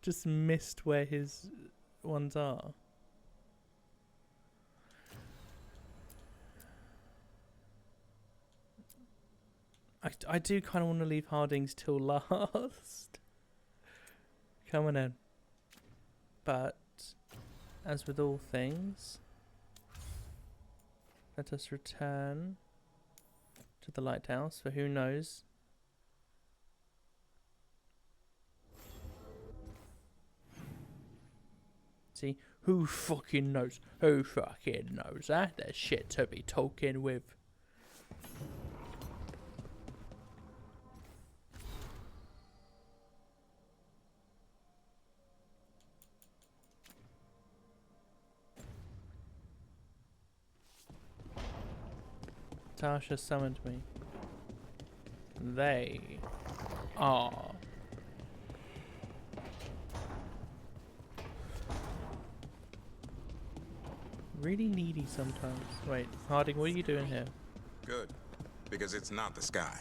just missed where his ones are? I do kind of want to leave Harding's till last. Come on in. But, as with all things... Let us return to the lighthouse, for who knows? See, who fucking knows? Who fucking knows, huh? There's shit to be talking with. Tasha summoned me. They are really needy sometimes. Wait, Harding, what are you doing here? Good, because it's not the sky.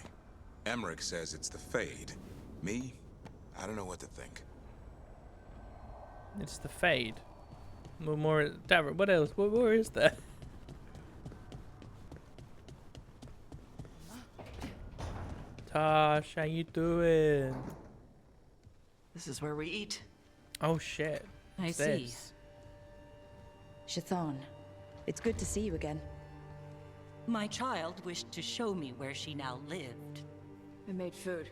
Emmerich says it's the Fade. Me, I don't know what to think. It's the Fade. More, Darren, what else? What more is there? Tosh, how you doing? This is where we eat. Oh shit. I see. Shathan, it's good to see you again. My child wished to show me where she now lived. I made food.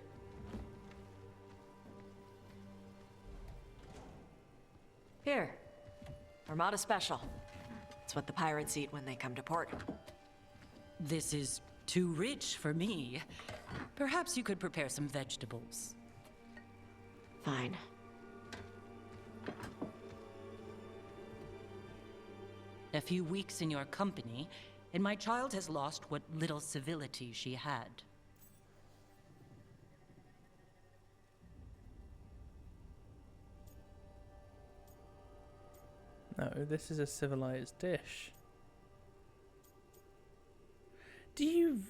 Here. Armada Special. It's what the pirates eat when they come to port. This is too rich for me. Perhaps you could prepare some vegetables. Fine. A few weeks in your company, and my child has lost what little civility she had. No, this is a civilized dish. Do you...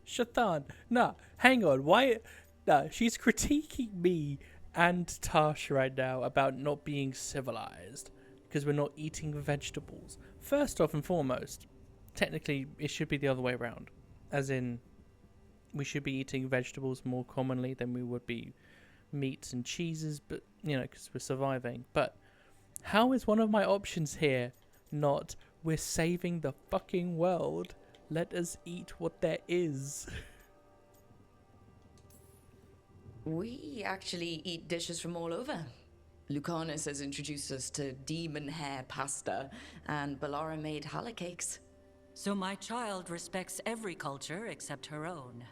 Shathan, nah, hang on, why... Nah, she's critiquing me and Tash right now about not being civilized. Because we're not eating vegetables. First off and foremost, technically it should be the other way around. As in, we should be eating vegetables more commonly than we would be meats and cheeses, but, you know, because we're surviving. But how is one of my options here not, we're saving the fucking world, let us eat what there is? We actually eat dishes from all over. Lucanus has introduced us to demon hair pasta, and Balara made challah cakes. So my child respects every culture except her own.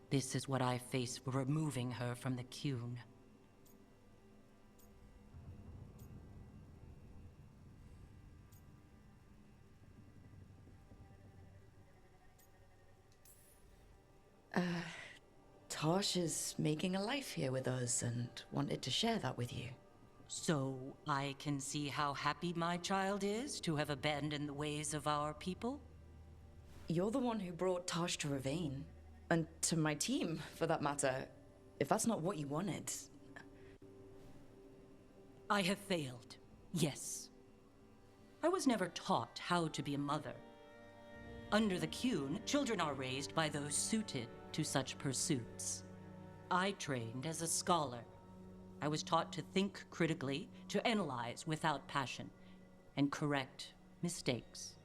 This is what I face for removing her from the Qun. Tosh is making a life here with us and wanted to share that with you. So I can see how happy my child is to have abandoned the ways of our people? You're the one who brought Tosh to Ravane. And to my team, for that matter. If that's not what you wanted... I have failed, yes. I was never taught how to be a mother. Under the Qun, children are raised by those suited to such pursuits. I trained as a scholar. I was taught to think critically, to analyze without passion, and correct mistakes.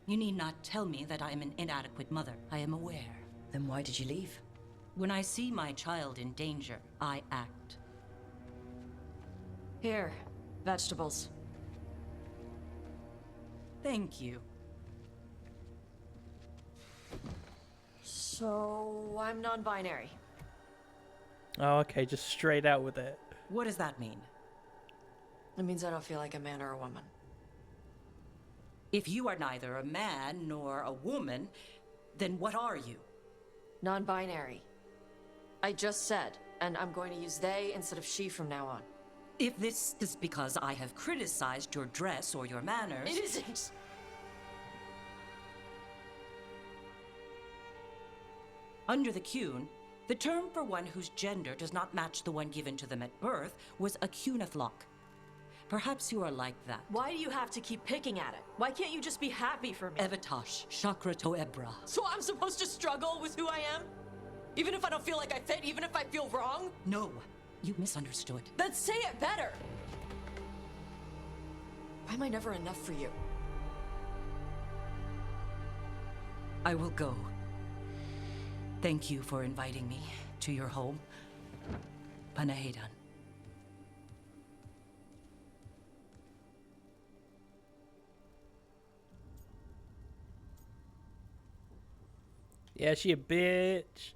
You need not tell me that I am an inadequate mother. I am aware. Then why did you leave? When I see my child in danger, I act. Here, vegetables. Thank you. So, I'm non-binary. Oh, okay, just straight out with it. What does that mean? It means I don't feel like a man or a woman. If you are neither a man nor a woman, then what are you? Non-binary. I just said, and I'm going to use they instead of she from now on. If this is because I have criticized your dress or your manners... It isn't! Under the Qun, the term for one whose gender does not match the one given to them at birth was a Qunathlok. Perhaps you are like that. Why do you have to keep picking at it? Why can't you just be happy for me? Evatosh, Chakra to Ebra. So I'm supposed to struggle with who I am? Even if I don't feel like I fit, even if I feel wrong? No, you misunderstood. Then say it better! Why am I never enough for you? I will go. Thank you for inviting me to your home. Panahedan. Yeah, she a bitch.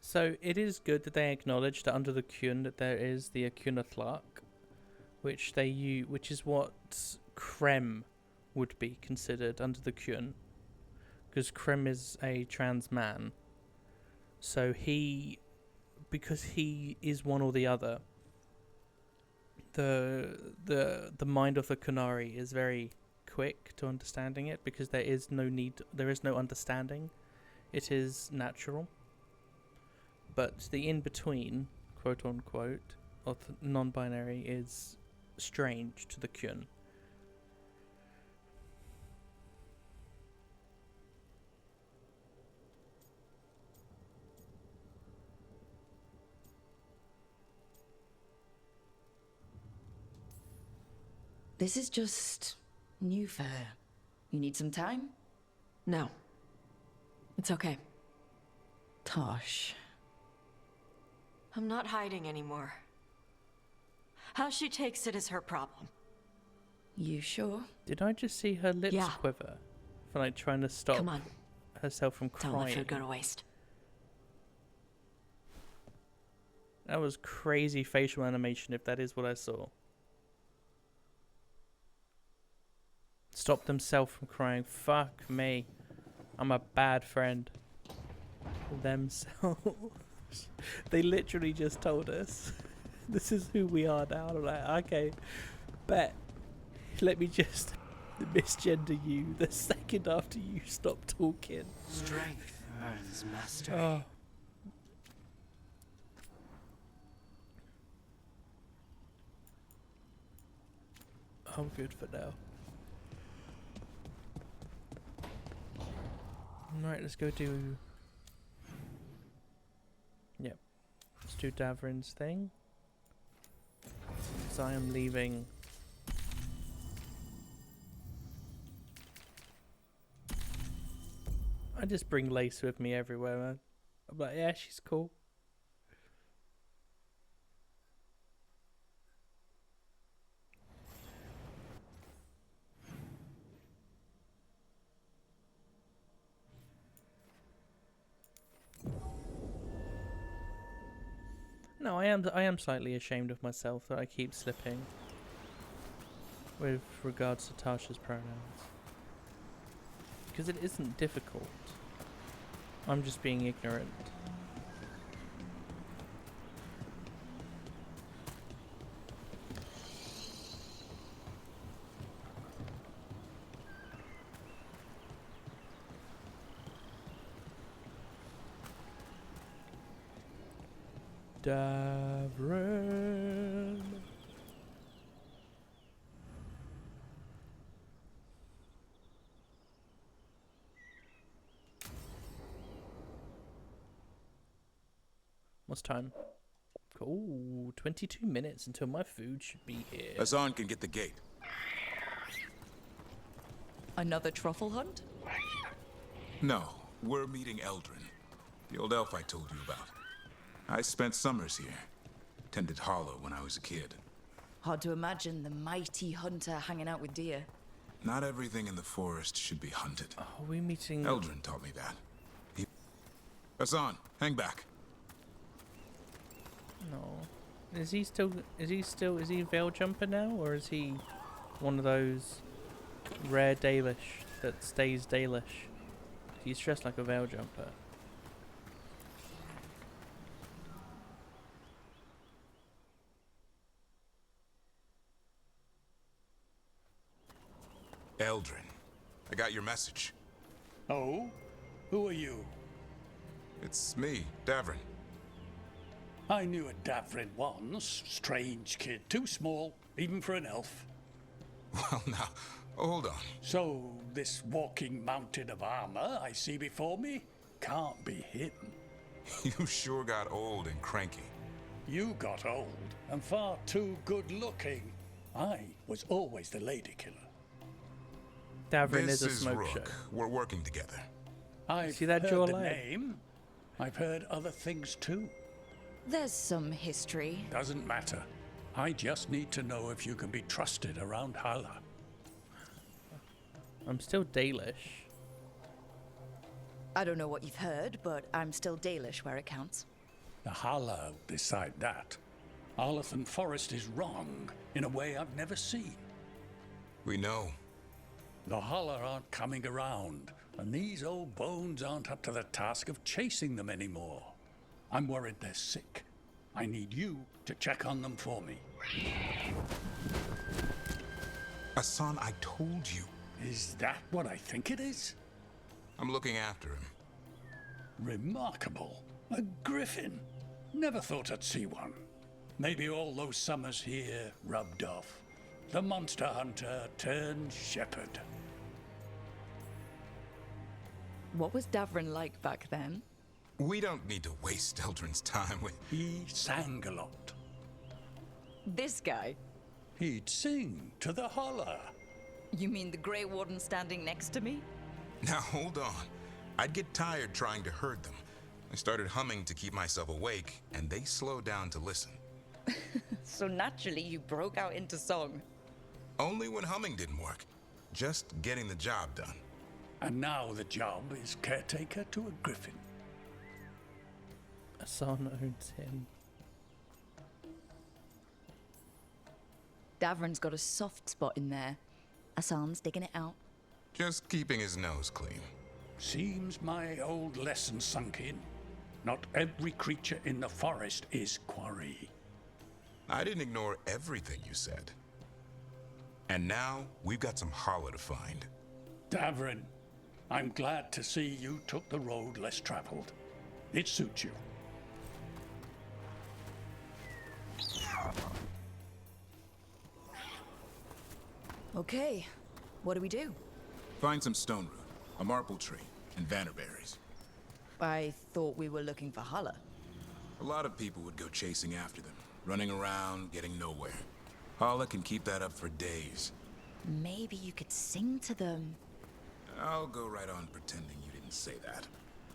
So it is good that they acknowledge that under the Qun that there is the Akunathlak, which they use, which is what Krem would be considered under the Qun, because Krem is a trans man. So because he is one or the other. The mind of the Qunari is very quick to understanding it, because there is no understanding. It is natural. But the in-between, quote unquote, of non-binary is strange to the Qun. This is just new for her. You need some time? No. It's okay. Tosh. I'm not hiding anymore. How she takes it is her problem. You sure? Did I just see her lips quiver? For like trying to stop Come on. herself from crying. Don't let food go to waste. That was crazy facial animation, if that is what I saw. Stop themselves from crying. Fuck me. I'm a bad friend. Themselves. They literally just told us. This is who we are now. I'm like, okay, bet. Let me just misgender you the second after you stop talking. Strength earns mastery. Oh. I'm good for now. Right, let's go do... Yep. Let's do Davrin's thing. So I am leaving... I just bring Lace with me everywhere, man. I'm like, yeah, she's cool. No, I am slightly ashamed of myself that I keep slipping. with regards to Tasha's pronouns. Because it isn't difficult. I'm just being ignorant. Davran. What's time? Cool, 22 minutes until my food should be here. Hassan can get the gate. Another truffle hunt? No, we're meeting Eldrin, the old elf I told you about. I spent summers here. Tended Hollow when I was a kid. Hard to imagine the mighty hunter hanging out with deer. Not everything in the forest should be hunted. Are we meeting... Eldrin taught me that. Hassan, hang back. No. Is he Veil Jumper now? Or is he one of those rare Dalish that stays Dalish? He's dressed like a Veil Jumper. Eldrin, I got your message. Oh? Who are you? It's me, Davrin. I knew a Davrin once. Strange kid. Too small, even for an elf. Well, now, hold on. So, this walking mountain of armor I see before me can't be him. You sure got old and cranky. You got old and far too good looking. I was always the lady killer. Davrin This is a smoke Rook. show. We're working together. I've See that heard jaw the line? name. I've heard other things too. There's some history. Doesn't matter. I just need to know if you can be trusted around Hala. I'm still Dalish. I don't know what you've heard, but I'm still Dalish where it counts. The Hala decide that. Arlathan Forest is wrong in a way I've never seen. We know. The Hala aren't coming around, and these old bones aren't up to the task of chasing them anymore. I'm worried they're sick. I need you to check on them for me. Hassan, I told you. Is that what I think it is? I'm looking after him. Remarkable. A griffin. Never thought I'd see one. Maybe all those summers here rubbed off. The monster hunter turned shepherd. What was Davrin like back then? We don't need to waste Eldrin's time with... He sang a lot. This guy? He'd sing to the holler. You mean the Grey Warden standing next to me? Now, hold on. I'd get tired trying to herd them. I started humming to keep myself awake, and they slowed down to listen. So naturally, you broke out into song. Only when humming didn't work. Just getting the job done. And now the job is caretaker to a griffin. Hassan owns him. Davrin's got a soft spot in there. Hassan's digging it out. Just keeping his nose clean. Seems my old lesson sunk in. Not every creature in the forest is quarry. I didn't ignore everything you said. And now, we've got some hollow to find. Davrin, I'm glad to see you took the road less traveled. It suits you. Okay, what do we do? Find some stone root, a marple tree, and vannerberries. I thought we were looking for Hala. A lot of people would go chasing after them, running around, getting nowhere. Hala can keep that up for days. Maybe you could sing to them. I'll go right on pretending you didn't say that.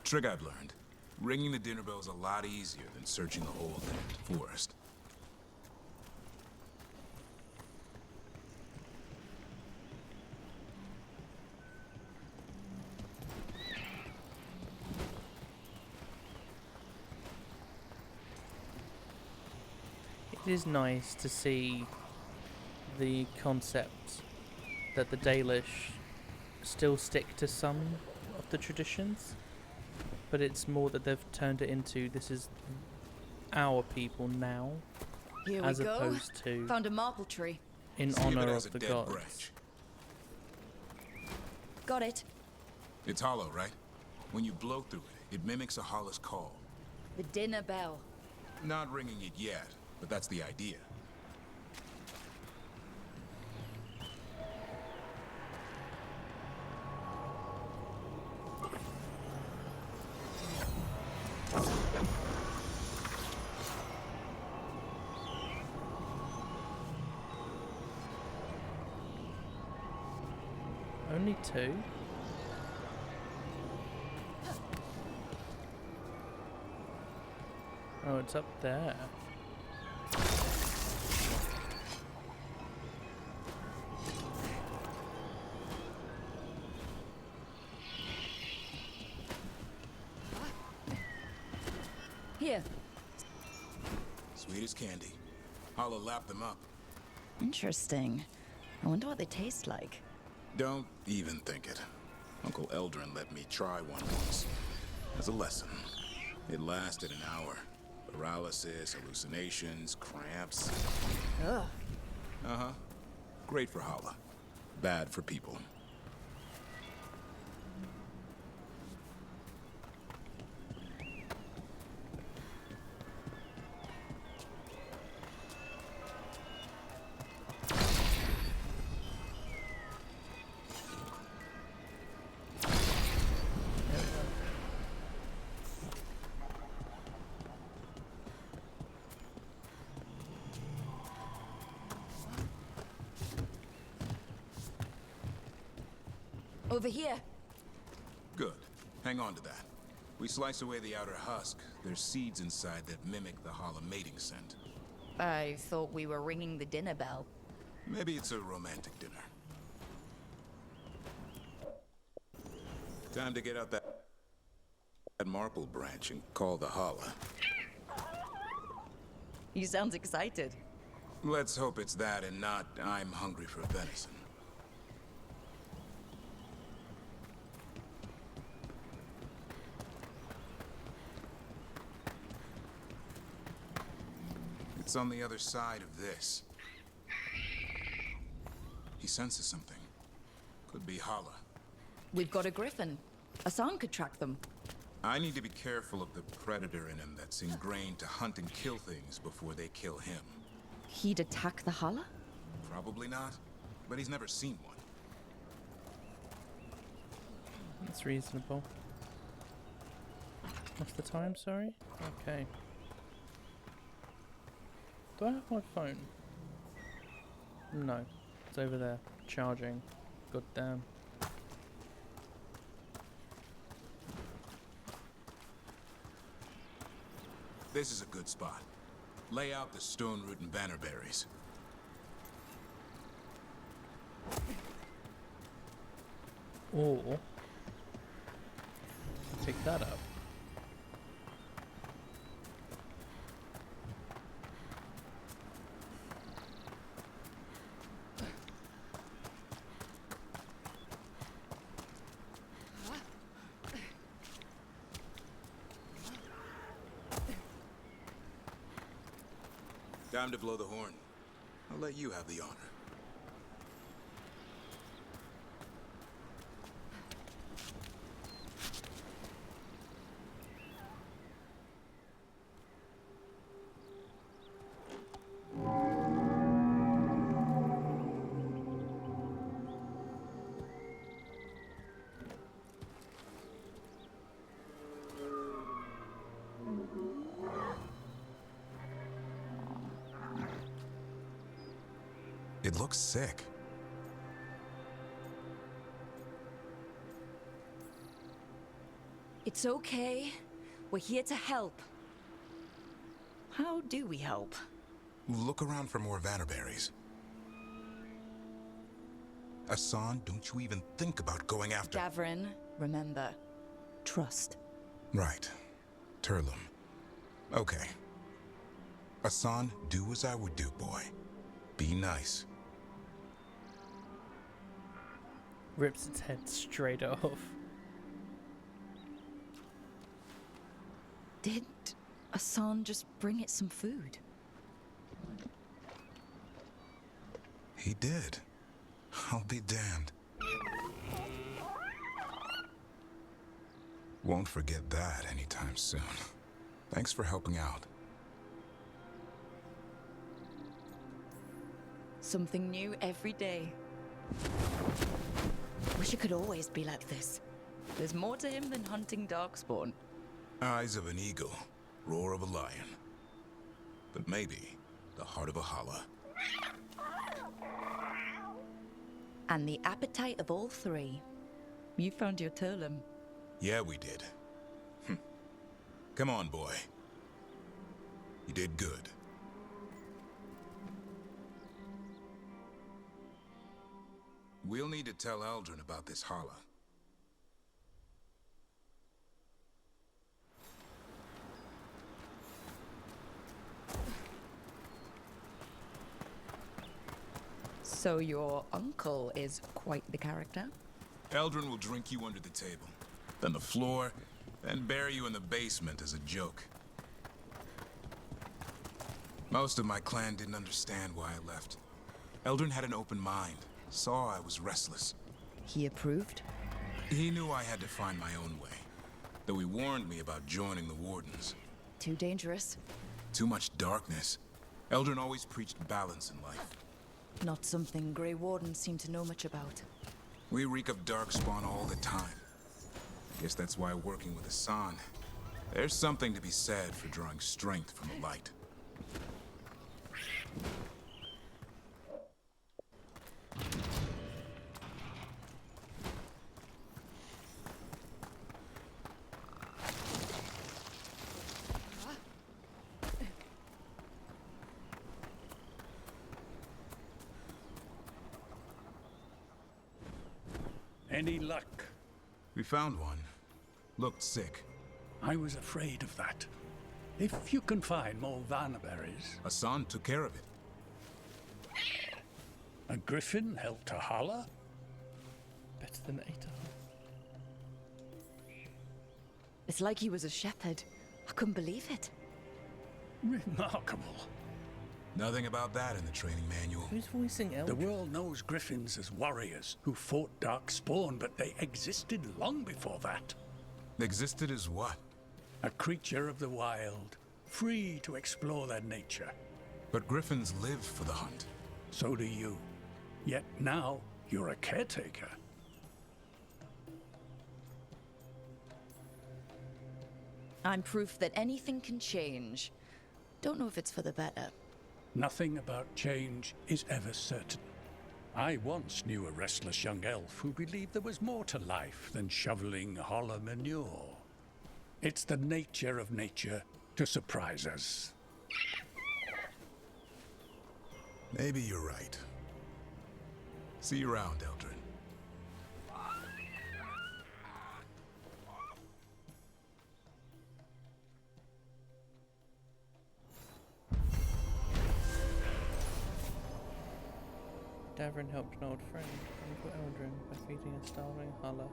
Trick I've learned. Ringing the dinner bell's a lot easier than searching the whole damned forest. It is nice to see the concept that the Dalish still stick to some of the traditions, but it's more that they've turned it into this is our people now, Here as we go. opposed to Found a marble tree. in See if it honor has of a the dead gods. branch. Got it. It's hollow, right? When you blow through it, it mimics a hollow's call. The dinner bell. Not ringing it yet, but that's the idea. Only two? Oh, it's up there. Here. Sweet as candy. Hollow lapped them up. Interesting. I wonder what they taste like. Don't even think it. Uncle Eldrin let me try one once. As a lesson. It lasted an hour. Paralysis, hallucinations, cramps. Ugh. Uh-huh. Great for Hala. Bad for people. Over here. Good. Hang on to that. We slice away the outer husk. There's seeds inside that mimic the Hala mating scent. I thought we were ringing the dinner bell. Maybe it's a romantic dinner. Time to get out that marble branch and call the Hala. He sounds excited. Let's hope it's that and not I'm hungry for venison. It's on the other side of this. He senses something. Could be Hala. We've got a griffin. Asan could track them. I need to be careful of the predator in him that's ingrained to hunt and kill things before they kill him. He'd attack the Hala? Probably not, but he's never seen one. That's reasonable. What's the time, sorry? Okay. Do I have my phone? No. It's over there. Charging. God damn. This is a good spot. Lay out the stone root and bannerberries. Or pick that up. Time to blow the horn. I'll let you have the honor. It looks sick. It's okay. We're here to help. How do we help? Look around for more vannerberries. Asan, don't you even think about going after... Davrin, remember, trust. Right. Turlum. Okay. Asan, do as I would do, boy. Be nice. Rips its head straight off. Did Asan just bring it some food? He did. I'll be damned. Won't forget that anytime soon. Thanks for helping out. Something new every day. Wish it could always be like this. There's more to him than hunting darkspawn. Eyes of an eagle, roar of a lion. But maybe the heart of a holla. And the appetite of all three. You found your Turlum. Yeah, we did. Come on, boy. You did good. We'll need to tell Eldrin about this holla. So your uncle is quite the character? Eldrin will drink you under the table, then the floor, then bury you in the basement as a joke. Most of my clan didn't understand why I left. Eldrin had an open mind, saw I was restless. He approved? He knew I had to find my own way, though he warned me about joining the Wardens. Too dangerous? Too much darkness. Eldrin always preached balance in life. Not something Grey Wardens seem to know much about. We reek of darkspawn all the time. Guess that's why working with Asan, there's something to be said for drawing strength from the light. Any luck? We found one. Looked sick. I was afraid of that. If you can find more Vanaberries... Asan took care of it. A griffin helped a holla? Better than Aether. It's like he was a shepherd. I couldn't believe it. Remarkable. Nothing about that in the training manual. Who's voicing Eldrin? The world knows griffins as warriors who fought darkspawn, but they existed long before that. Existed as what? A creature of the wild, free to explore their nature. But griffins live for the hunt. So do you. Yet now, you're a caretaker. I'm proof that anything can change. Don't know if it's for the better. Nothing about change is ever certain. I once knew a restless young elf who believed there was more to life than shoveling hollow manure. It's the nature of nature to surprise us. Maybe you're right. See you around, Eldrin. Davrin helped an old friend, Uncle Eldrin, by feeding a starving Hulla.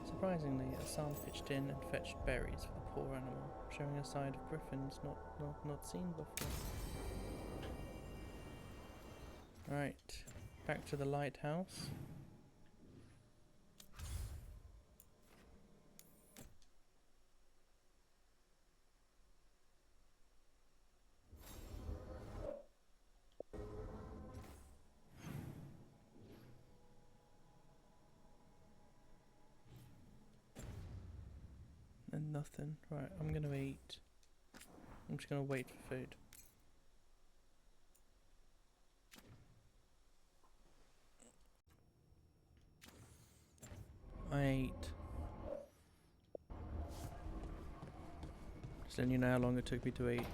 Surprisingly, Asan pitched in and fetched berries for the poor animal, showing a side of griffins not seen before. Right, back to the lighthouse. And nothing. Right, I'm gonna eat. I'm just gonna wait for food. I ate. Just letting you know how long it took me to eat.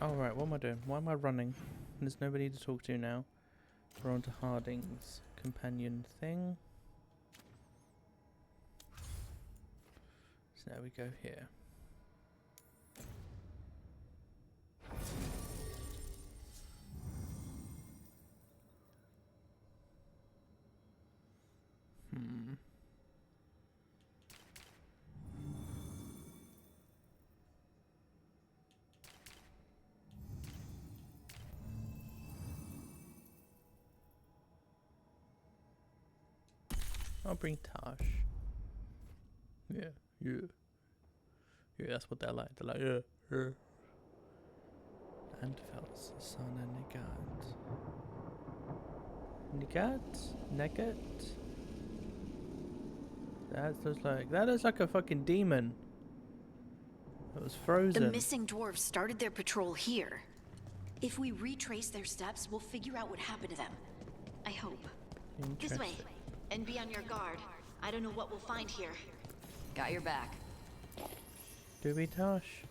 Oh right, what am I doing? Why am I running? There's nobody to talk to now. We're on to Harding's companion thing. So now we go here. I'll bring Tash. Yeah, yeah. Yeah, that's what they're like. They're like, yeah, yeah. Andfel's son and Negat? That looks like a fucking demon. It was frozen. The missing dwarves started their patrol here. If we retrace their steps, we'll figure out what happened to them. I hope. This way. And be on your guard. I don't know what we'll find here. Got your back. Doobie Tosh.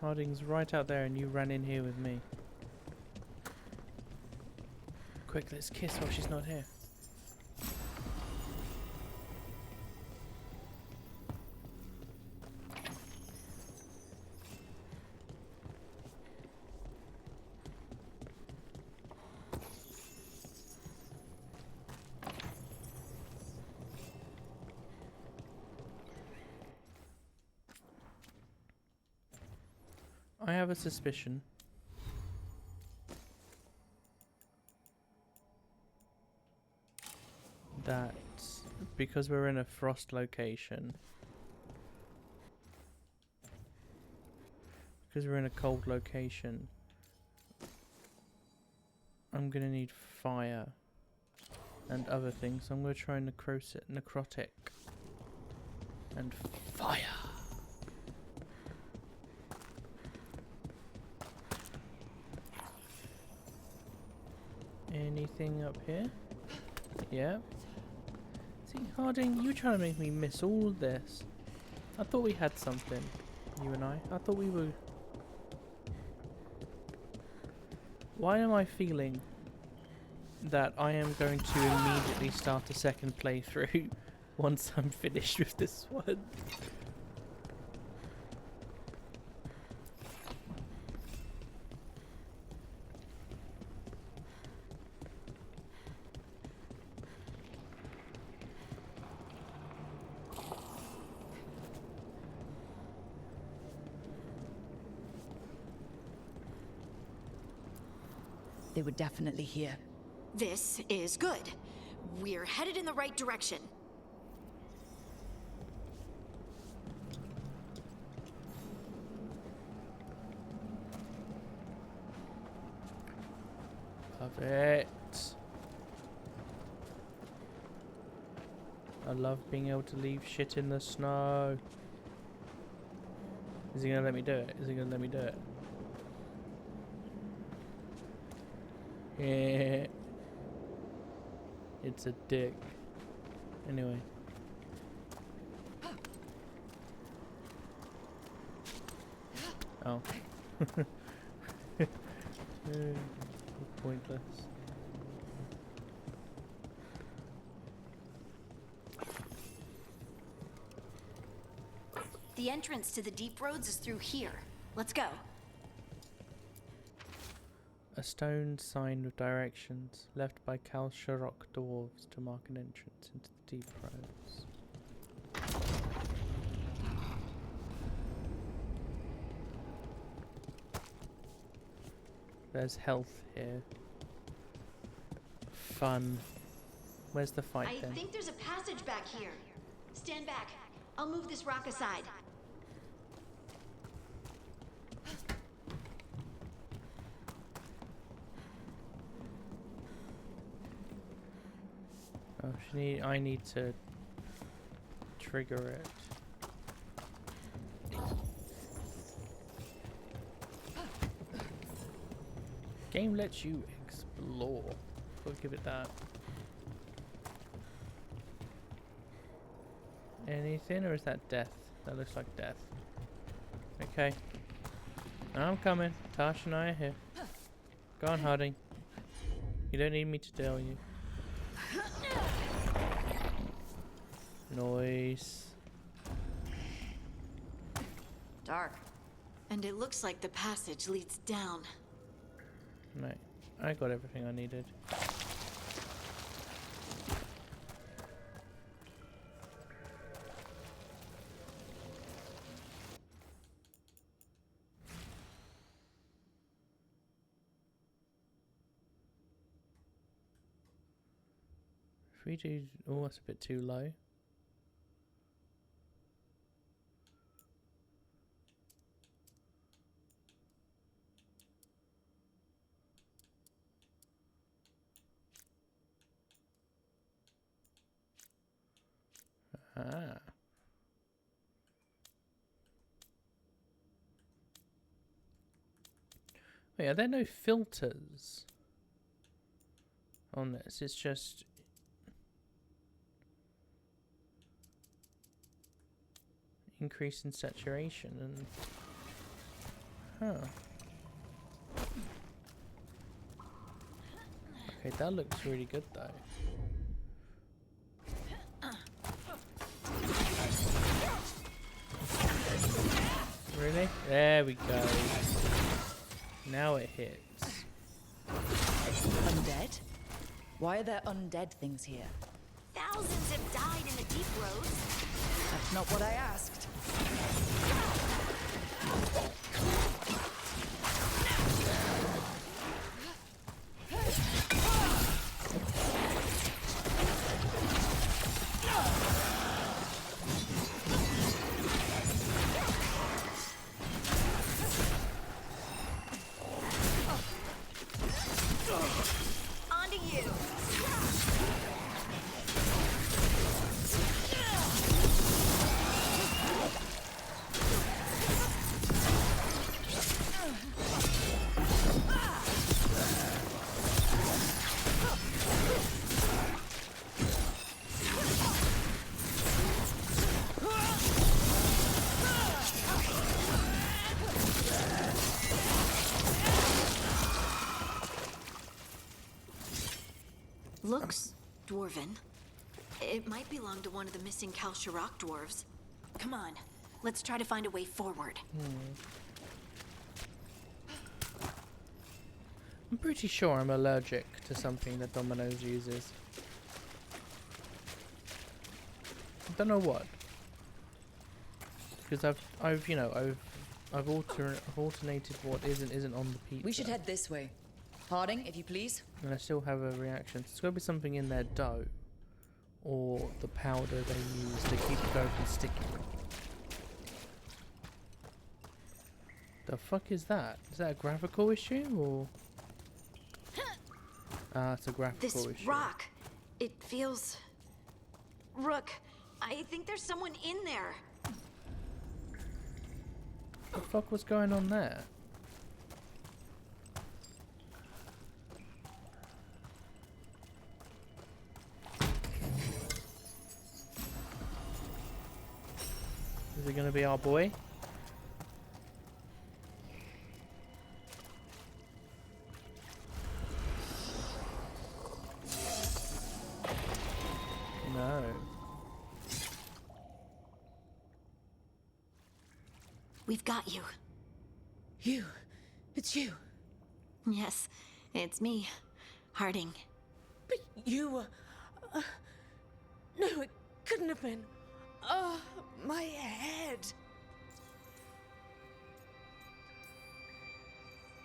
Harding's right out there and you ran in here with me. Quick, let's kiss while she's not here. I have a suspicion that because we're in a frost location, because we're in a cold location, I'm gonna need fire and other things. So I'm gonna try necrotic and fire. Anything up here? Yep. See, Harding, you trying to make me miss all this. I thought we had something, you and I. I thought we were... Why am I feeling that I am going to immediately start a second playthrough once I'm finished with this one? They were definitely here. This is good. We're headed in the right direction. Love it. I love being able to leave shit in the snow. Is he gonna let me do it? Is he gonna let me do it? Yeah. It's a dick. Anyway. Oh. Pointless. The entrance to the deep roads is through here. Let's go. A stone sign with directions left by Kalsharok dwarves to mark an entrance into the deep roads. There's health here. Fun. Where's the fight then? I think there's a passage back here. Stand back. I'll move this rock aside. Oh, I need to trigger it. Game lets you explore. We'll give it that. Anything, or is that death? That looks like death. Okay. I'm coming. Tash and I are here. Go on, Harding. You don't need me to tell you. Noise. Dark. And it looks like the passage leads down. Right. I got everything I needed. If we do... Oh, that's a bit too low. Ah. Wait, are there no filters on this? It's just... increase in saturation and... Huh. Okay, that looks really good though. Really? There we go. Now it hits. Undead? Why are there undead things here? Thousands have died in the deep roads. That's not what I asked. Onto you. Looks dwarven. It might belong to one of the missing Kalsharok dwarves. Come on, let's try to find a way forward. I'm pretty sure I'm allergic to something that Domino's uses. I don't know what. Because I've alternated what is and isn't on the pizza. We should head this way. Harding, if you please. And I still have a reaction. There's got to be something in their dough. Or the powder they use to keep the dough from sticking. The fuck is that? Is that a graphical issue or... Ah, it's a graphical This issue. rock, it feels... Rook, I think there's someone in there. What the fuck was going on there? Is it gonna be our boy? No. We've got you. You? It's you? Yes, it's me, Harding. But you were... no, it couldn't have been. Oh, my head.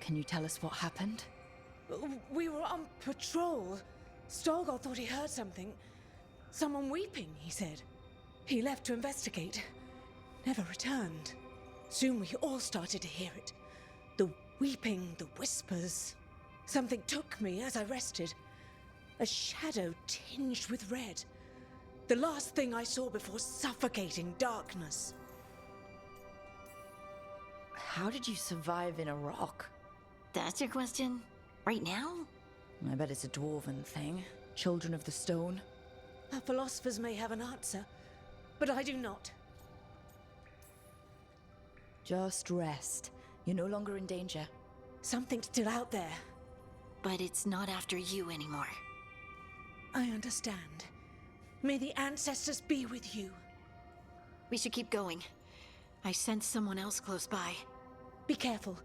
Can you tell us what happened? We were on patrol. Stolgor thought he heard something. Someone weeping, he said. He left to investigate. Never returned. Soon we all started to hear it. The weeping, the whispers. Something took me as I rested. A shadow tinged with red. The last thing I saw before suffocating darkness. How did you survive in a rock? That's your question? Right now? I bet it's a dwarven thing. Children of the stone. Our philosophers may have an answer, but I do not. Just rest. You're no longer in danger. Something's still out there. But it's not after you anymore. I understand. May the ancestors be with you. We should keep going. I sense someone else close by. Be careful.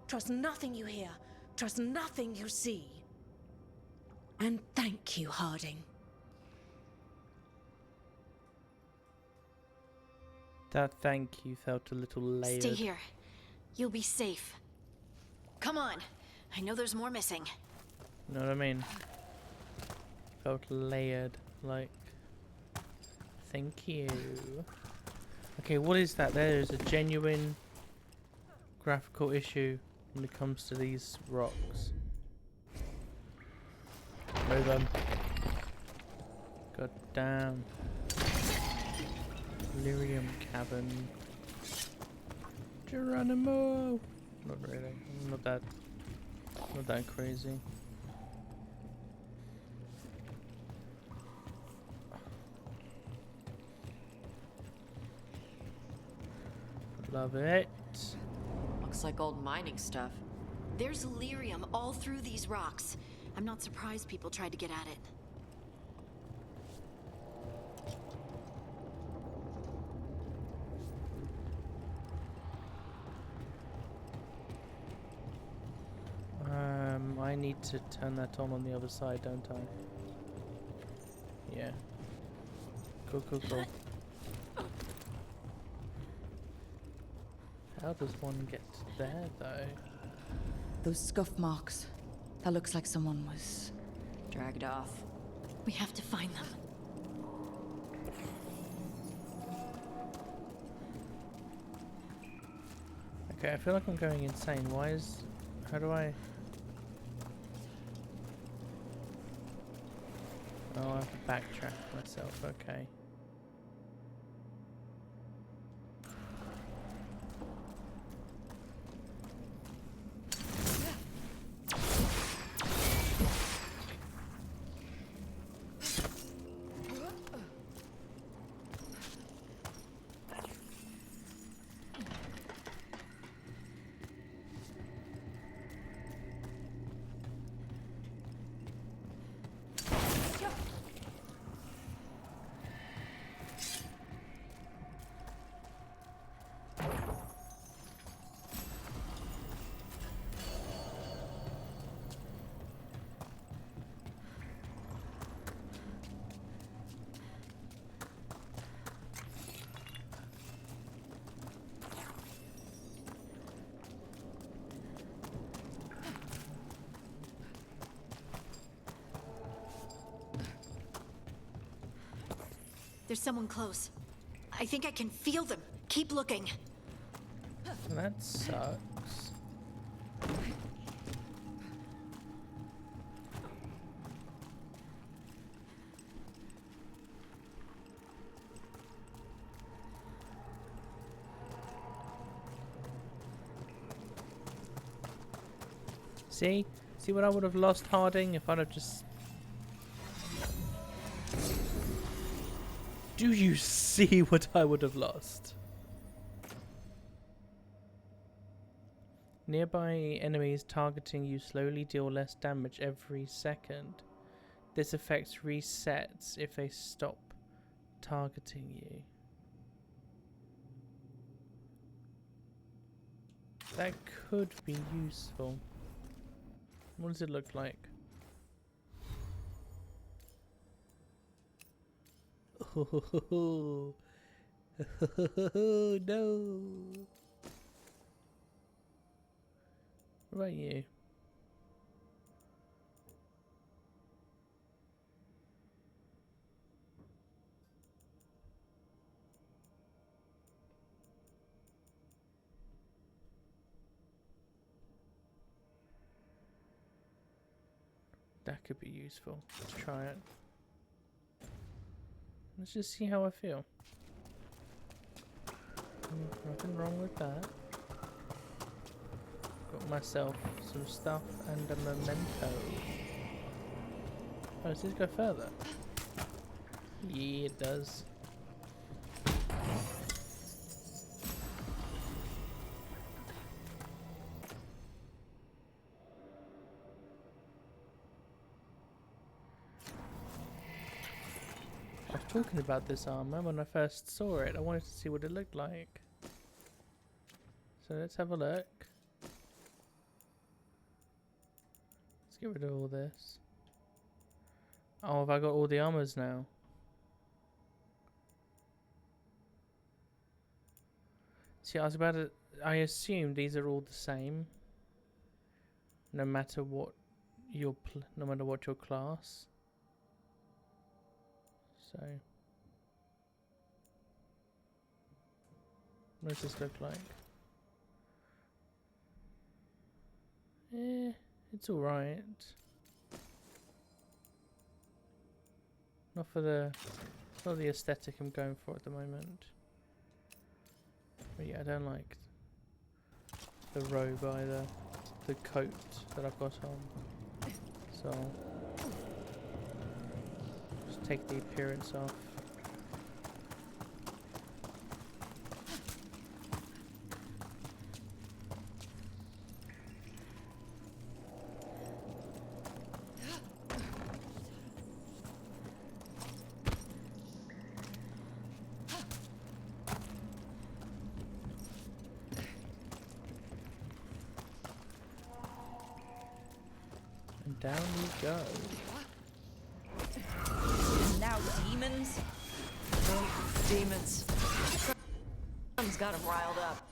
Trust nothing you hear. Trust nothing you see. And thank you, Harding. That thank you felt a little layered. Stay here. You'll be safe. Come on. I know there's more missing. You know what I mean? Felt layered. Like, thank you. Okay, what is that? There is a genuine graphical issue when it comes to these rocks. Move them. God damn. Lyrium cavern. Geronimo! Not really. Not that crazy. Love it. Looks like old mining stuff. There's lyrium all through these rocks. I'm not surprised people tried to get at it. I need to turn that on the other side, don't I? Yeah. Cool. How does one get there, though? Those scuff marks. That looks like someone was dragged off. We have to find them. Okay, I feel like I'm going insane. How do I... Oh, I have to backtrack myself, okay. There's someone close. I think I can feel them. Keep looking. That sucks. See? See what I would have lost, Harding, if I'd have just... Do you see what I would have lost? Nearby enemies targeting you slowly deal less damage every second. This effect resets if they stop targeting you. That could be useful. What does it look like? Oh, no. What about you? That could be useful. Let's try it. Let's just see how I feel. Nothing wrong with that. Got myself some stuff and a memento. Oh, does this go further? Yeah, it does. I was talking about this armor when I first saw it. I wanted to see what it looked like. So let's have a look. Let's get rid of all this. Oh, have I got all the armors now? See, I was about to... I assume these are all the same. No matter what your class. So, what does this look like? It's alright. Not the aesthetic I'm going for at the moment. But yeah, I don't like the robe either. The coat that I've got on. So just take the appearance off. And down you go. Now demons? Demons. Someone's got him riled up.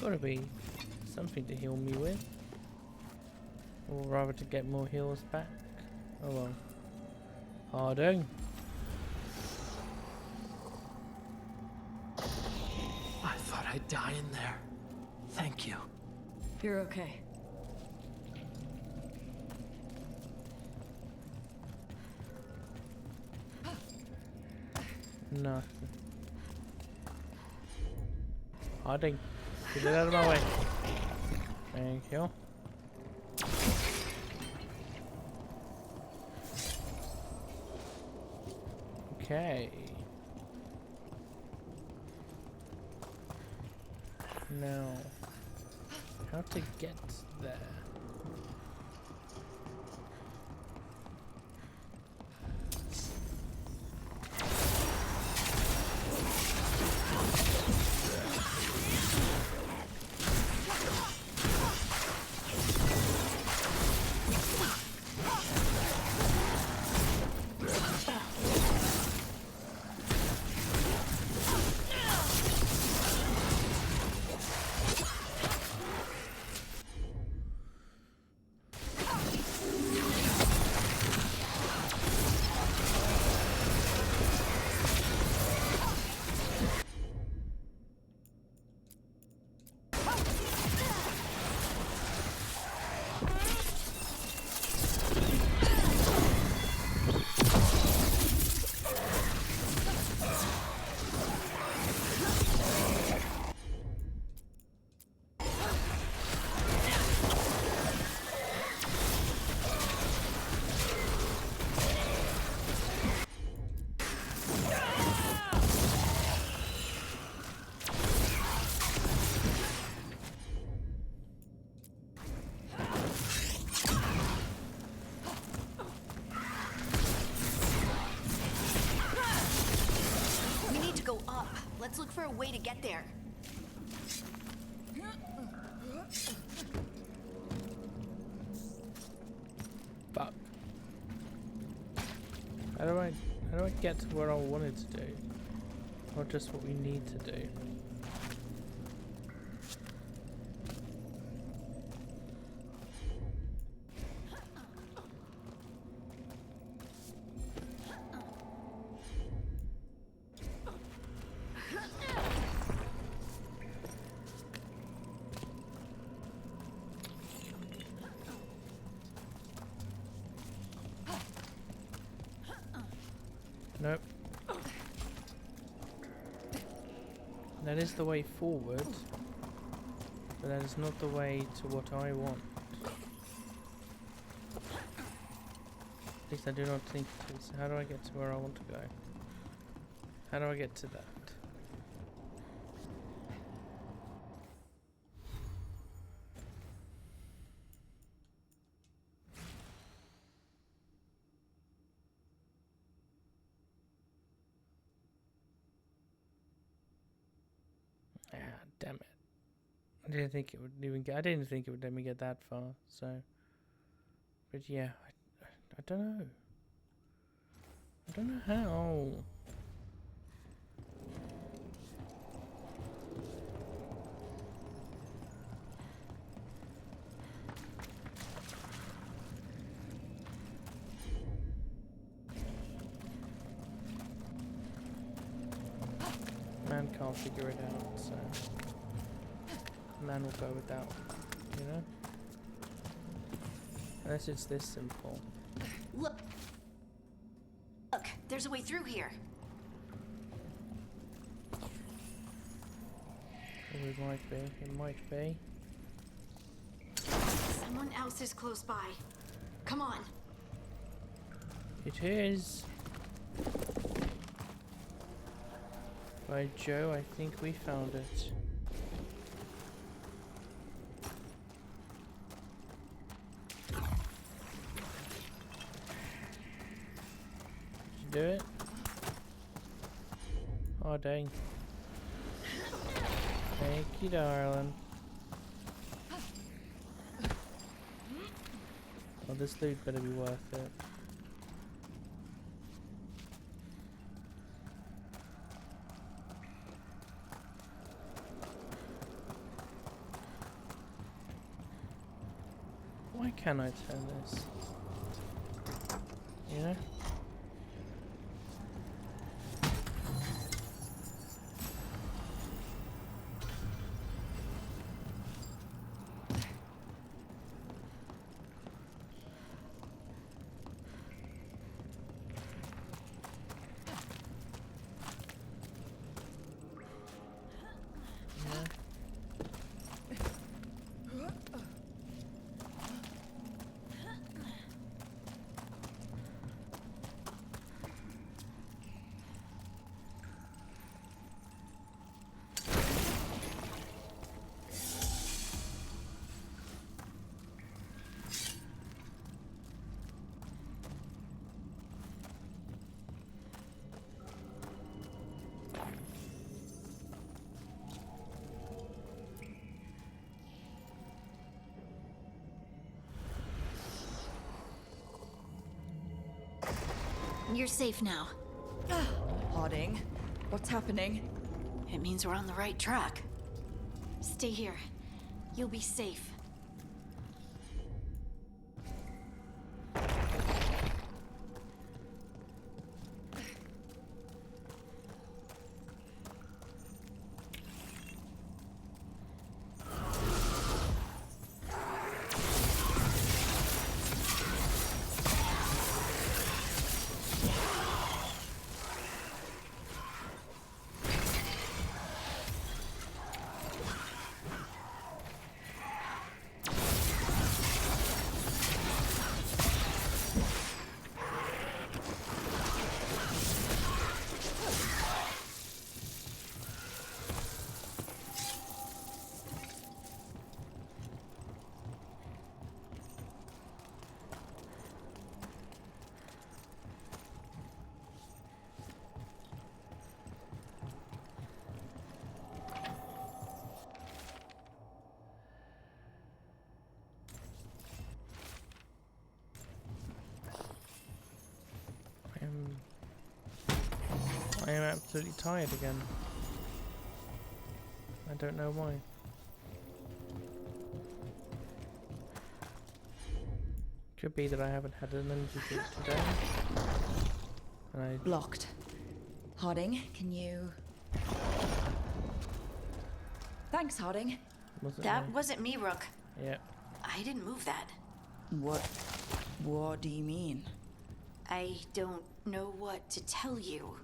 Gotta be something to heal me with. Or rather to get more heals back. Oh well. Pardon. I thought I'd die in there. Thank you. You're okay. Nothing. Harding. Get it out of my way. Thank you. Okay. Now, how to get there? Let's look for a way to get there. Fuck. How do I get to where I wanted to do? Or just what we need to do? Nope. That is the way forward, but that is not the way to what I want. At least I do not think it is. How do I get to where I want to go? How do I get to that? Ah, damn it. I didn't think it would even get, I didn't think it would let me get that far, so. But yeah, I don't know. I don't know how. Man can't figure it out, so man will go with that, you know? Unless it's this simple. Look, there's a way through here. Oh, it might be, it might be. Someone else is close by. Come on. It is. By Joe, I think we found it. Did you do it? Oh dang. Thank you, darling. Oh, this loot better be worth it. Why can't I turn this? You know? You're safe now. Harding, what's happening? It means we're on the right track. Stay here. You'll be safe. I am absolutely tired again. I don't know why. Could be that I haven't had an energy drink today. And Blocked. Harding, can you... Thanks, Harding. That wasn't me, Rook. Yeah. I didn't move that. What do you mean? I don't know what to tell you.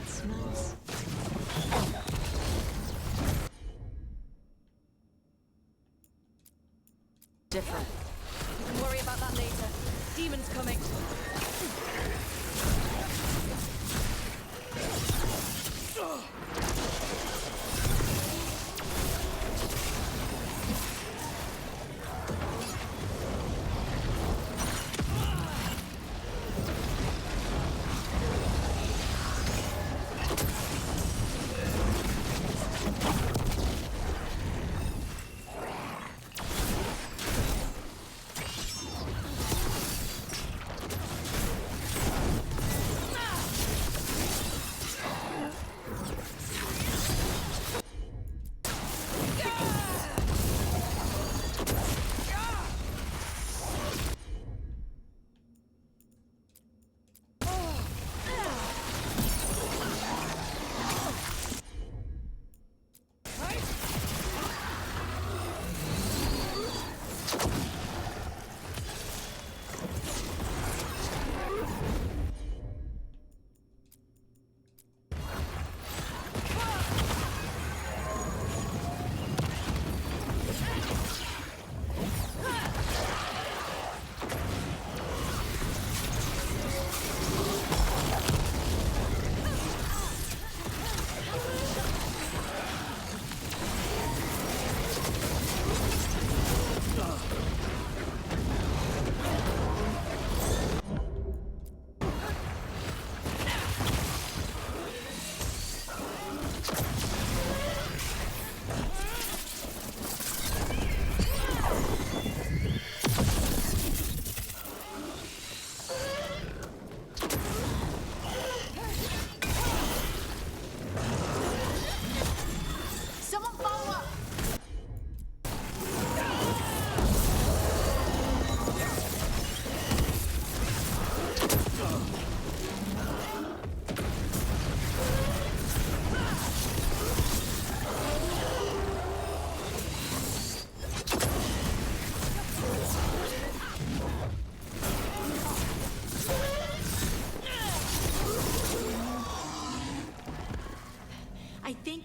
It smells... Different. You can worry about that later. Demons coming.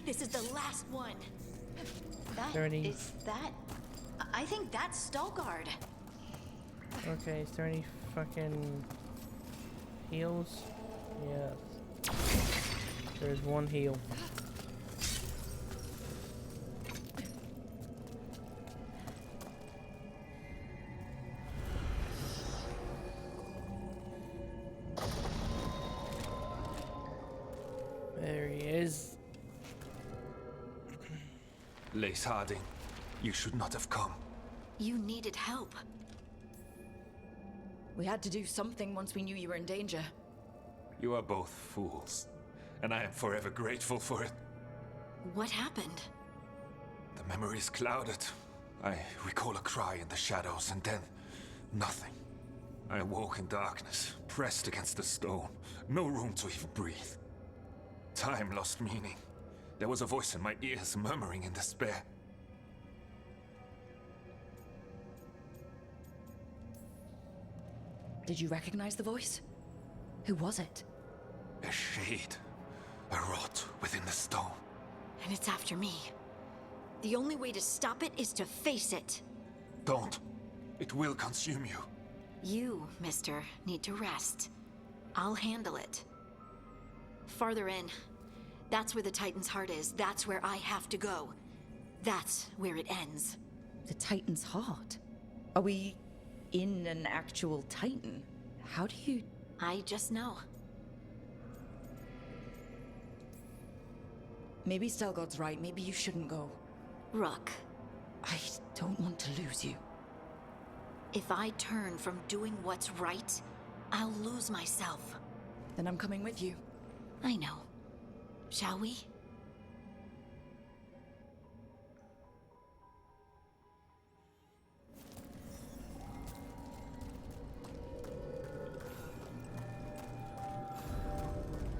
This is the last one. Is that? I think that's Stalguard. Okay, is there any fucking heals? Yes. There's one heal. There he is. Lace Harding, you should not have come. You needed help. We had to do something once we knew you were in danger. You are both fools, and I am forever grateful for it. What happened? The memory is clouded. I recall a cry in the shadows, and then nothing. I awoke in darkness, pressed against the stone, no room to even breathe. Time lost meaning. There was a voice in my ears murmuring in despair. Did you recognize the voice? Who was it? A shade. A rot within the stone. And it's after me. The only way to stop it is to face it. Don't. It will consume you. You, mister, need to rest. I'll handle it. Farther in. That's where the Titan's heart is. That's where I have to go. That's where it ends. The Titan's heart? Are we in an actual Titan? How do you... I just know. Maybe Stelgod's right. Maybe you shouldn't go. Rook. I don't want to lose you. If I turn from doing what's right, I'll lose myself. Then I'm coming with you. I know. Shall we?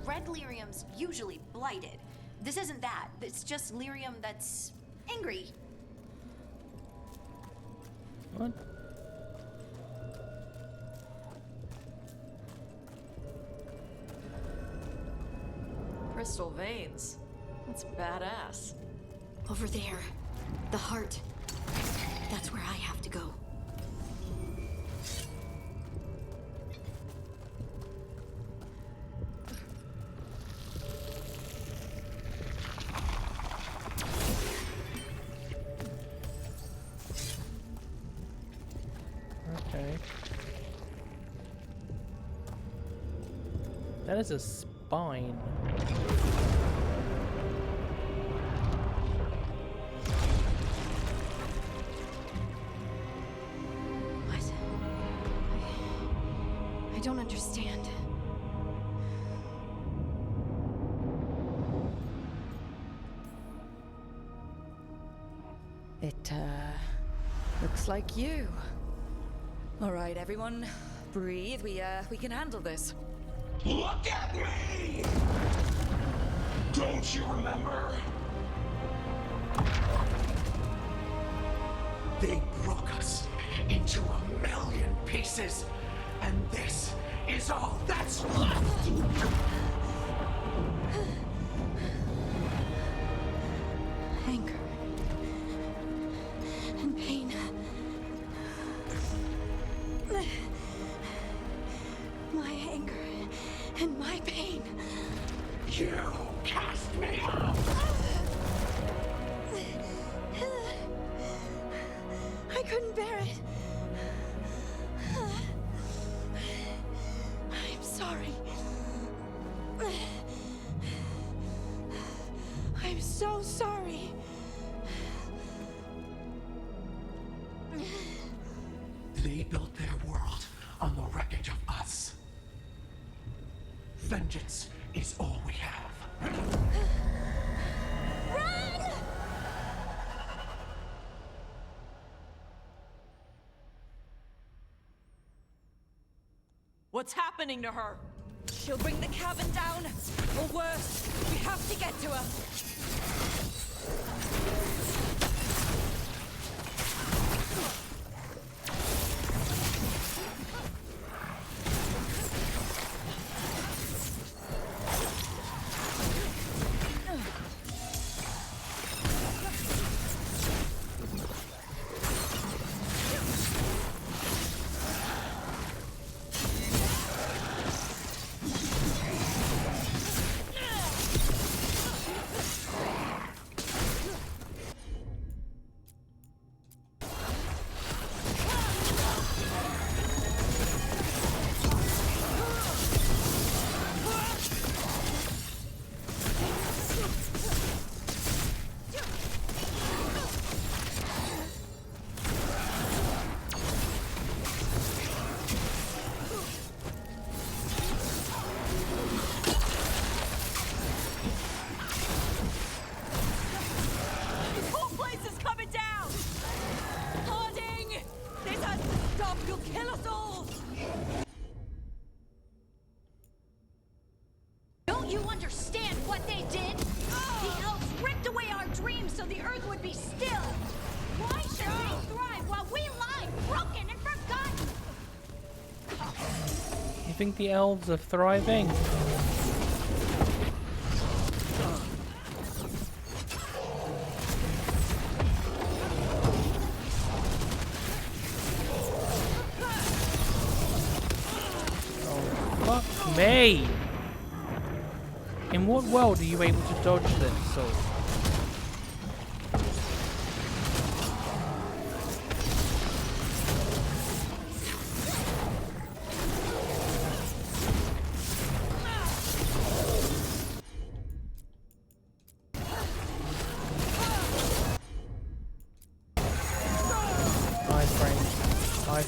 Red lyrium's usually blighted. This isn't that. It's just lyrium that's angry. What? Crystal veins. That's badass. Over there. The heart. That's where I have to go. Okay. That is a spine. What? I don't understand. It, looks like you. All right, everyone, breathe. We can handle this. Look at me! Don't you remember? They broke us into 1,000,000 pieces, and this is all that's left! Anger. And pain. My anger and my pain. You cast me out! I couldn't bear it. I'm sorry. I'm so sorry. They built their world on the wreckage of us. Vengeance is all we have. Run! What's happening to her? She'll bring the cavern down, or worse, we have to get to her. you understand what they did? The elves ripped away our dreams so the earth would be still. Why should they thrive while we lie broken and forgotten? You think the elves are thriving? Oh, fuck me! In what world are you able to dodge this sword?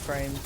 frames.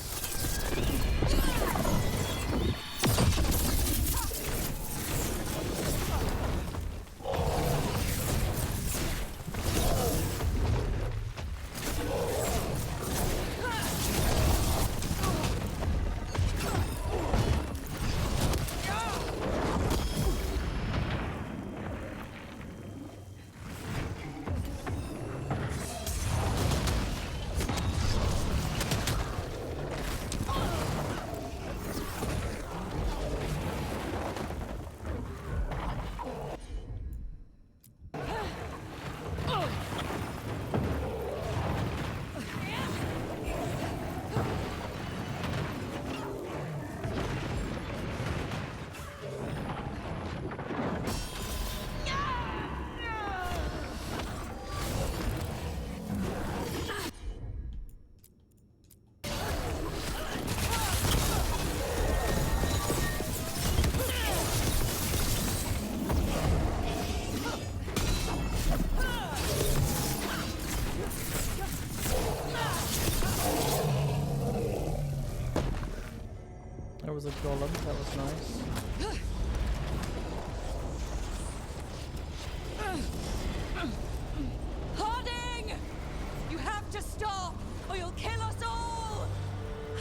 There was a golem, that was nice. Harding! You have to stop, or you'll kill us all!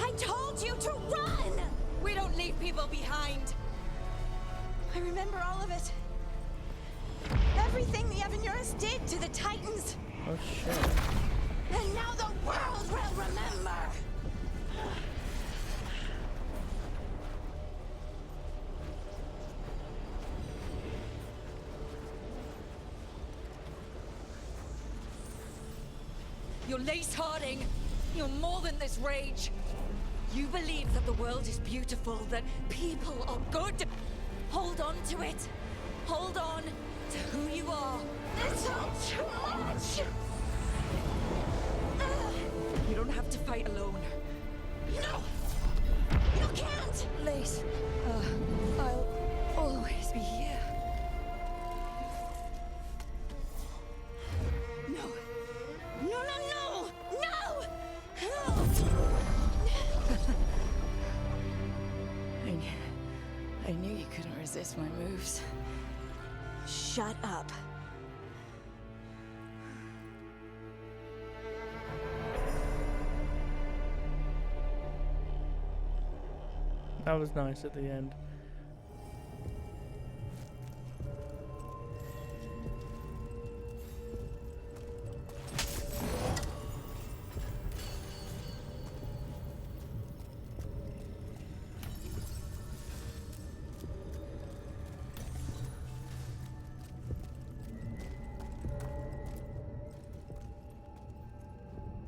I told you to run! We don't leave people behind. I remember all of it. Everything the Evanurus did to the Titans. Oh shit. And now the world will remember! You're Lace Harding. You're more than this rage. You believe that the world is beautiful, that people are good. Hold on to it. Hold on to who you are. It's all too much! You don't have to fight alone. No! You can't! Lace, I'll always be here. No! No, no, no! No! I knew you couldn't resist my moves. Shut up. That was nice at the end.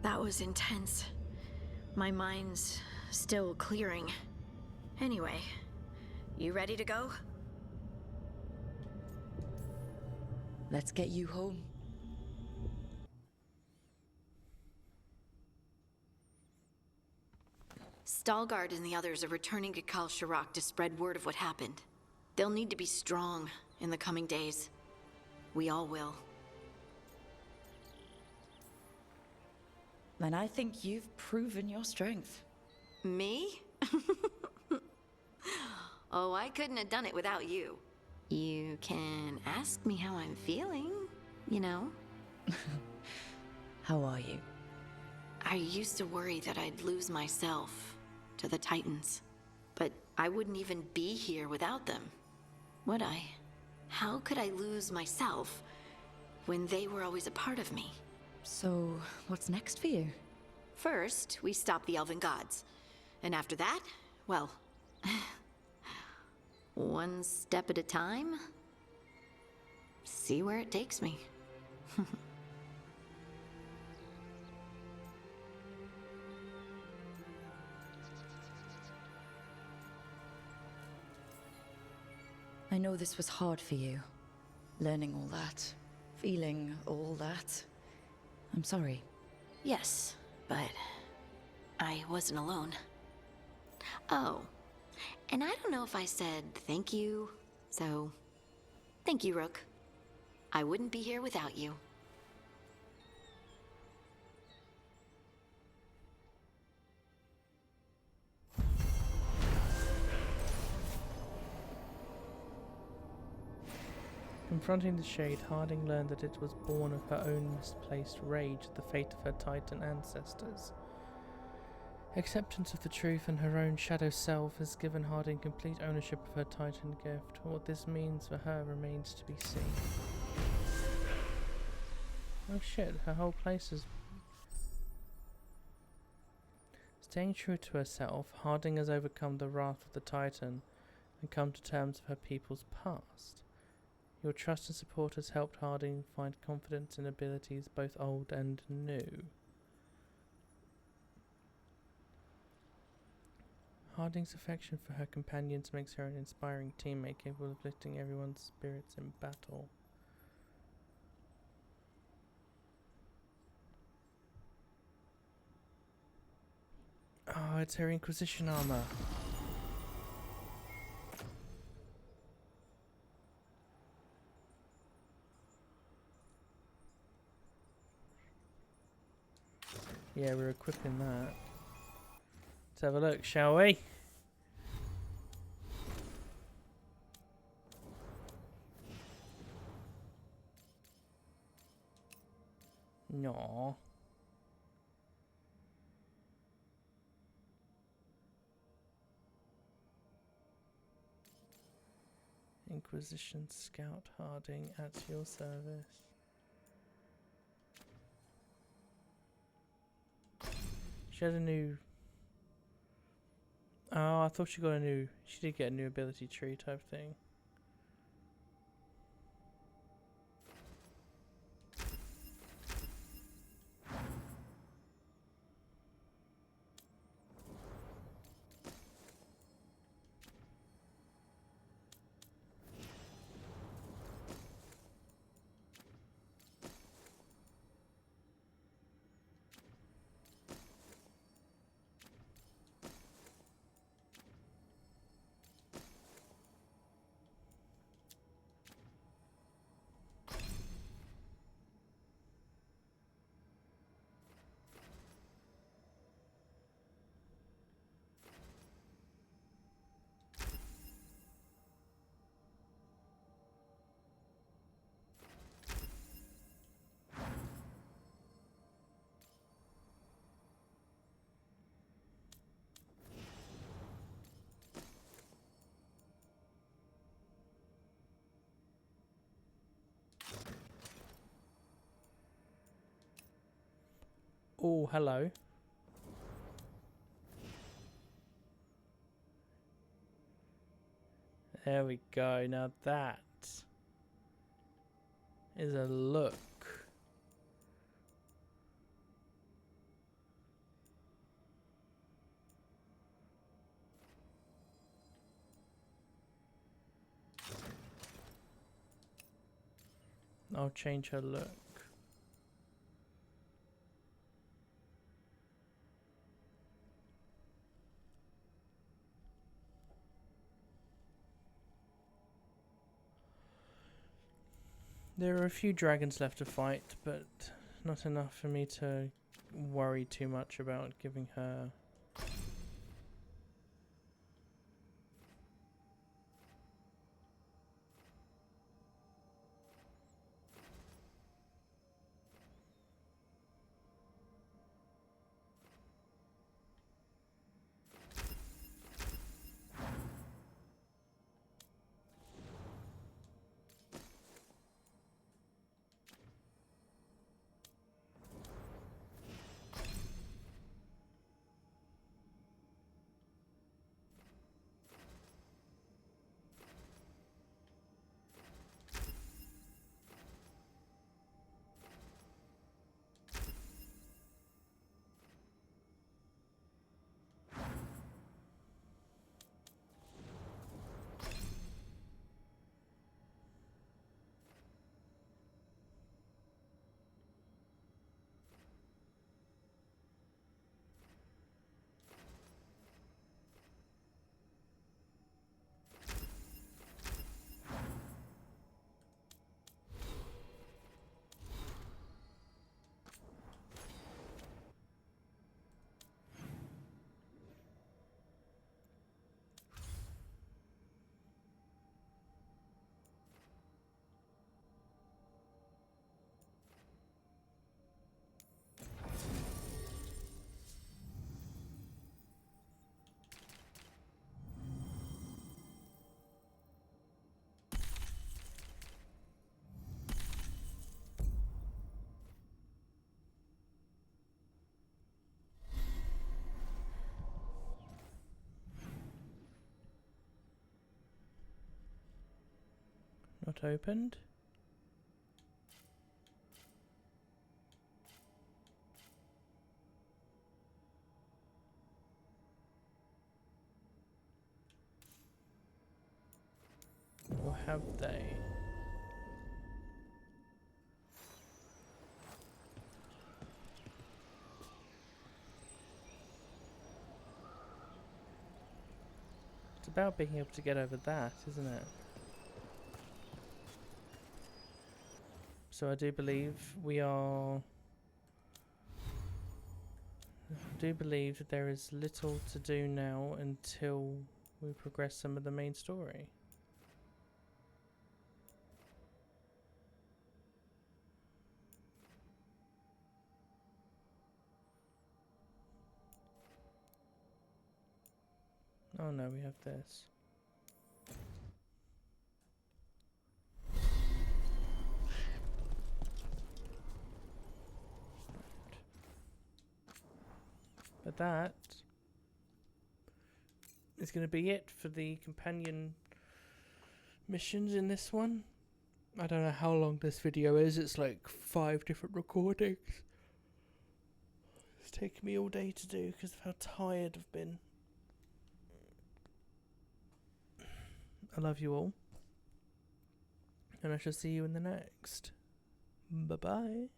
That was intense. My mind's still clearing. Anyway, you ready to go? Let's get you home. Stalgard and the others are returning to Kal Shirak to spread word of what happened. They'll need to be strong in the coming days. We all will. And I think you've proven your strength. Me? Oh, I couldn't have done it without you. You can ask me how I'm feeling, you know? How are you? I used to worry that I'd lose myself to the Titans. But I wouldn't even be here without them, would I? How could I lose myself when they were always a part of me? So, what's next for you? First, we stop the Elven Gods. And after that, well... one step at a time. See where it takes me. I know this was hard for you. Learning all that. Feeling all that. I'm sorry. Yes, but I wasn't alone. Oh, and I don't know if I said thank you, so thank you, Rook. I wouldn't be here without you. Confronting the Shade, Harding learned that it was born of her own misplaced rage at the fate of her Titan ancestors. Acceptance of the truth and her own shadow self has given Harding complete ownership of her Titan gift. What this means for her remains to be seen. Oh shit, her whole place is... Staying true to herself, Harding has overcome the wrath of the Titan and come to terms with her people's past. Your trust and support has helped Harding find confidence in abilities both old and new. Harding's affection for her companions makes her an inspiring teammate capable of lifting everyone's spirits in battle. Oh, it's her Inquisition armor. Yeah, we're equipping that. Let's have a look, shall we? No. Inquisition Scout Harding at your service. She had a new... Oh, I thought she got a new... She did get a new ability tree type thing. Oh, hello. There we go. Now that is a look. I'll change her look. There are a few dragons left to fight, but not enough for me to worry too much about giving her... Not opened. Or have they? It's about being able to get over that, isn't it? So I do believe we are... I do believe that there is little to do now until we progress some of the main story. Oh no, we have this. But that is going to be it for the companion missions in this one. I don't know how long this video is. It's like 5 different recordings. It's taken me all day to do because of how tired I've been. I love you all. And I shall see you in the next. Bye-bye.